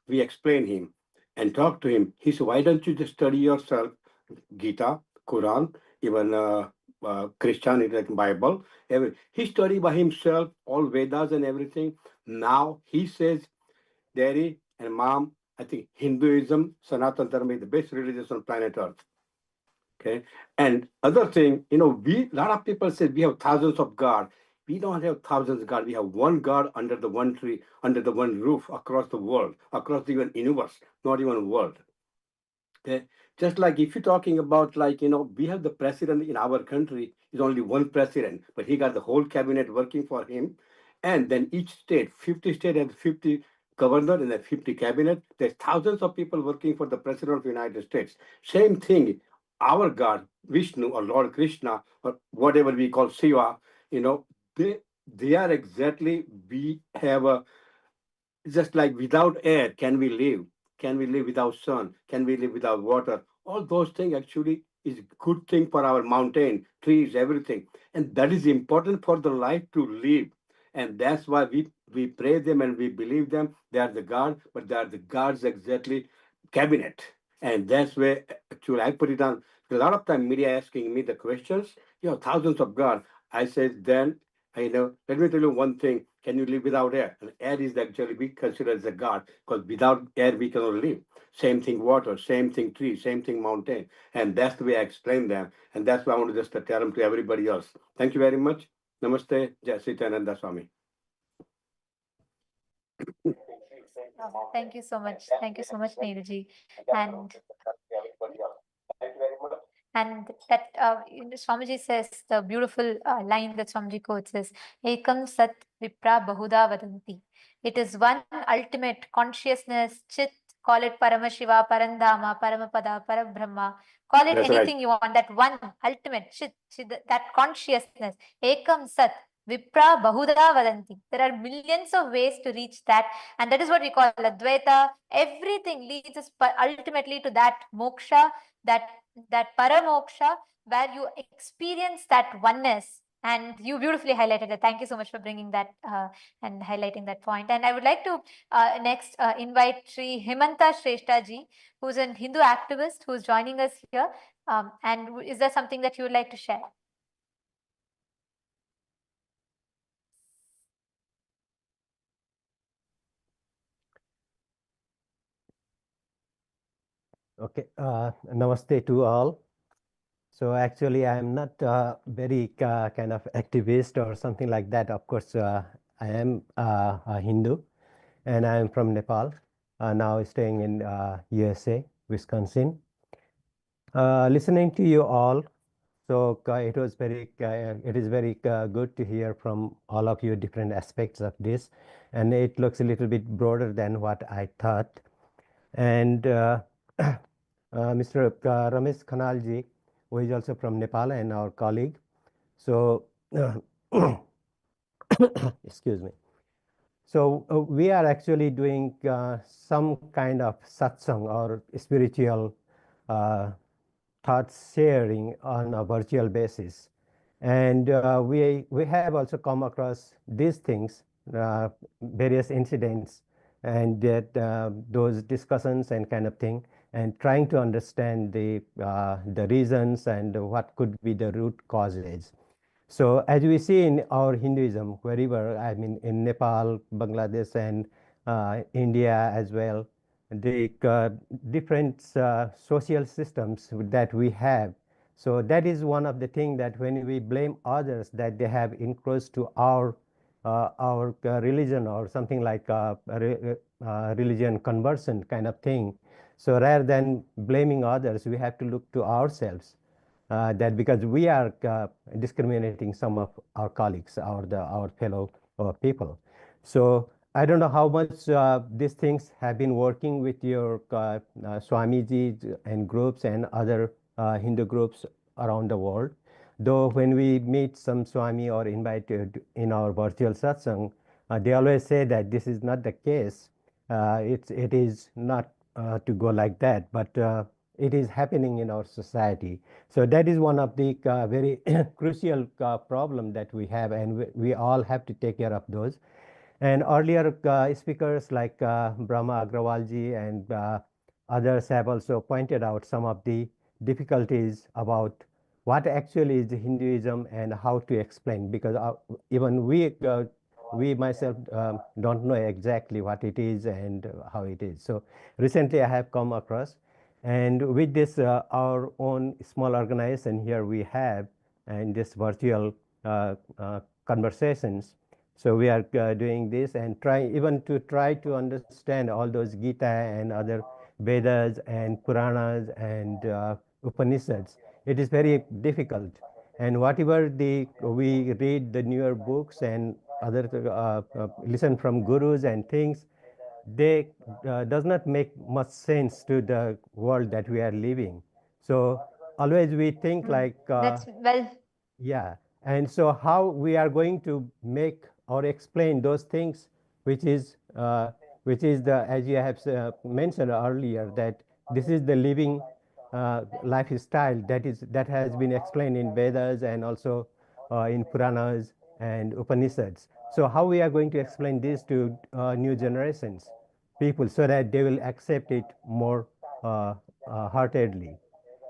We explained him and talked to him. He said, why don't you just study yourself Gita, Quran, even Christianity, like Bible. He studied by himself, all Vedas and everything. Now he says, Daddy and Mom, I think Hinduism, Sanatana Dharma is the best religion on planet Earth. Okay. And other thing, a lot of people say we have thousands of God. We don't have thousands of God. We have one God under the one tree, under the one roof, across the world, across the even universe, not even world. Okay. Just like if you're talking about we have the president in our country is only one president, but he got the whole cabinet working for him. And then each state, 50 state has 50 governor and then 50 cabinet. There's thousands of people working for the president of the United States. Same thing, our God, Vishnu or Lord Krishna or whatever we call Shiva, they are exactly, we have a, just like without air, can we live? Can we live without sun? Can we live without water? All those things actually is good thing for our mountain, trees, everything. And that is important for the life to live. And that's why we pray them and we believe them. They are the God, but they are the God's exactly cabinet. And that's where actually I put it on. A lot of time media asking me the questions, thousands of God. I said, then let me tell you one thing. Can you live without air? And air is actually we consider as a God, because without air we cannot live. Same thing water, same thing tree, same thing mountain. And that's the way I explain them. And that's why I want to just tell them to everybody else. Thank you very much. Namaste, Jai Sitananda Swami. Thank you so much. Thank you so much, Neelji. And that Swamiji says the beautiful line that Swamiji quotes is Ekam Sat Vipra Bahuda Vadanti. It is one ultimate consciousness, Chit, call it Paramashiva, Parandhama, Paramapada, Parabrahma, call it anything you want, that one ultimate Chit, that consciousness, Ekam Sat Vipra Bahuda Vadanti. There are millions of ways to reach that, and that is what we call Advaita. Everything leads us ultimately to that moksha, that paramoksha, where you experience that oneness. And you beautifully highlighted that. Thank you so much for bringing that and highlighting that point. And I would like to next invite Sri Himanta Shrestha ji, who's a Hindu activist who's joining us here. And is there something that you would like to share? Okay, namaste to all. So actually, I am not very kind of activist or something like that. Of course, I am a Hindu, and I am from Nepal. now staying in USA, Wisconsin. Listening to you all, so it is very good to hear from all of you different aspects of this, and it looks a little bit broader than what I thought. And Mr. Ramesh Khanalji, who is also from Nepal and our colleague. So, excuse me. So we are actually doing some kind of satsang or spiritual thought sharing on a virtual basis. And we have also come across these things, various incidents, and that those discussions and kind of thing, and trying to understand the reasons and what could be the root causes. So as we see in our Hinduism, wherever, I mean, in Nepal, Bangladesh, and India as well, the different social systems that we have. So that is one of the things that when we blame others that they have encroached to our religion or something like religion conversion kind of thing. So rather than blaming others, we have to look to ourselves. That because we are discriminating some of our colleagues, our fellow people. So I don't know how much these things have been working with your Swamiji and groups and other Hindu groups around the world. Though when we meet some Swami or invited in our virtual satsang, they always say that this is not the case. It is not to go like that, but it is happening in our society. So that is one of the very crucial problem that we have, and we all have to take care of those. And earlier speakers like Brahma Agrawalji and others have also pointed out some of the difficulties about what actually is Hinduism and how to explain, because even we myself don't know exactly what it is and how it is. So recently I have come across, and with this our own small organization here we have, and this virtual conversations. So we are doing this and try to understand all those Gita and other Vedas and Puranas and Upanishads. It is very difficult. And whatever we read the newer books and other listen from gurus and things, they does not make much sense to the world that we are living. So always we think like That's well. yeah, and so how we are going to make or explain those things, which is the, as you have mentioned earlier, that this is the living lifestyle that has been explained in Vedas and also in Puranas and Upanishads. So how we are going to explain this to new generations, people, so that they will accept it more heartedly.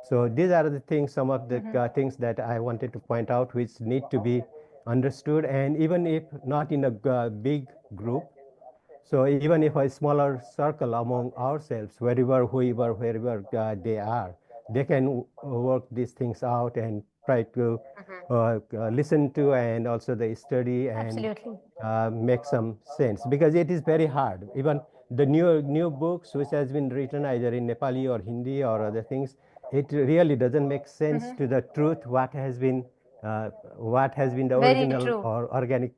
So these are the things, some of the things that I wanted to point out, which need to be understood, and even if not in a big group, so even if a smaller circle among ourselves, wherever they are, they can work these things out and try to listen to and also they study and Absolutely. make some sense, because it is very hard. Even the new books which has been written either in Nepali or Hindi or other things, it really doesn't make sense to the truth what has been the Very original true. or organic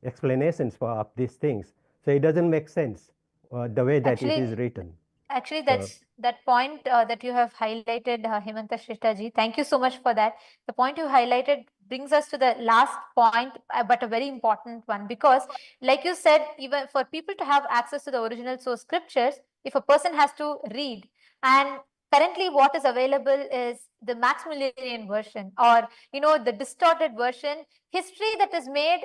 explanations of these things. So it doesn't make sense the way that it is written. Actually, So that's that point that you have highlighted, Hemanta Shrishtaji. Thank you so much for that. The point you highlighted brings us to the last point, but a very important one, because, like you said, even for people to have access to the original source scriptures, if a person has to read, and currently what is available is the Maximilian version, or the distorted version, history that is made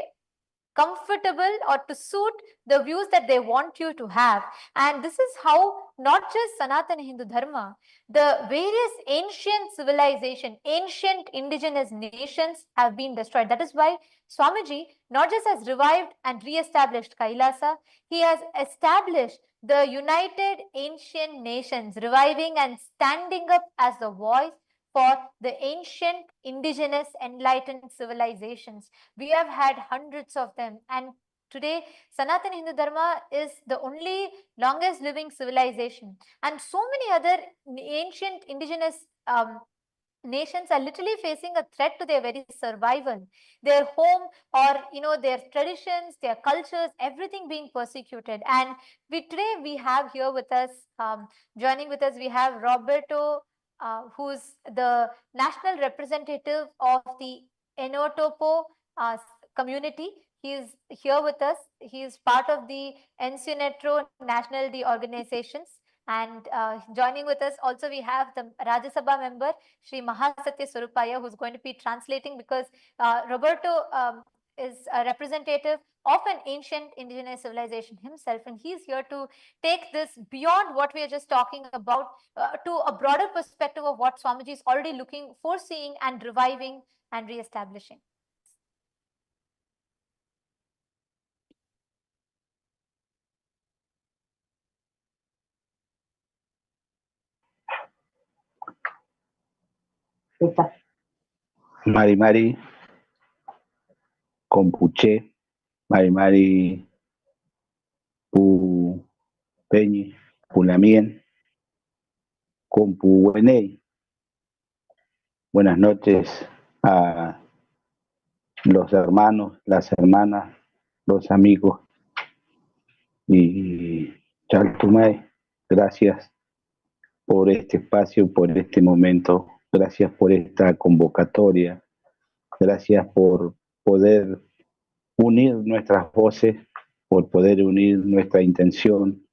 comfortable or to suit the views that they want you to have. And this is how not just Sanatana Hindu Dharma, the various ancient civilization, ancient indigenous nations have been destroyed. That is why Swamiji not just has revived and re-established Kailasa, he has established the United Ancient Nations, reviving and standing up as the voice for the ancient indigenous enlightened civilizations. We have had hundreds of them, and Today, Sanatana Hindu Dharma is the only longest living civilization, and so many other ancient indigenous nations are literally facing a threat to their very survival, their home, or their traditions, their cultures, everything being persecuted. And today we have here with us, joining with us, we have Roberto, who's the national representative of the Enotopo community. He is here with us. He is part of the Encinetro Nationality organizations. And joining with us also we have the Rajya Sabha member, Sri Mahasatya Surupaya, who's going to be translating, because Roberto is a representative of an ancient indigenous civilization himself, and he's here to take this beyond what we are just talking about to a broader perspective of what Swamiji is already looking, foreseeing, and reviving and re-establishing. Mari Mari, Compuche, Mari Mari, Pu Peñi, Pulamien, Compu Wenei. Buenas noches a los hermanos, las hermanas, los amigos y Chaltumay. Gracias por este espacio, por este momento. Gracias por esta convocatoria. Gracias por poder unir nuestras voces, por poder unir nuestra intención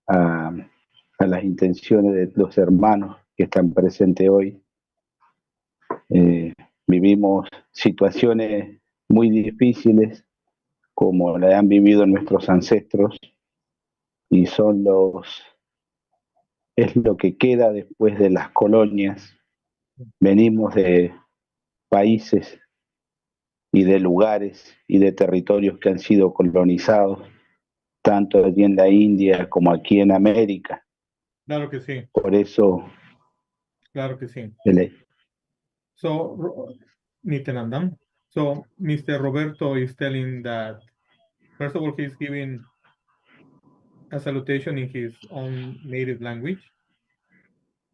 a las intenciones de los hermanos que están presentes hoy. Vivimos situaciones muy difíciles como la han vivido nuestros ancestros y es lo que queda después de las colonias. Venimos de países y de lugares y de territorios que han sido colonizados, tanto allí en la India como aquí en América. Claro que sí. Por eso... Claro que sí. So, Nityanandam, so Mr. Roberto is telling that, first of all, he's giving a salutation in his own native language,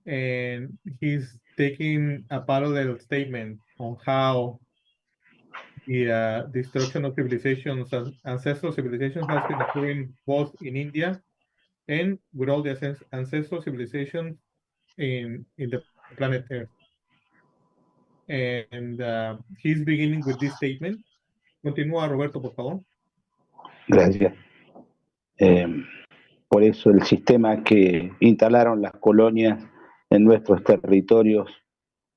and he's taking a parallel statement on how the destruction of civilizations, ancestral civilizations, has been occurring both in India and with all the ancestral civilizations in the planet Earth. And he's beginning with this statement. Continúa, Roberto, por favor. Gracias. Por eso el sistema que instalaron las colonias en nuestros territorios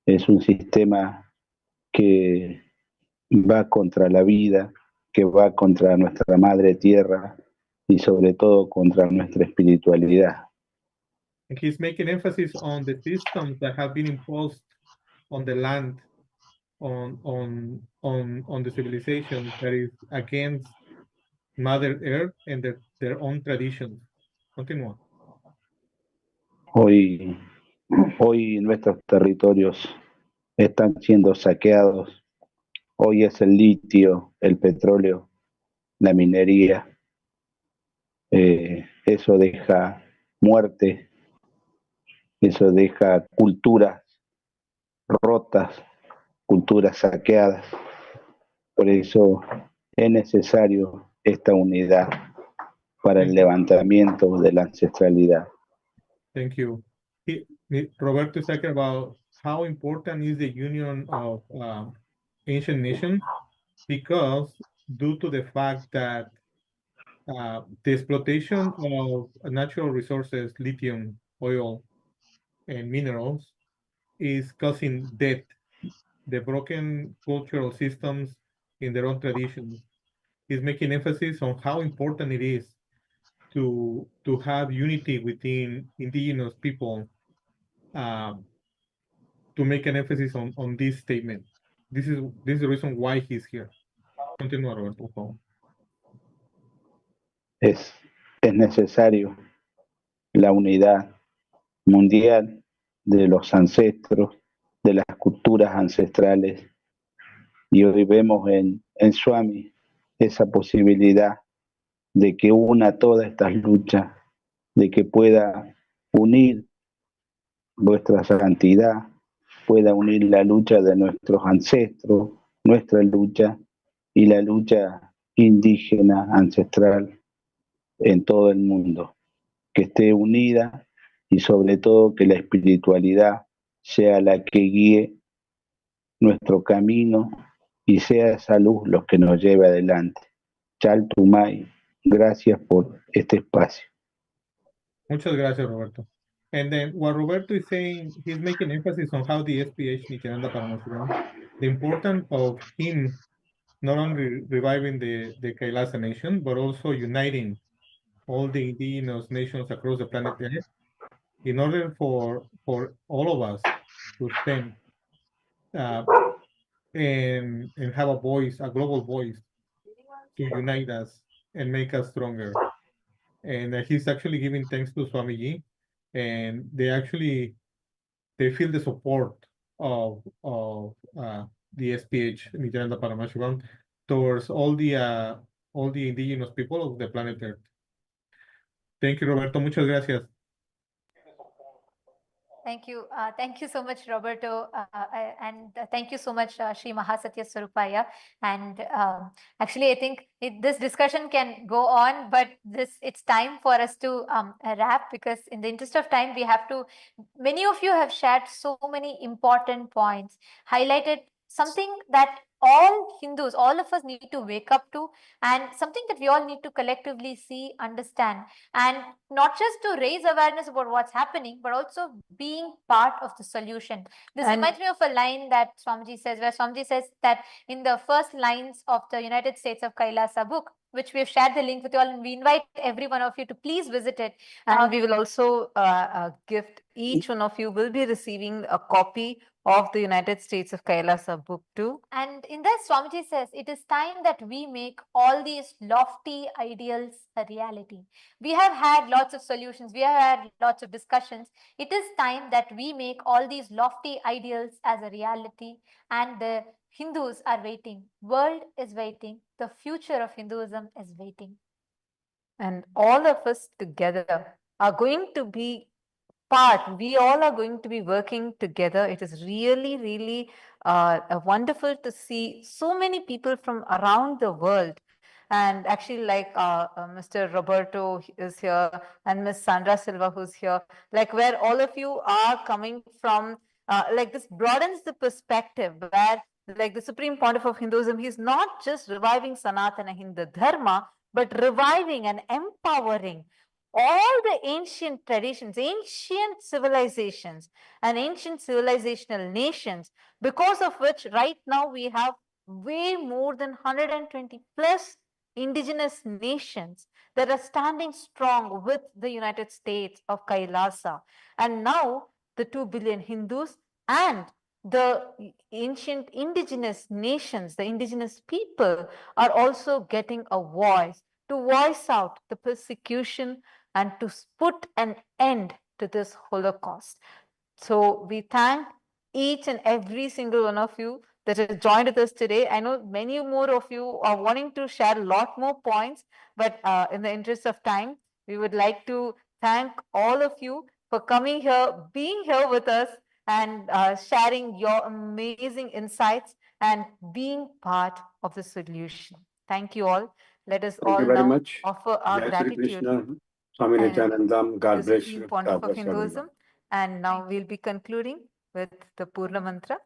es un sistema que va contra la vida, que va contra nuestra madre tierra y sobre todo contra nuestra espiritualidad. And he's making emphasis on the systems that have been imposed on the land, on the civilization that is against Mother Earth and their own traditions. Continúa. Hoy nuestros territorios están siendo saqueados. Hoy es el litio, el petróleo, la minería. Eso deja muerte, eso deja culturas rotas, culturas saqueadas. Por eso es necesario esta unidad para el levantamiento de la ancestralidad. Thank you. Roberto is talking about how important is the union of ancient nations, because due to the fact that the exploitation of natural resources, lithium, oil, and minerals, is causing death, the broken cultural systems in their own traditions. He's making emphasis on how important it is to have unity within indigenous people, to make an emphasis on this statement. This is the reason why he's here. Continúa, Roberto, por favor. Es necesario la unidad mundial de los ancestros, de las culturas ancestrales. Y hoy vemos en Swami esa posibilidad de que una todas estas luchas, de que pueda unir vuestra santidad, pueda unir la lucha de nuestros ancestros, nuestra lucha y la lucha indígena ancestral en todo el mundo, que esté unida y sobre todo que la espiritualidad sea la que guíe nuestro camino y sea esa luz los que nos lleve adelante. Chal Tumay, gracias por este espacio. Muchas gracias, Roberto. And then what Roberto is saying, he's making emphasis on how the SPH Nityananda Paramashiva, the importance of him not only reviving the Kailasa nation, but also uniting all the indigenous nations across the planet Earth in order for all of us to stand uh, and have a voice, a global voice, to unite us and make us stronger. And he's actually giving thanks to Swamiji, and they feel the support of the SPH Nityananda Paramashivam towards all the indigenous people of the planet Earth. Thank you, Roberto. Muchas gracias. Thank you. Thank you so much, Roberto. And thank you so much, Sri Mahasatya Swarupaya. And actually, I think this discussion can go on, but it's time for us to wrap, because in the interest of time, we have to, many of you have shared so many important points, highlighted something that all Hindus, all of us need to wake up to, and something that we all need to collectively see, understand, and not just to raise awareness about what's happening, but also being part of the solution. This reminds me of a line that Swamiji says, where Swamiji says that in the first lines of the United States of Kailasa book, which we've shared the link with you all, and we invite every one of you to please visit it. And we will also gift, each one of you will be receiving a copy of the United States of Kailasa book too. And in that, Swamiji says, it is time that we make all these lofty ideals a reality. We have had lots of solutions. We have had lots of discussions. It is time that we make all these lofty ideals as a reality. And the Hindus are waiting. World is waiting. The future of Hinduism is waiting. And all of us together are going to be we all are going to be working together. It is really, really wonderful to see so many people from around the world. And actually, like Mr. Roberto is here and Miss Sandra Silva who's here, like where all of you are coming from, like this broadens the perspective where like the Supreme Pontiff of Hinduism, he's not just reviving Sanatana Hindu Dharma, but reviving and empowering all the ancient traditions, ancient civilizations, and ancient civilizational nations, because of which right now we have way more than 120 plus indigenous nations that are standing strong with the United States of Kailasa. And now the 2 billion Hindus and the ancient indigenous nations, the indigenous people, are also getting a voice to voice out the persecution and to put an end to this Holocaust. So we thank each and every single one of you that has joined with us today. I know many more of you are wanting to share a lot more points, but in the interest of time, we would like to thank all of you for coming here, being here with us, and sharing your amazing insights and being part of the solution. Thank you all. Let us Thank all you very now much. offer our Jai Shri gratitude Krishna, Swami and Nityanandam. God the bless Supreme you. Pontiff God of bless everyone. Hinduism. And now we'll be concluding with the Purna Mantra.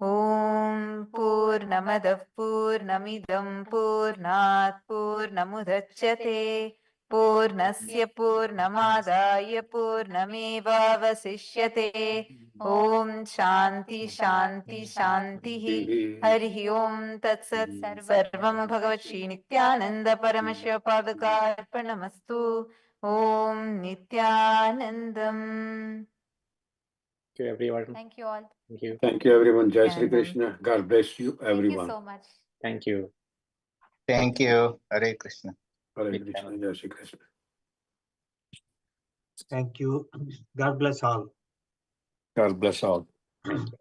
Om Purnamadah Purnamidam Purnat Purnamudachyate Purnasya Purnamadaya Purnameva Vasishyate Om Shanti Shanti Shanti Hari Om Tat Sat Sarvam Bhagavat Shri Nityananda Paramashiva Padaka Arpanamastu Om Nityanandam. Thank you, everyone. Thank you all. Thank you. Thank you, everyone. Jai Shri Nityanandam. Krishna. God bless you, Thank you everyone. so much. Thank you. Thank you. Hare Krishna. Hare Krishna. Jai Shri Krishna. Thank you. God bless all. God bless all. Thank you.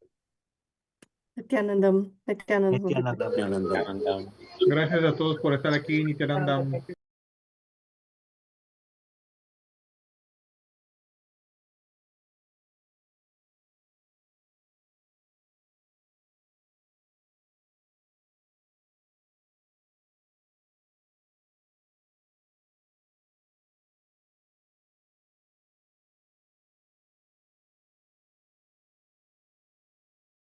Nityanandam. Nityanandam. Nityanandam. Gracias a todos por estar aquí, Nityanandam.